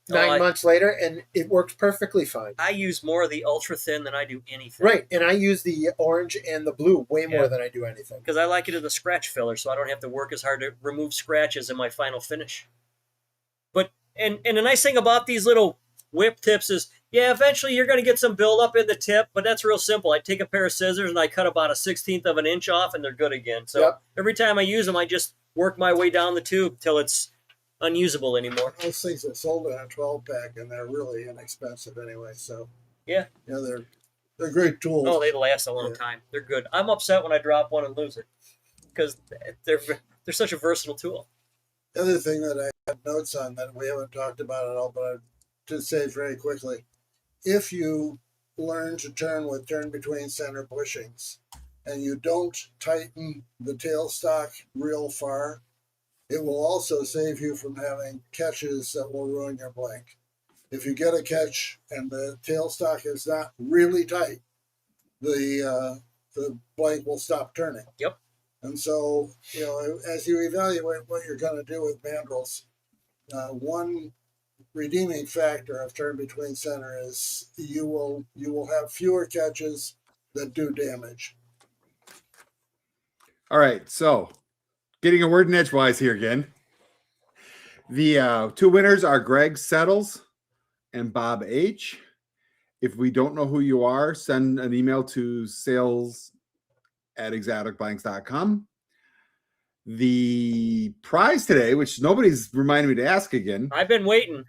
9 months later, and it works perfectly fine. I use more of the ultra thin than I do anything. Right, and I use the orange and the blue way more than I do anything. Because I like it as a scratch filler, so I don't have to work as hard to remove scratches in my final finish. But and the nice thing about these little whip tips is, eventually you're going to get some buildup in the tip, but that's real simple. I take a pair of scissors and I cut about a 1/16 of an inch off, and they're good again. So every time I use them, I just work my way down the tube till it's unusable anymore. Those things are sold in a 12-pack, and they're really inexpensive anyway. So they're great tools. Oh, they last a long time. They're good. I'm upset when I drop one and lose it because they're such a versatile tool. The other thing that I had notes on that we haven't talked about at all, but I to say very quickly, if you learn to turn with turn between center bushings and you don't tighten the tailstock real far, it will also save you from having catches that will ruin your blank. If you get a catch and the tailstock is not really tight, the blank will stop turning. Yep. And so, as you evaluate what you're going to do with mandrels, one redeeming factor of turn between center is you will have fewer catches that do damage. All right, so getting a word in edgewise here again. The two winners are Greg Settles and Bob H. If we don't know who you are, send an email to sales@exoticblanks.com. The prize today, which nobody's reminded me to ask again, I've been waiting,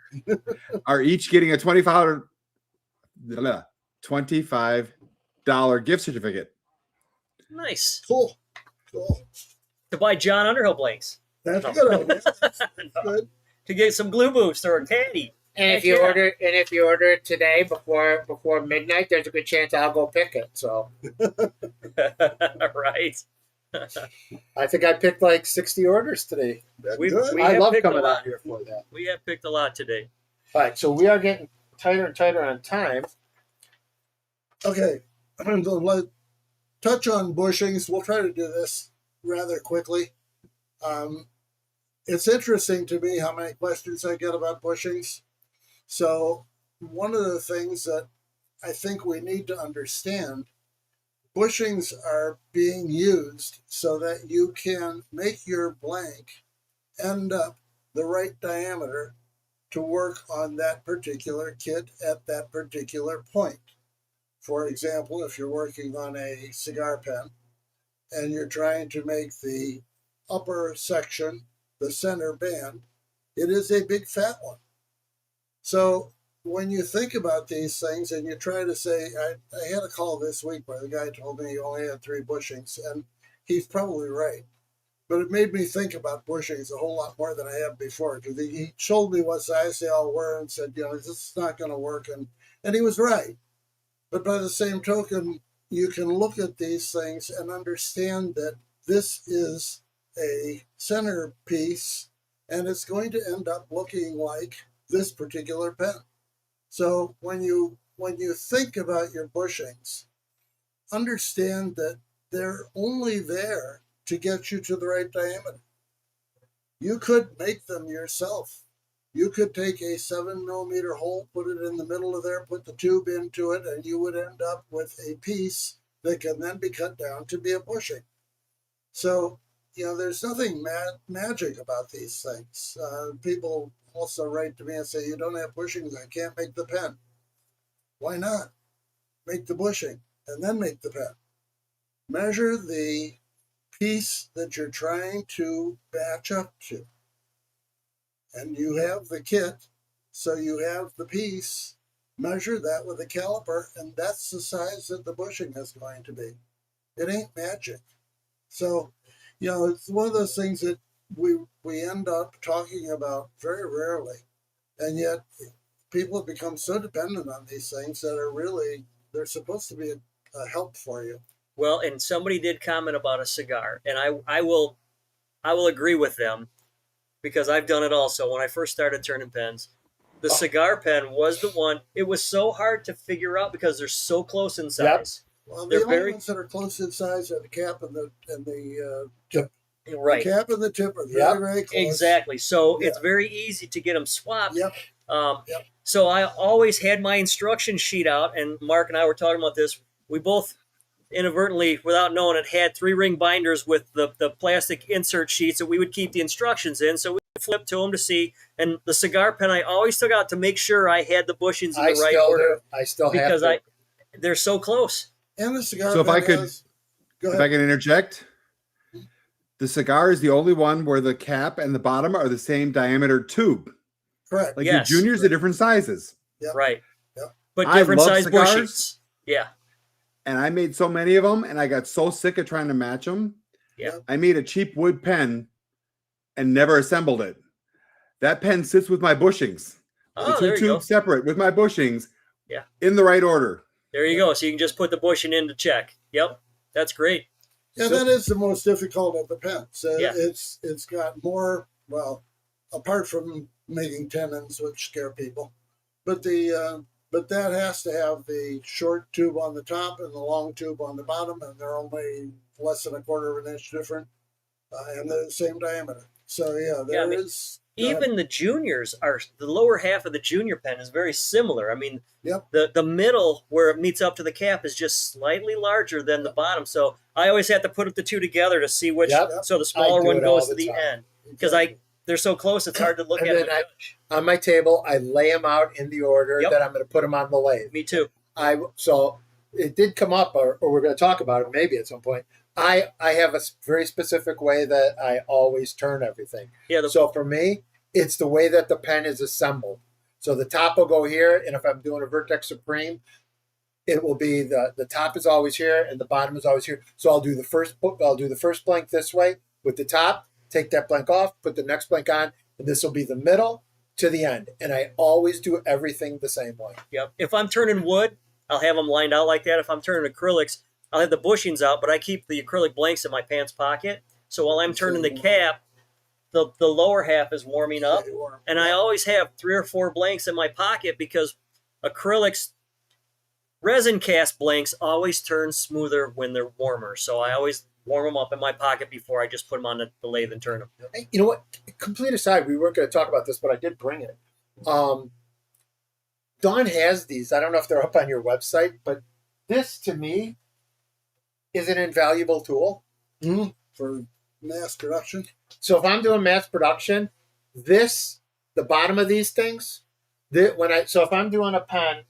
are each getting a $25 gift certificate. Nice. Cool. To buy John Underhill blanks. That's a good idea. That's good. To get some glue boost or a caddy. And if you order it today before midnight, there's a good chance I'll go pick it. So Right. I think I picked like 60 orders today. I love coming out here for that. We have picked a lot today. All right, so we are getting tighter and tighter on time. Okay, I'm going to touch on bushings. We'll try to do this rather quickly. It's interesting to me how many questions I get about bushings. So one of the things that I think we need to understand, bushings are being used so that you can make your blank end up the right diameter to work on that particular kit at that particular point. For example, if you're working on a cigar pen and you're trying to make the upper section, the center band, it is a big fat one. So when you think about these things and you try to say, I had a call this week where the guy told me he only had 3 bushings, and he's probably right. But it made me think about bushings a whole lot more than I have before. Because he showed me what size they all were and said, this is not going to work. And he was right. But by the same token, you can look at these things and understand that this is a centerpiece and it's going to end up looking like this particular pen. So when you think about your bushings, understand that they're only there to get you to the right diameter. You could make them yourself. You could take a 7mm hole, put it in the middle of there, put the tube into it, and you would end up with a piece that can then be cut down to be a bushing. So, there's nothing magic about these things. People also write to me and say, you don't have bushings, I can't make the pen. Why not? Make the bushing and then make the pen. Measure the piece that you're trying to batch up to. And you have the kit, so you have the piece, measure that with a caliper, and that's the size that the bushing is going to be. It ain't magic. So, it's one of those things that we end up talking about very rarely. And yet people have become so dependent on these things that they're supposed to be a help for you. Well, and somebody did comment about a cigar, and I will agree with them. because I've done it also. When I first started turning pens, the cigar pen was the one. It was so hard to figure out because they're so close in size. Well, They're the only very- ones that are close in size are the cap and the tip. Right. The cap and the tip are Yep. very close. Exactly. So Yeah. it's very easy to get them swapped. Yep. Yep. So I always had my instruction sheet out, and Mark and I were talking about this. We both inadvertently, without knowing it, had 3-ring binders with the plastic insert sheets that we would keep the instructions in. So we would flip to them to see. And the cigar pen I always took out to make sure I had the bushings in I the right still order do. I still because have to. they're so close. And the cigar So if pen I could- has- go If ahead. I can interject, the cigar is the only one where the cap and the bottom are the same diameter tube. Correct. Like Yes. your juniors are different sizes. Yep. Right. Yep. But I different love size cigars. bushings. Yeah. And I made so many of them, and I got so sick of trying to match them. Yeah. I made a cheap wood pen and never assembled it. That pen sits with my bushings. Oh, the there two you go. tubes separate with my bushings. Yeah. In the right order. There you go. So you can just put the bushing in to check. Yep. That's great. Yeah, So- that is the most difficult of the pens. Yeah. It's got more, well, apart from making tenons, which scare people, but but that has to have the short tube on the top and the long tube on the bottom, and they're only less than 1/4 of an inch different, and they're the same diameter. So there is Even the juniors are the lower half of the junior pen is very similar. I mean, Yep. the middle where it meets up to the cap is just slightly larger than the bottom. So I always have to put the two together to see which. Yep. So the smaller do one it all goes to the the time. end because they're so close. It's hard to look And at. then and judge. on my table, I lay them out in the order Yep. that I'm going to put them on the lathe. Me too. So it did come up, or we're going to talk about it maybe at some point. I have a very specific way that I always turn everything. Yeah. So for me, it's the way that the pen is assembled. So the top will go here, and if I'm doing a Vertex Supreme, it will be the top is always here and the bottom is always here. So I'll do the first blank this way with the top, take that blank off, put the next blank on, and this will be the middle to the end. And I always do everything the same way. Yep. If I'm turning wood, I'll have them lined out like that. If I'm turning acrylics, I'll have the bushings out, but I keep the acrylic blanks in my pants pocket. So while I'm turning the cap, the lower half is warming up. And I always have 3 or 4 blanks in my pocket because acrylics, resin cast blanks always turn smoother when they're warmer. So I always warm them up in my pocket before I just put them on the lathe and turn them. Hey, you know what? Complete aside, we weren't going to talk about this, but I did bring it. Dawn has these. I don't know if they're up on your website, but this to me is an invaluable tool. for mass production. So if I'm doing mass production, the bottom of these things, if I'm doing a pen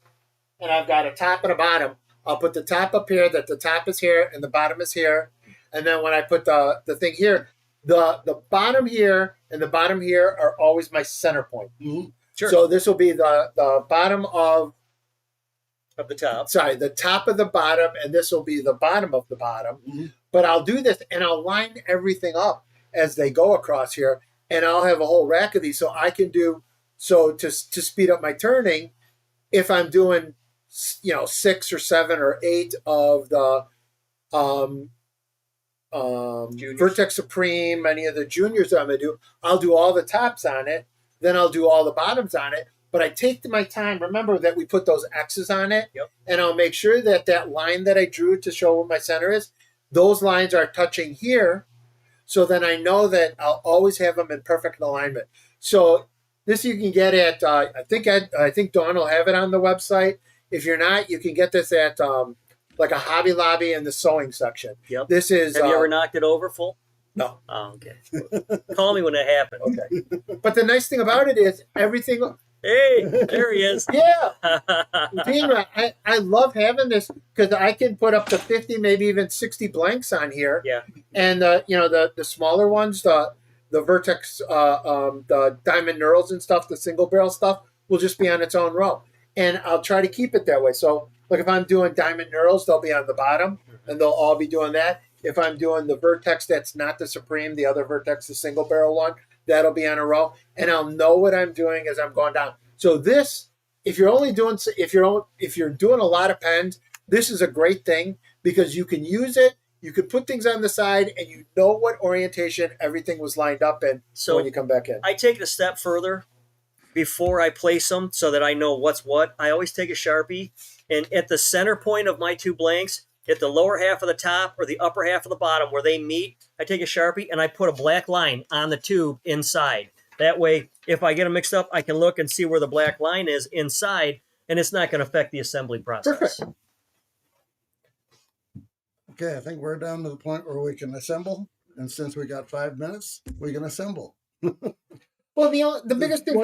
and I've got a top and a bottom, I'll put the top up here, that the top is here and the bottom is here. And then when I put the thing here, the bottom here and the bottom here are always my center point. Sure. So this will be the bottom of the top. the top of the bottom, and this will be the bottom of the bottom. But I'll do this and I'll line everything up as they go across here, and I'll have a whole rack of these so I can do to speed up my turning. If I'm doing 6 or 7 or 8 of the Juniors. Vertex Supreme, any of the juniors I'm gonna do, I'll do all the tops on it, then I'll do all the bottoms on it. But I take my time. Remember that we put those X's on it, Yep. and I'll make sure that line that I drew to show where my center is, those lines are touching here. So then I know that I'll always have them in perfect alignment. So this you can get at I think Dawn will have it on the website. If you're not, you can get this at like a Hobby Lobby in the sewing section. Yep. This is Have you ever knocked it over full? no. Oh, okay. Call me when that happens. Okay. But the nice thing about it is everything. Hey, there he is. Yeah. Dean, I love having this because I can put up to 50, maybe even 60 blanks on here. Yeah. And the smaller ones, the Vertex, the Diamond Knurls and stuff, the single barrel stuff, will just be on its own row. And I'll try to keep it that way. So, like if I'm doing Diamond Knurls, they'll be on the bottom, and they'll all be doing that. If I'm doing the Vertex that's not the Supreme, the other Vertex, the single barrel one, that'll be on a row, and I'll know what I'm doing as I'm going down. So this, if you're doing a lot of pens, this is a great thing because you can use it. you could put things on the side and you know what orientation everything was lined up in So when you come back in. I take it a step further before I place them so that I know what's what. I always take a Sharpie, and at the center point of my two blanks, at the lower half of the top or the upper half of the bottom where they meet, I take a Sharpie and I put a black line on the tube inside. That way, if I get them mixed up, I can look and see where the black line is inside, and it's not going to affect the assembly process. Perfect. Okay, I think we're down to the point where we can assemble. And since we got 5 minutes, we can assemble. Well, the biggest thing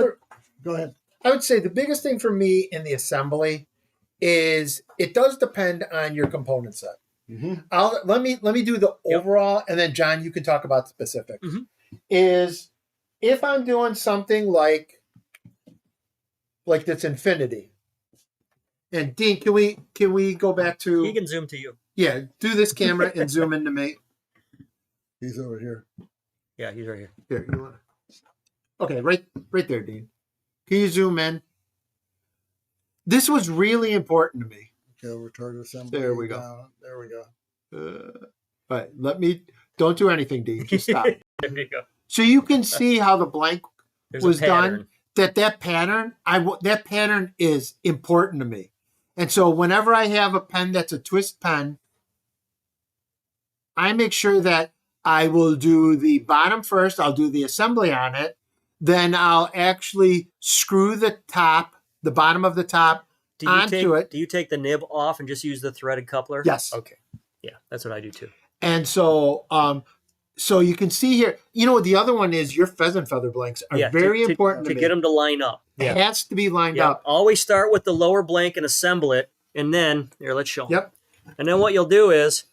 Go ahead. I would say the biggest thing for me in the assembly is it does depend on your component set. Mm-hmm. Let me do the overall, and then John, you can talk about specifics. Mhm. Is if I'm doing something like this infinity, and Dean, can we go back to He can zoom to you. do this camera and zoom into me? He's over here. Yeah, he's right here. Here, you want? Okay, right there, Dean. Can you zoom in? This was really important to me. Okay, retard assembly. There we go. There we go. But don't do anything, Dean. Just stop. There you go. So you can see how the blank There's was a pattern. done. That pattern is important to me. And so whenever I have a pen that's a twist pen, I make sure that I will do the bottom first. I'll do the assembly on it. Then I'll actually screw the bottom of the top onto it. Do you take the nib off and just use the threaded coupler? Yes. Okay. Yeah, that's what I do too. And so, so you can see here, the other one is your pheasant feather blanks are very important to me. Get them to line up. It has to be lined up. Always start with the lower blank and assemble it, and then here, let's show them. Yep. And then what you'll do is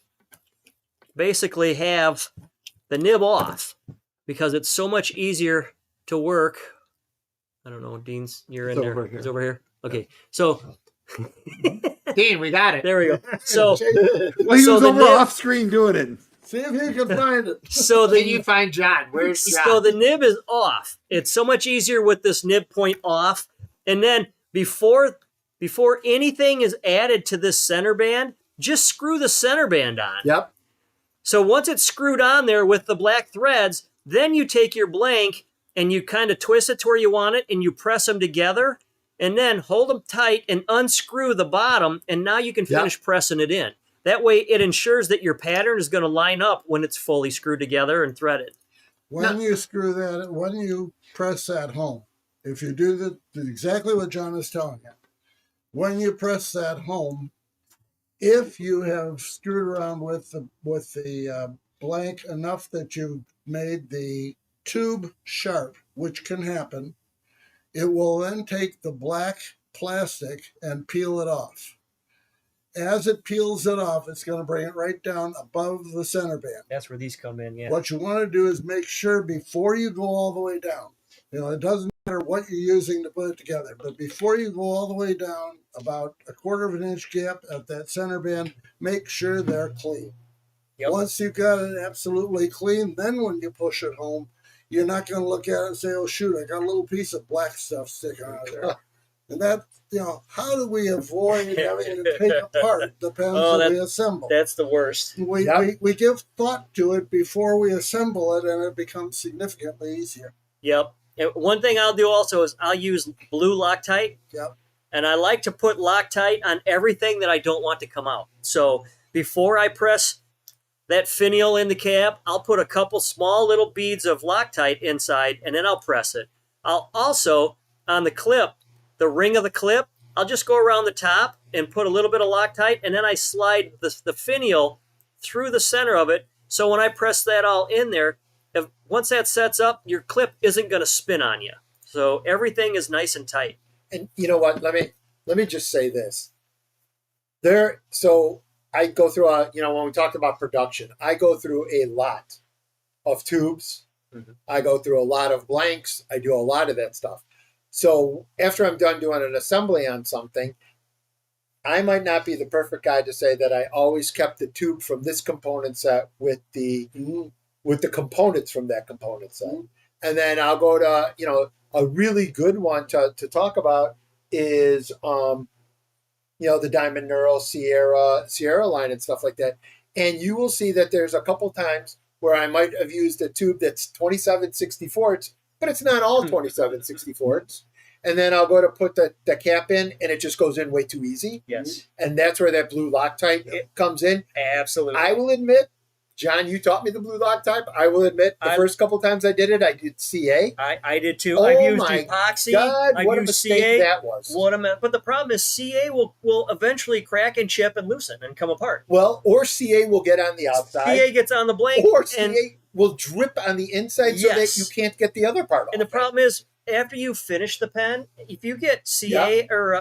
basically have the nib off because it's so much easier to work. I don't know, Dean's, you're in there. He's over here. Okay, so Dean, we got it. there we go. So, Well, he So was the over nib- off screen doing it. See if you can find it. so Can you the find John? Where's John? so the nib is off. It's so much easier with this nib point off. And then before anything is added to this center band, just screw the center band on. Yep. So once it's screwed on there with the black threads, then you take your blank and you kind of twist it to where you want it and you press them together and then hold them tight and unscrew the bottom, and now you can finish pressing it in. That way it ensures that your pattern is going to line up when it's fully screwed together and threaded. When you press that home, if you do exactly what John is telling you, when you press that home, if you have screwed around with the blank enough that you've made the tube sharp, which can happen, it will then take the black plastic and peel it off. As it peels it off, it's going to bring it right down above the center band. That's where these come in, yeah. What you want to do is make sure before you go all the way down, it doesn't matter what you're using to put it together, but before you go all the way down, about a 1/4 inch gap at that center band, make sure they're clean. Yep. Once you've got it absolutely clean, then when you push it home, you're not going to look at it and say, oh, shoot, I got a little piece of black stuff sticking out of there. And that, how do we avoid having to take apart the pens that we assemble? That's the worst. We give thought to it before we assemble it, and it becomes significantly easier. Yep. And one thing I'll do also is I'll use blue Loctite. Yep. And I like to put Loctite on everything that I don't want to come out. So before I press that finial in the cab, I'll put a couple small little beads of Loctite inside, and then I'll press it. I'll also, on the clip, the ring of the clip, I'll just go around the top and put a little bit of Loctite, and then I slide the finial through the center of it. So when I press that all in there, once that sets up, your clip isn't going to spin on you. So everything is nice and tight. And you know what? Let me just say this. So I go through when we talked about production, I go through a lot of tubes. Mm-hmm. I go through a lot of blanks. I do a lot of that stuff. So after I'm done doing an assembly on something, I might not be the perfect guy to say that I always kept the tube from this component set with the components from that component set. Mm-hmm. And then I'll go to, a really good one to talk about is, the Diamond Neural Sierra line and stuff like that. and you will see that there's a couple times where I might have used a tube that's 27/64, but it's not all 27/64. And then I'll go to put the cap in, and it just goes in way too easy. Yes. And that's where that blue Loctite comes in. Absolutely. I will admit, John, you taught me the blue Loctite. I will admit, the first couple times I did it, I did CA. I did too. Oh I've used my epoxy. God, I've what a used mistake CA. that was. But the problem is CA will eventually crack and chip and loosen and come apart. Well, or CA will get on the outside. CA gets on the blank. Or and, CA will drip on the inside so that Yes. you can't get the other part off. and the problem is, after you finish the pen, if you get CA or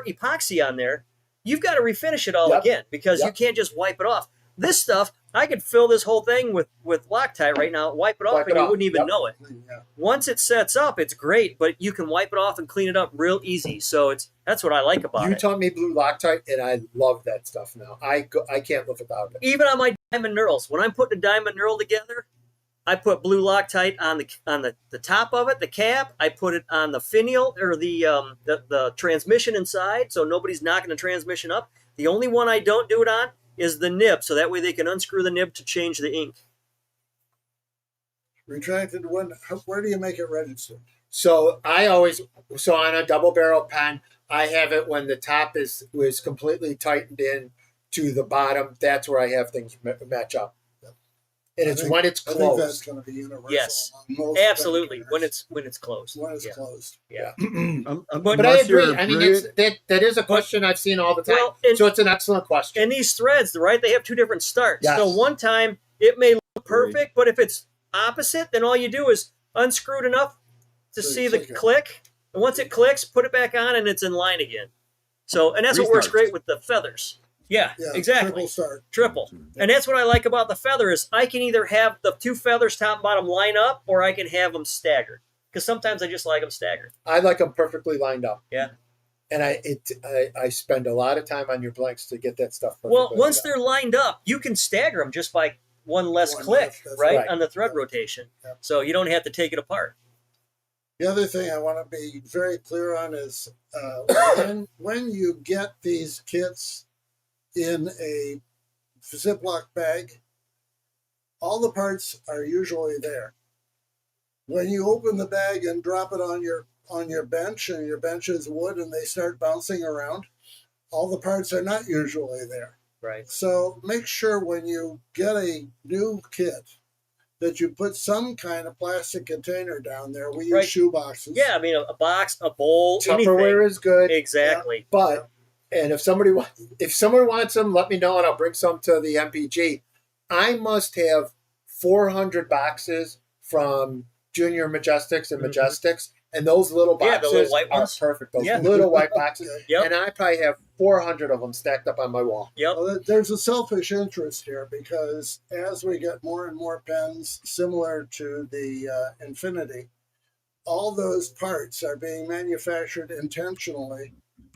epoxy on there, you've got to refinish it all again because you can't just wipe it off. This stuff, I could fill this whole thing with Loctite right now, wipe it off, and you wouldn't even know it. Yeah. Once it sets up, it's great, but you can wipe it off and clean it up real easy. So that's what I like about You it. taught me blue Loctite, and I love that stuff now. I can't live without it. Even on my diamond knurls, when I'm putting a diamond knurl together, I put blue Loctite on the top of it, the cap. I put it on the finial or the transmission inside, so nobody's knocking the transmission up. The only one I don't do it on is the nib, so that way they can unscrew the nib to change the ink. Retracted one. Where do you make it registered? So on a double barrel pen, I have it when the top was completely tightened in to the bottom. That's where I have things match up. And it's when it's I think that's closed. going to be universal. Yes, among most absolutely. pen When makers. it's closed. When it's Yeah. closed. Yeah. But I agree. I mean, that is a question I've seen all the time. Well, and- so it's an excellent question. And these threads, right? They have two different starts. Yes. So one time it may look perfect, but if it's opposite, then all you do is unscrew it enough to So see you the click it. click. And once it clicks, put it back on, and it's in line again. So, and that's what works Restarts. great with the feathers. Yeah, Yeah, exactly. Triple start. Triple. And that's what I like about the feather is I can either have the two feathers top and bottom line up, or I can have them staggered. Because sometimes I just like them staggered. I like them perfectly lined up. Yeah. And I spend a lot of time on your blanks to get that stuff perfectly Well, lined once up. they're lined up, you can stagger them just by one less One click, less, that's right, right. on the thread Yeah. rotation. Yeah. So you don't have to take it apart. The other thing I want to be very clear on is when you get these kits in a Ziploc bag, all the parts are usually there. When you open the bag and drop it on your bench, and your bench is wood and they start bouncing around, all the parts are not usually there. Right. So make sure when you get a new kit that you put some kind of plastic container down there. We use Right. shoe boxes. Yeah, I mean, a box, a bowl, Tupperware anything. is good. Exactly. But and if someone wants them, let me know and I'll bring some to the MPG. I must have 400 boxes from Junior Majestics and Mhm. Majestics, and those little Yeah, boxes the little white are ones. perfect. Those Yeah. little white boxes, Yep. and I probably have 400 of them stacked up on my wall. Yep. Well, there's a selfish interest here because as we get more and more pens similar to the Infinity, all those parts are being manufactured intentionally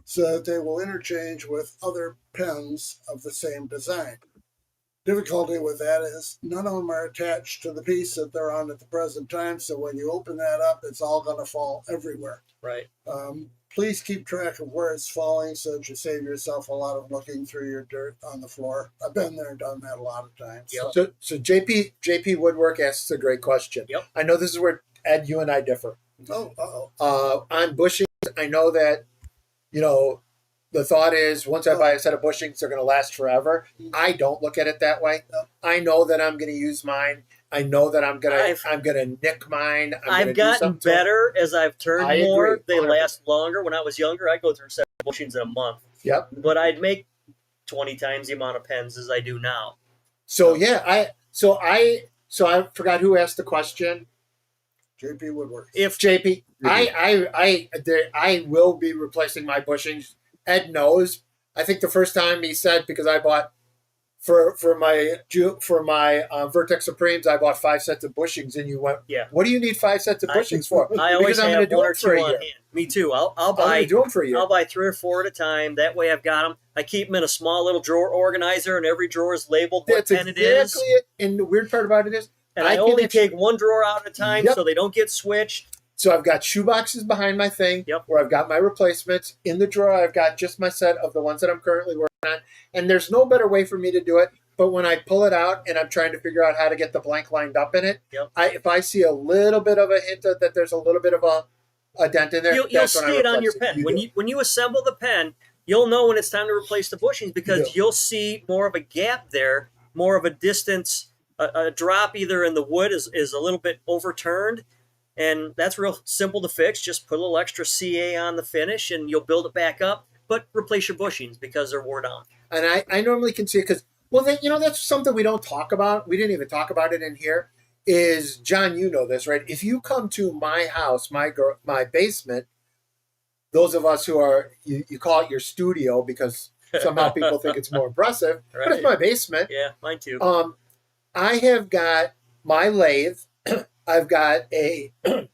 so that they will interchange with other pens of the same design. Difficulty with that is none of them are attached to the piece that they're on at the present time, so when you open that up, it's all going to fall everywhere. Right. Please keep track of where it's falling so that you save yourself a lot of looking through your dirt on the floor. I've been there and done that a lot of times. Yep. So JP Woodwork asks a great question. Yep. I know this is where Ed, you and I differ. Oh, uh-oh. On bushings, I know that, the thought is once I buy a set of bushings, they're going to last forever. I don't look at it that way. Yep. I know that I'm going to use mine. I know that I'm gonna nick mine. I've gotten better as I've turned I more. agree, They 100%. last longer. When I was younger, I'd go through 7 bushings in a month. Yep. But I'd make 20 times the amount of pens as I do now. So yeah, I forgot who asked the question. JP Woodwork. If JP, I will be replacing my bushings. Ed knows. I think the first time he said, because I bought for my Vertex Supremes, I bought 5 sets of bushings, and you went, Yeah. What do you need 5 sets of bushings for? I always Because I'm have going to do one or it for two a on year. hand. Me too. I'll I'm going buy to do them for a year. I'll buy 3 or 4 at a time. That way I've got them. I keep them in a small little drawer organizer, and every drawer is labeled what That's pen exactly it is. it. And the weird part about it is, And I can only actually- take one drawer out at a time Yep. so they don't get switched. So I've got shoe boxes behind my thing Yep. where I've got my replacements. In the drawer, I've got just my set of the ones that I'm currently working on. And there's no better way for me to do it. but when I pull it out and I'm trying to figure out how to get the blank lined up in it, Yep. if I see a little bit of a hint that there's a little bit of a dent in there, You'll that's when I see it on your replace it. pen. When you assemble the pen, you'll know when it's time to replace the bushings because You you'll see more of a gap there, more of a distance, a drop either in the wood is a little bit overturned, and that's real simple to fix. Just put a little extra CA on the finish, and you'll build it back up. But replace your bushings because they're wore down. And I normally can see it because, well, then, that's something we don't talk about. We didn't even talk about it in here. Is John, you know this, right? If you come to my house, my basement, those of us who are, you call it your studio because somehow people think it's more impressive, Right. but it's my basement. Yeah, mine too. I have got my lathe. I've got I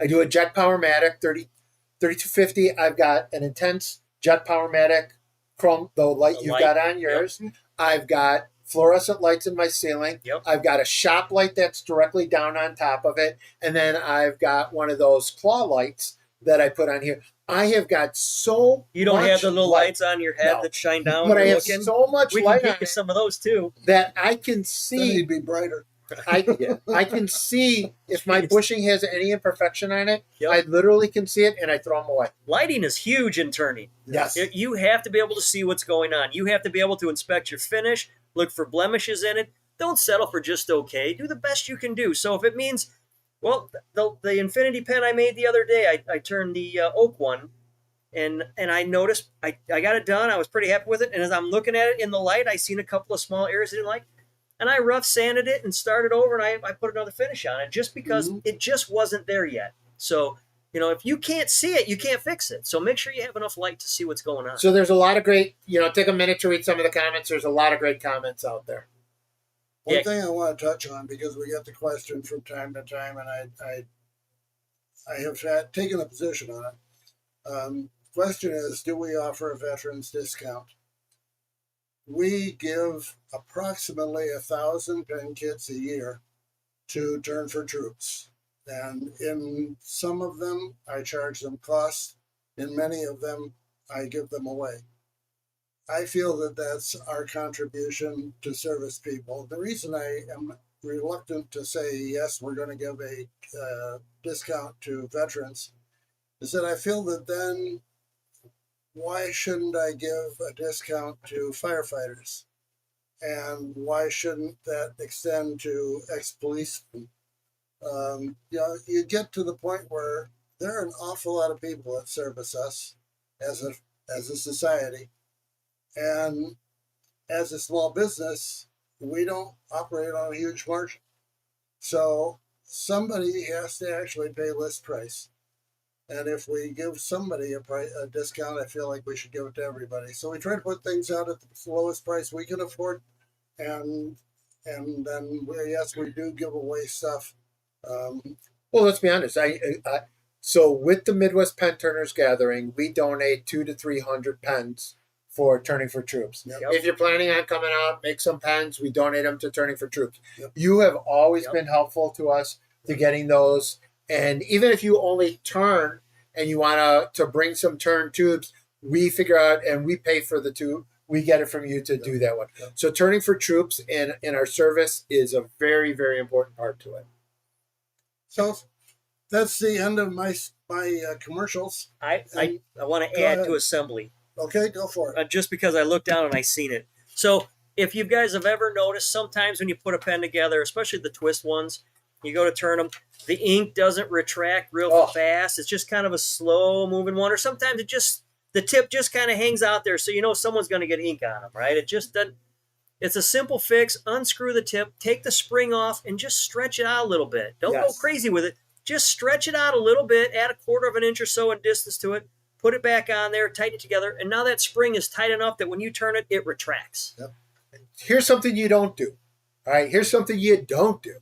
do a Jet Powermatic 3250. I've got an intense Jet Powermatic chrome, the light you've got on yours. Yep. I've got fluorescent lights in my ceiling. Yep. I've got a shop light that's directly down on top of it. And then I've got one of those claw lights that I put on here. I have got so You don't much have the little light. lights on your head that shine down But when I you're have looking. so much We light can on get you it some of those too. that I can Then see. he'd be brighter. I can see if my bushing has any imperfection on it. Yep. I literally can see it, and I throw them away. Lighting is huge in turning. Yes. You have to be able to see what's going on. You have to be able to inspect your finish, look for blemishes in it. Don't settle for just okay. Do the best you can do. So if it means, well, the Infinity pen I made the other day, I turned the oak one, and I noticed I got it done. I was pretty happy with it. And as I'm looking at it in the light, I seen a couple of small areas I didn't like. And I rough sanded it and started over, and I put another finish on it just because it just wasn't there yet. So, if you can't see it, you can't fix it. So make sure you have enough light to see what's going on. So there's a lot of great, take a minute to read some of the comments. There's a lot of great comments out there. One thing I want to touch on, because we get the question from time to time, and I have taken a position on it. Question is, do we offer a veterans discount? We give approximately 1,000 pen kits a year to Turn for Troops. And in some of them, I charge them cost. In many of them, I give them away. I feel that that's our contribution to service people. The reason I am reluctant to say, yes, we're going to give a discount to veterans is that I feel that then why shouldn't I give a discount to firefighters? And why shouldn't that extend to ex-policemen? You get to the point where there are an awful lot of people that service us as a society. And as a small business, we don't operate on a huge margin. So somebody has to actually pay list price. And if we give somebody a discount, I feel like we should give it to everybody. So we try to put things out at the lowest price we can afford, and then we do give away stuff. Well, let's be honest. So with the Midwest Pen Turners Gathering, we donate 200 to 300 pens for Turning for Troops. Yep. If you're planning on coming out, make some pens. We donate them to Turning for Troops. Yep. You have always been helpful to us to getting those. And even if you only turn and you want to bring some turn tubes, we figure out and we pay for the tube. We get it from you to do that one. Yep. So Turning for Troops in our service is a very, very important part to it. So that's the end of my commercials. I want to add to assembly. Okay, go for it. Just because I looked down and I seen it. So if you guys have ever noticed, sometimes when you put a pen together, especially the twist ones, you go to turn them, the ink doesn't retract real fast. It's just kind of a slow moving one. Or sometimes the tip just kind of hangs out there. So someone's going to get ink on them, right? It just doesn't. It's a simple fix. Unscrew the tip, take the spring off, and just stretch it out a little bit. Don't go crazy with it. Just stretch it out a little bit, add a 1/4 of an inch or so in distance to it, put it back on there, tighten it together, and now that spring is tight enough that when you turn it, it retracts. Yep. Here's something you don't do. All right, here's something you don't do.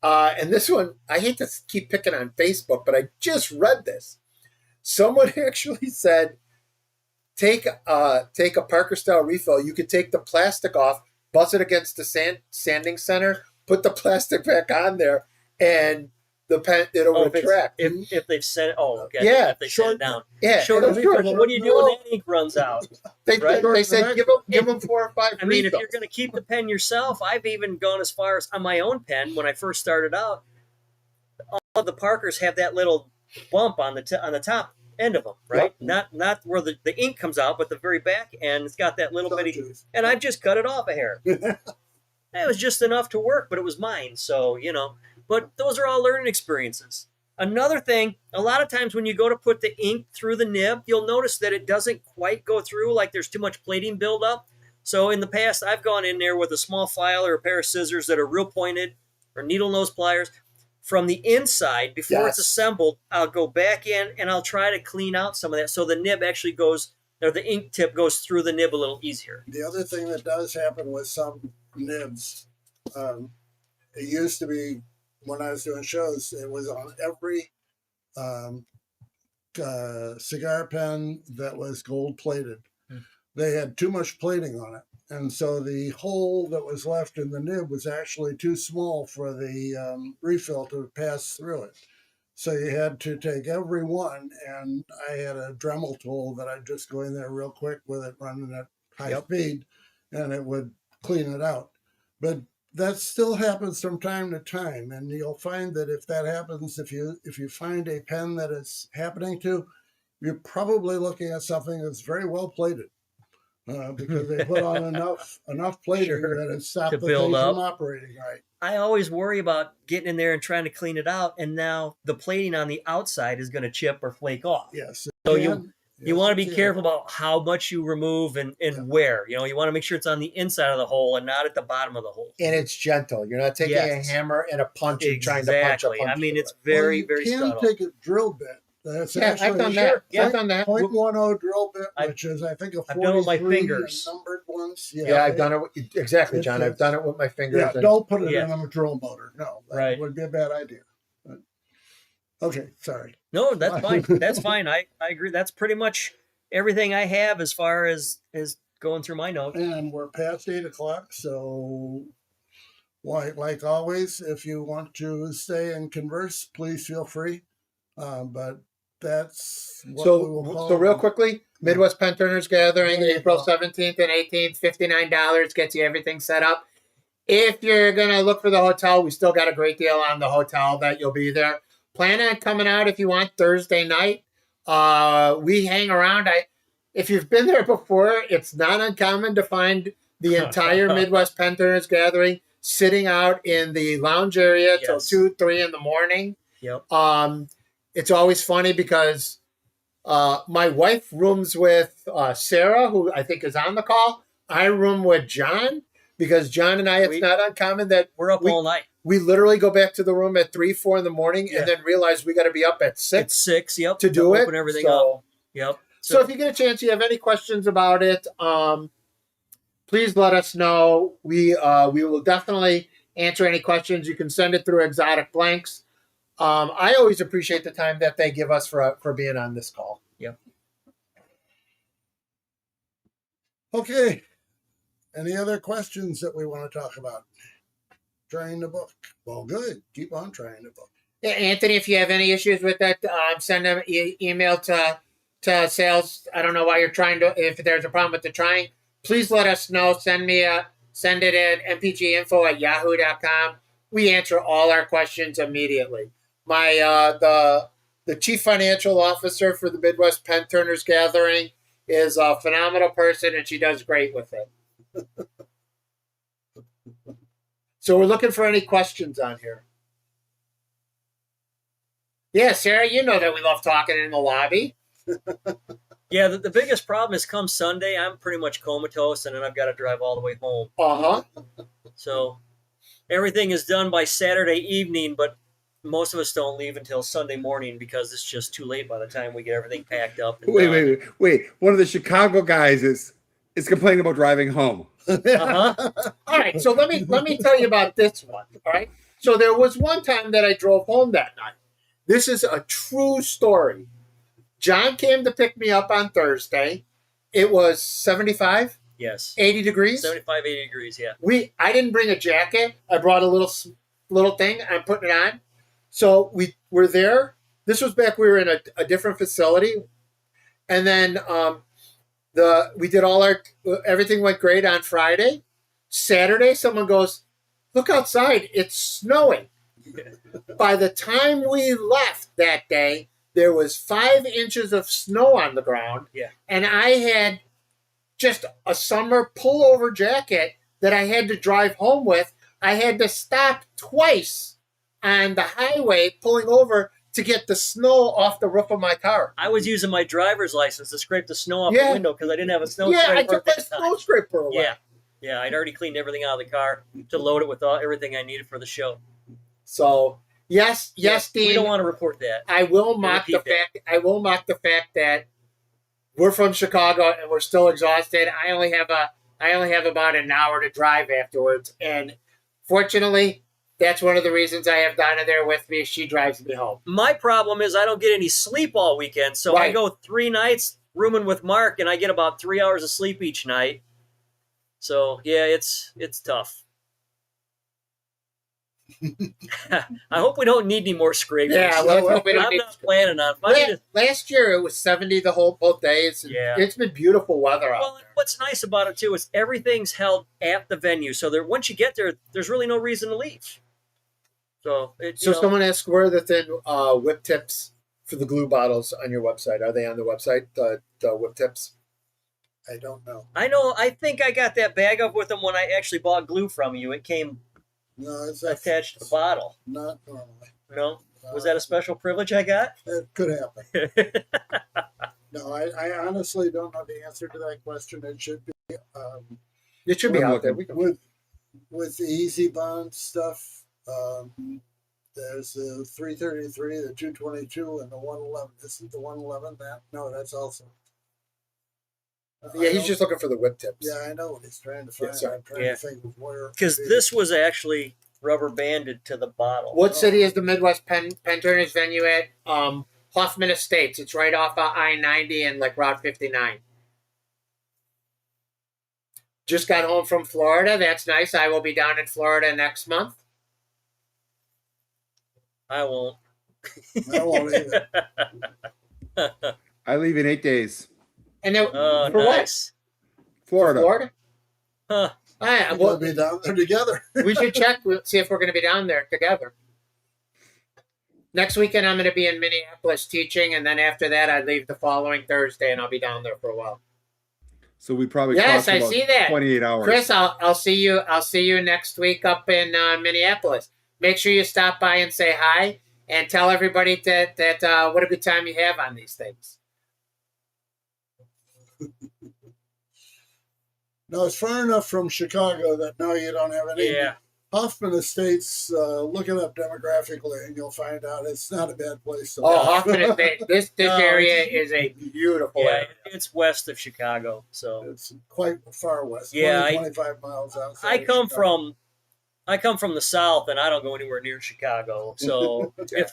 And this one, I hate to keep picking on Facebook, but I just read this. Someone actually said, take a Parker style refill. You could take the plastic off, buzz it against the sanding center, put the plastic back on there, and the pen, it'll Oh, retract. if they've sent it. Oh, okay. Yeah, If they sent it down. Yeah, Shorter it'll refill. short. But what do you do when that ink runs out? They, Right. they said give them 4 or 5 I mean, if refills. you're going to keep the pen yourself, I've even gone as far as on my own pen when I first started out. All of the Parkers have that little bump on the top end of them, right? Yep. Not where the ink comes out, but the very back end. It's got that little bitty, Touches. and I've just cut it off a hair. It was just enough to work, but it was mine. So, but those are all learning experiences. Another thing, a lot of times when you go to put the ink through the nib, you'll notice that it doesn't quite go through, like there's too much plating buildup. So in the past, I've gone in there with a small file or a pair of scissors that are real pointed, or needle nose pliers. From the inside, before it's assembled, I'll go back in and I'll try to clean out some of that so the nib actually goes, or the ink tip goes through the nib a little easier. The other thing that does happen with some nibs, it used to be when I was doing shows, it was on every cigar pen that was gold plated. They had too much plating on it. And so the hole that was left in the nib was actually too small for the refill to pass through it. So you had to take every one, and I had a Dremel tool that I'd just go in there real quick with it running at high speed, and it would clean it out. But that still happens from time to time, and you'll find that if that happens, if you find a pen that it's happening to, you're probably looking at something that's very well plated. Because they put on enough plating that it stopped To the build thing up. from operating right. I always worry about getting in there and trying to clean it out, and now the plating on the outside is going to chip or flake off. Yes. So you want to be careful about how much you remove and where. You want to make sure it's on the inside of the hole and not at the bottom of the hole. And it's gentle. You're not taking a hammer and a punch and trying to punch a punch. I mean, it's Well, very, you very can subtle. take a drill bit. That's actually I've done that. I've done that. 0.10 drill bit, which is I think a 43 I've done it with my fingers. numbered ones. Yeah, I've done it exactly, John. I've done it with my fingers. Yeah, and- don't put it in a drill motor. No, that Right. would be a bad idea. But, okay, sorry. No, that's fine. That's fine. I agree. That's pretty much everything I have as far as going through my notes. And we're past 8:00, so like always, if you want to stay and converse, please feel free. But that's what we will call So real quickly, Midwest Pen Turners Gathering, April 17th and 18th, $59 gets you everything set up. If you're going to look for the hotel, we still got a great deal on the hotel that you'll be there. Plan on coming out if you want Thursday night. We hang around. If you've been there before, it's not uncommon to find the entire Midwest Pen Turners Gathering sitting out in the lounge area till 2, 3 in the morning. Yep. It's always funny because my wife rooms with Sarah, who I think is on the call. I room with John because John and I, it's not uncommon that we're up all night. We literally go back to the room at 3, 4 in the morning and then realize we got to be up at 6. It's 6, yep. To do it. Open everything up. Yep. So if you get a chance, you have any questions about it, please let us know. We will definitely answer any questions. You can send it through Exotic Blanks. I always appreciate the time that they give us for being on this call. Yep. Okay. Any other questions that we want to talk about? Trying the book. Well, good. Keep on trying the book. Yeah, Anthony, if you have any issues with that, send them email to sales. I don't know why you're trying to. If there's a problem with the trying, please let us know. Send it at mpginfo@yahoo.com. We answer all our questions immediately. My the chief financial officer for the Midwest Pen Turners Gathering is a phenomenal person, and she does great with it. So we're looking for any questions on here. Yeah, Sarah, you know that we love talking in the lobby. Yeah, the biggest problem is come Sunday, I'm pretty much comatose, and then I've got to drive all the way home. So everything is done by Saturday evening, but most of us don't leave until Sunday morning because it's just too late by the time we get everything packed up. And Wait. One of the Chicago guys is complaining about driving home. All right, so let me tell you about this one. All right, so there was one time that I drove home that night. This is a true story. John came to pick me up on Thursday. It was 75, yes, 80 degrees, 75, 80 degrees. Yeah. I didn't bring a jacket. I brought a little thing. I'm putting it on. So we were there. This was back, we were in a different facility. And then we did everything went great on Friday. Saturday, someone goes, look outside, it's snowing. By the time we left that day, there was 5 inches of snow on the ground. Yeah. And I had just a summer pullover jacket that I had to drive home with. I had to stop twice on the highway pulling over to get the snow off the roof of my car. I was using my driver's license to scrape the snow off Yeah. the window because I didn't have a snow Yeah, I scraper. took my at that time. snow scraper away. Yeah. Yeah, I'd already cleaned everything out of the car to load it with everything I needed for the show. So yes, Dean. We don't want to report that. I will mock the fact that we're from Chicago and we're still exhausted. I only have about an hour to drive afterwards, and fortunately, that's one of the reasons I have Donna there with me. She drives me home. My problem is I don't get any sleep all weekend, so I Right. go 3 nights rooming with Mark, and I get about 3 hours of sleep each night. So yeah, it's tough. I hope we don't need any more scrapers. Yeah, let's hope we don't I'm need- not planning on. If I need to- Last year it was 70 both days. And Yeah. it's been beautiful weather out Well, there. what's nice about it too is everything's held at the venue, so once you get there, there's really no reason to leave. So, Someone asked where are the thin whip tips for the glue bottles on your website? Are they on the website? The whip tips? I don't know. I know. I think I got that bag up with them when I actually bought glue from you. It came No, it's attached to the bottle. not normally. No, was that a special privilege I got? It could happen. No, I honestly don't know the answer to that question. It should be It should be I'm out there. with the Easy Bond stuff. There's the 333, the 222, and the 111. Isn't the 111 that? No, that's also. Yeah, he's just looking for the whip tips. Yeah, I know what he's trying to find. sorry. I'm trying Yeah. to think of where. Because this was actually rubber banded to the bottle. What city is the Midwest Pen Turners venue at? Hoffman Estates. It's right off of I-90 and like Route 59. Just got home from Florida. That's nice. I will be down in Florida next month. I won't. I won't either. I leave in 8 days. And then Oh, for nice. Florida. what? Florida? Huh. Well, We'll be down there together. we should check. We'll see if we're going to be down there together. Next weekend, I'm going to be in Minneapolis teaching, and then after that, I leave the following Thursday, and I'll be down there for a while. So we probably Yes, cost I about see that. 28 hours. Chris, I'll see you. I'll see you next week up in Minneapolis. Make sure you stop by and say hi, and tell everybody that what a good time you have on these things. No, it's far enough from Chicago that now you don't have any. Yeah. Hoffman Estates, look it up demographically, and you'll find out it's not a bad place to Oh, live. Hoffman Estate. This No, area is a beautiful Yeah, area. it's west of Chicago, so It's quite far west. Yeah, 25 miles outside. I of come Chicago. from the south, and I don't go anywhere near Chicago. So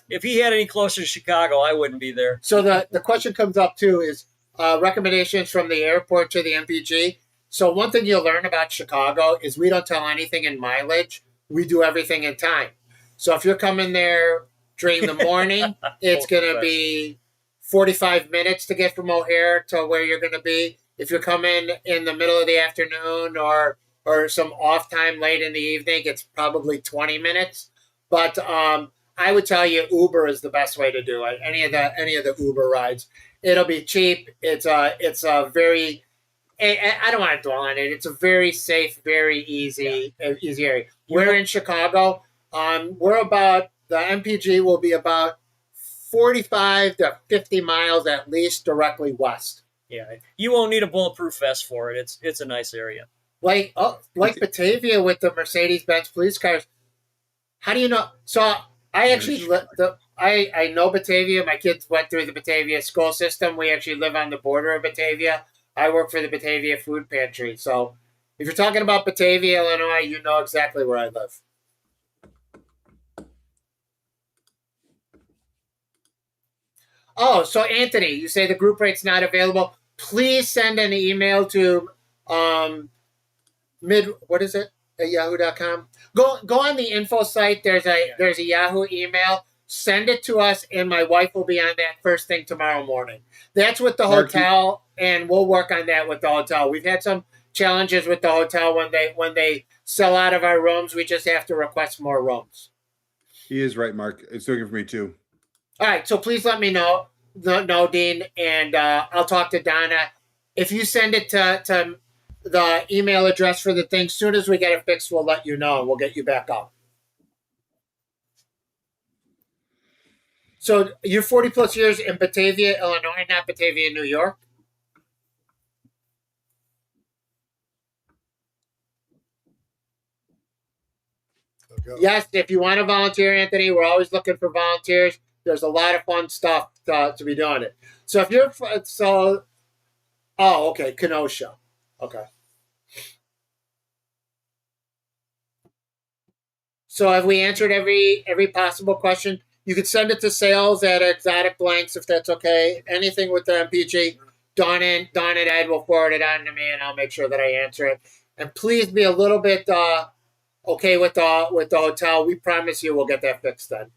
if he had any closer to Chicago, I wouldn't be there. So the question comes up too is recommendations from the airport to the MPG. So one thing you'll learn about Chicago is we don't tell anything in mileage. We do everything in time. So if you're coming there during the morning, it's going to be 45 minutes to get from O'Hare to where you're going to be. If you're coming in the middle of the afternoon or some off time late in the evening, it's probably 20 minutes. But I would tell you Uber is the best way to do it. Any of the Uber rides, it'll be cheap. It's a very, I don't want to dwell on it. It's a very safe, very easy area. We're in Chicago. We're about, the MPG will be about 45 to 50 miles at least directly west. Yeah, you won't need a bulletproof vest for it. It's a nice area. Like Batavia with the Mercedes-Benz police cars. How do you know? So I actually I know Batavia. My kids went through the Batavia school system. We actually live on the border of Batavia. I work for the Batavia Food Pantry. So if you're talking about Batavia, Illinois, you know exactly where I live. Oh, so Anthony, you say the group rate's not available. Please send an email to what is it? At yahoo.com. Go on the info site. There's a Yahoo email. send it to us, and my wife will be on that first thing tomorrow morning. That's with the Mark, hotel, and we'll work on that with the hotel. We've had some challenges with the hotel when they sell out of our rooms. We just have to request more rooms. He is right, Mark. It's looking for me too. All right, so please let me know, Dean, and I'll talk to Donna. If you send it to the email address for the thing, soon as we get it fixed, we'll let you know, and we'll get you back up. So you're 40 plus years in Batavia, Illinois, not Batavia, New York. Okay. Yes, if you want to volunteer, Anthony, we're always looking for volunteers. There's a lot of fun stuff to be doing it. So if you're okay, Kenosha, okay. So have we answered every possible question? You could send it to sales at Exotic Blanks if that's okay. Anything with the MPG, Dawn and Ed will forward it on to me, and I'll make sure that I answer it. And please be a little bit okay with the hotel. We promise you we'll get that fixed then.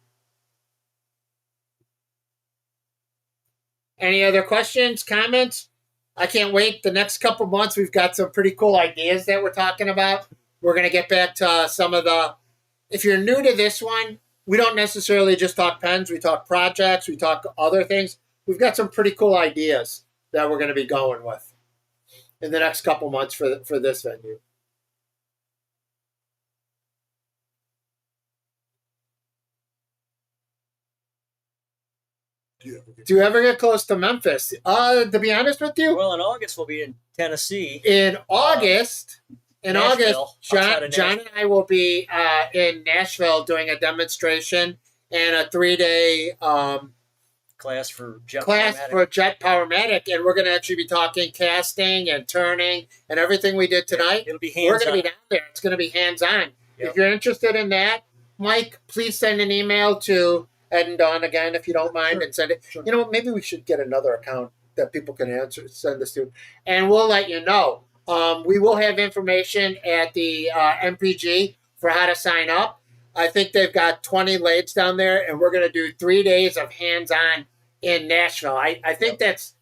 Any other questions, comments? I can't wait. The next couple months, we've got some pretty cool ideas that we're talking about. We're going to get back to some of the... If you're new to this one, we don't necessarily just talk pens. We talk projects. We talk other things. We've got some pretty cool ideas that we're going to be going with in the next couple months for this venue. Do you ever get close to Memphis? To be honest with you, Well, in August we'll be in Tennessee. in August, Nashville, outside of John and I will be in Nashville doing a demonstration and a 3-day class for Jet class Powermatic. for Jet Powermatic, and we're going to actually be talking casting and turning and everything we did tonight. It'll be We're hands going to on. be down there. It's going to be hands-on. Yep. If you're interested in that, Mike, please send an email to Ed and Dawn again, if you don't mind, and send it. Sure. You know what? Maybe we should get another account that people can send us to, and we'll let you know. We will have information at the MPG for how to sign up. I think they've got 20 lathes down there, and we're going to do 3 days of hands-on in Nashville. I think that's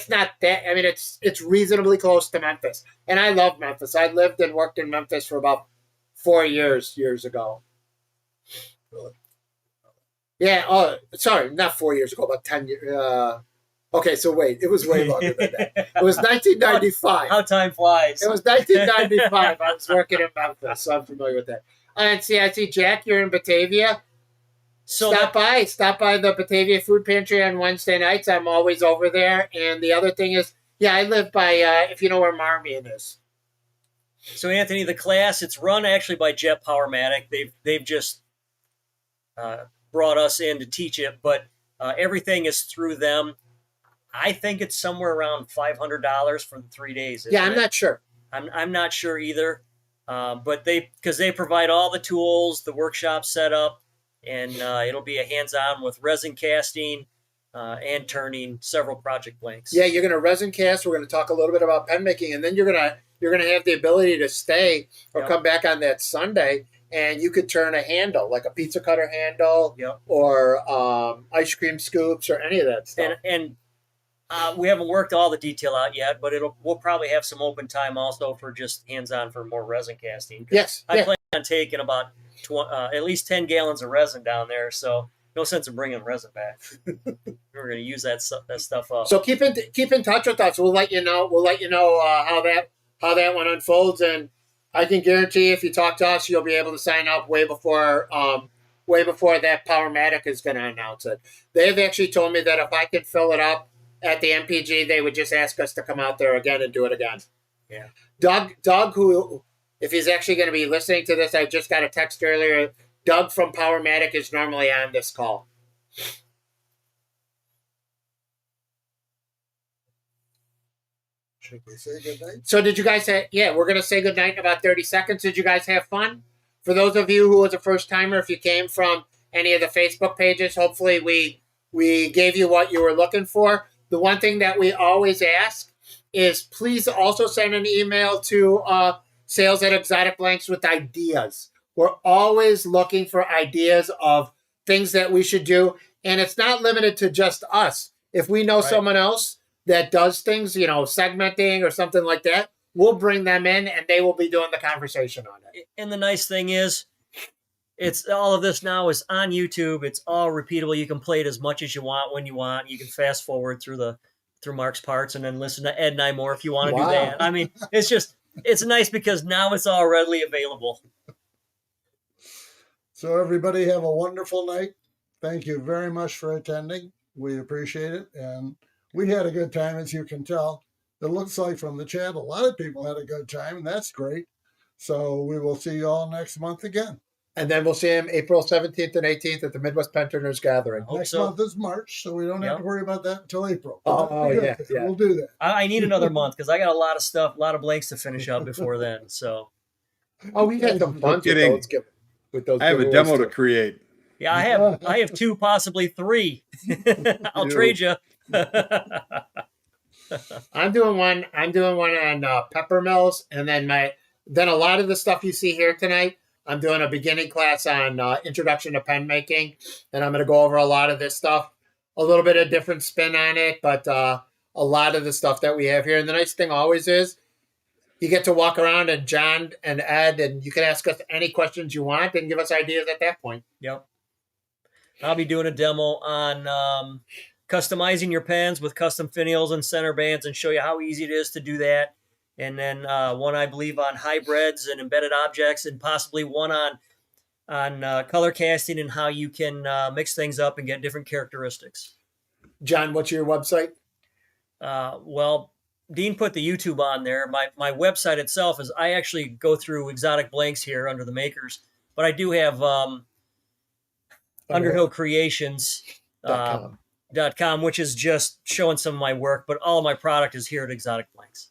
not that. I mean, it's reasonably close to Memphis, and I love Memphis. I lived and worked in Memphis for about 4 years ago. Really? Yeah. Oh, sorry, not 4 years ago. About 10 years. Okay, so wait, it was way longer than that. It was 1995. How time flies. It was 1995. I was working in Memphis, so I'm familiar with that. And I see Jack, you're in Batavia. So Stop by the Batavia Food Pantry on Wednesday nights. I'm always over there. And the other thing is, yeah, I live by, if you know where Marmion is. So Anthony, the class, it's run actually by Jet Powermatic. They've just brought us in to teach it, but everything is through them. I think it's somewhere around $500 for the 3 days. Yeah, I'm isn't it? not sure. I'm not sure either. But because they provide all the tools, the workshop setup, and it'll be a hands-on with resin casting and turning several project blanks. Yeah, you're gonna resin cast. We're gonna talk a little bit about pen making, and then you're gonna have the ability to stay or Yep. come back on that Sunday, and you could turn a handle like a pizza cutter handle, Yep. or ice cream scoops or any of that stuff. And we haven't worked all the detail out yet, but we'll probably have some open time also for just hands-on for more resin casting. 'Cause Yes, I yeah. plan on taking about at least 10 gallons of resin down there, so no sense in bringing resin back. We're going to use that stuff up. So keep in touch with us. We'll let you know. How that one unfolds, and I can guarantee if you talk to us, you'll be able to sign up way before that Powermatic is going to announce it. They've actually told me that if I could fill it up at the MPG, they would just ask us to come out there again and do it again. Yeah. Doug, who, if he's actually going to be listening to this, I just got a text earlier. Doug from Powermatic is normally on this call. Should we say goodnight? So did you guys we're going to say goodnight in about 30 seconds. Did you guys have fun? For those of you who was a first timer, if you came from any of the Facebook pages, hopefully we gave you what you were looking for. The one thing that we always ask is please also send an email to sales at Exotic Blanks with ideas. We're always looking for ideas of things that we should do. And it's not limited to just us. If we know Right. someone else that does things, segmenting or something like that, we'll bring them in and they will be doing the conversation on it. And the nice thing is, it's all of this now is on YouTube. It's all repeatable. You can play it as much as you want when you want. You can fast forward through Mark's parts and then listen to Ed and I more if you want to Wow. do that. I mean, it's nice because now it's all readily available. So everybody have a wonderful night. Thank you very much for attending. We appreciate it. And we had a good time, as you can tell. It looks like from the chat, a lot of people had a good time, and that's great. So we will see you all next month again. And then we'll see him April 17th and 18th at the Midwest Pensioners Gathering. Hope Next so. month is March, so we don't have Yep. to worry about that until April. Oh, Good. yeah. We'll do that. I need another month because I got a lot of stuff, a lot of blanks to finish up before then. So Oh, we had some fun kidding. with those. I have a giveaways demo to too. create. yeah, I have 2, possibly 3. I'll do. trade you. I'm doing one on pepper mills, and then a lot of the stuff you see here tonight. I'm doing a beginning class on introduction to pen making, and I'm going to go over a lot of this stuff, a little bit of different spin on it, but a lot of the stuff that we have here. And the nice thing always is you get to walk around, and John and Ed, and you can ask us any questions you want and give us ideas at that point. Yep. I'll be doing a demo on customizing your pens with custom finials and center bands and show you how easy it is to do that. And then one, I believe, on hybrids and embedded objects, and possibly one on color casting and how you can mix things up and get different characteristics. John, what's your website? Well, Dean put the YouTube on there. My website itself is, I actually go through exotic blanks here under the makers, but I do have underhillcreations.com, which is just showing some of my work, but all of my product is here at Exotic Blanks.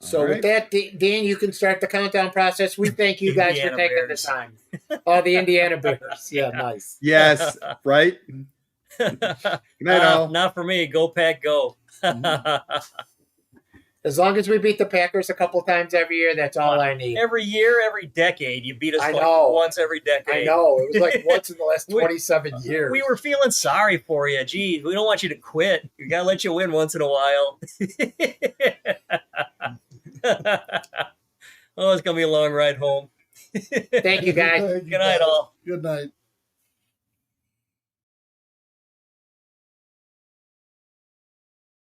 So All with that, Dean, you can start the countdown process. We thank you guys for Indiana taking Bears. the time. Oh, the Indiana Bears. Yeah, nice. Yes, right? Good night, all. Not for me. Go Pack, go. As long as we beat the Packers a couple times every year, that's all I need. Every year, every decade, you beat us I like know. once every decade. I know. It was like once in the last We- 27 years. We were feeling sorry for you. Geez, we don't want you to quit. We gotta let you win once in a while. Oh, it's gonna be a long ride home. Thank you, guys. Thank you, Good night, guys. all. Good night.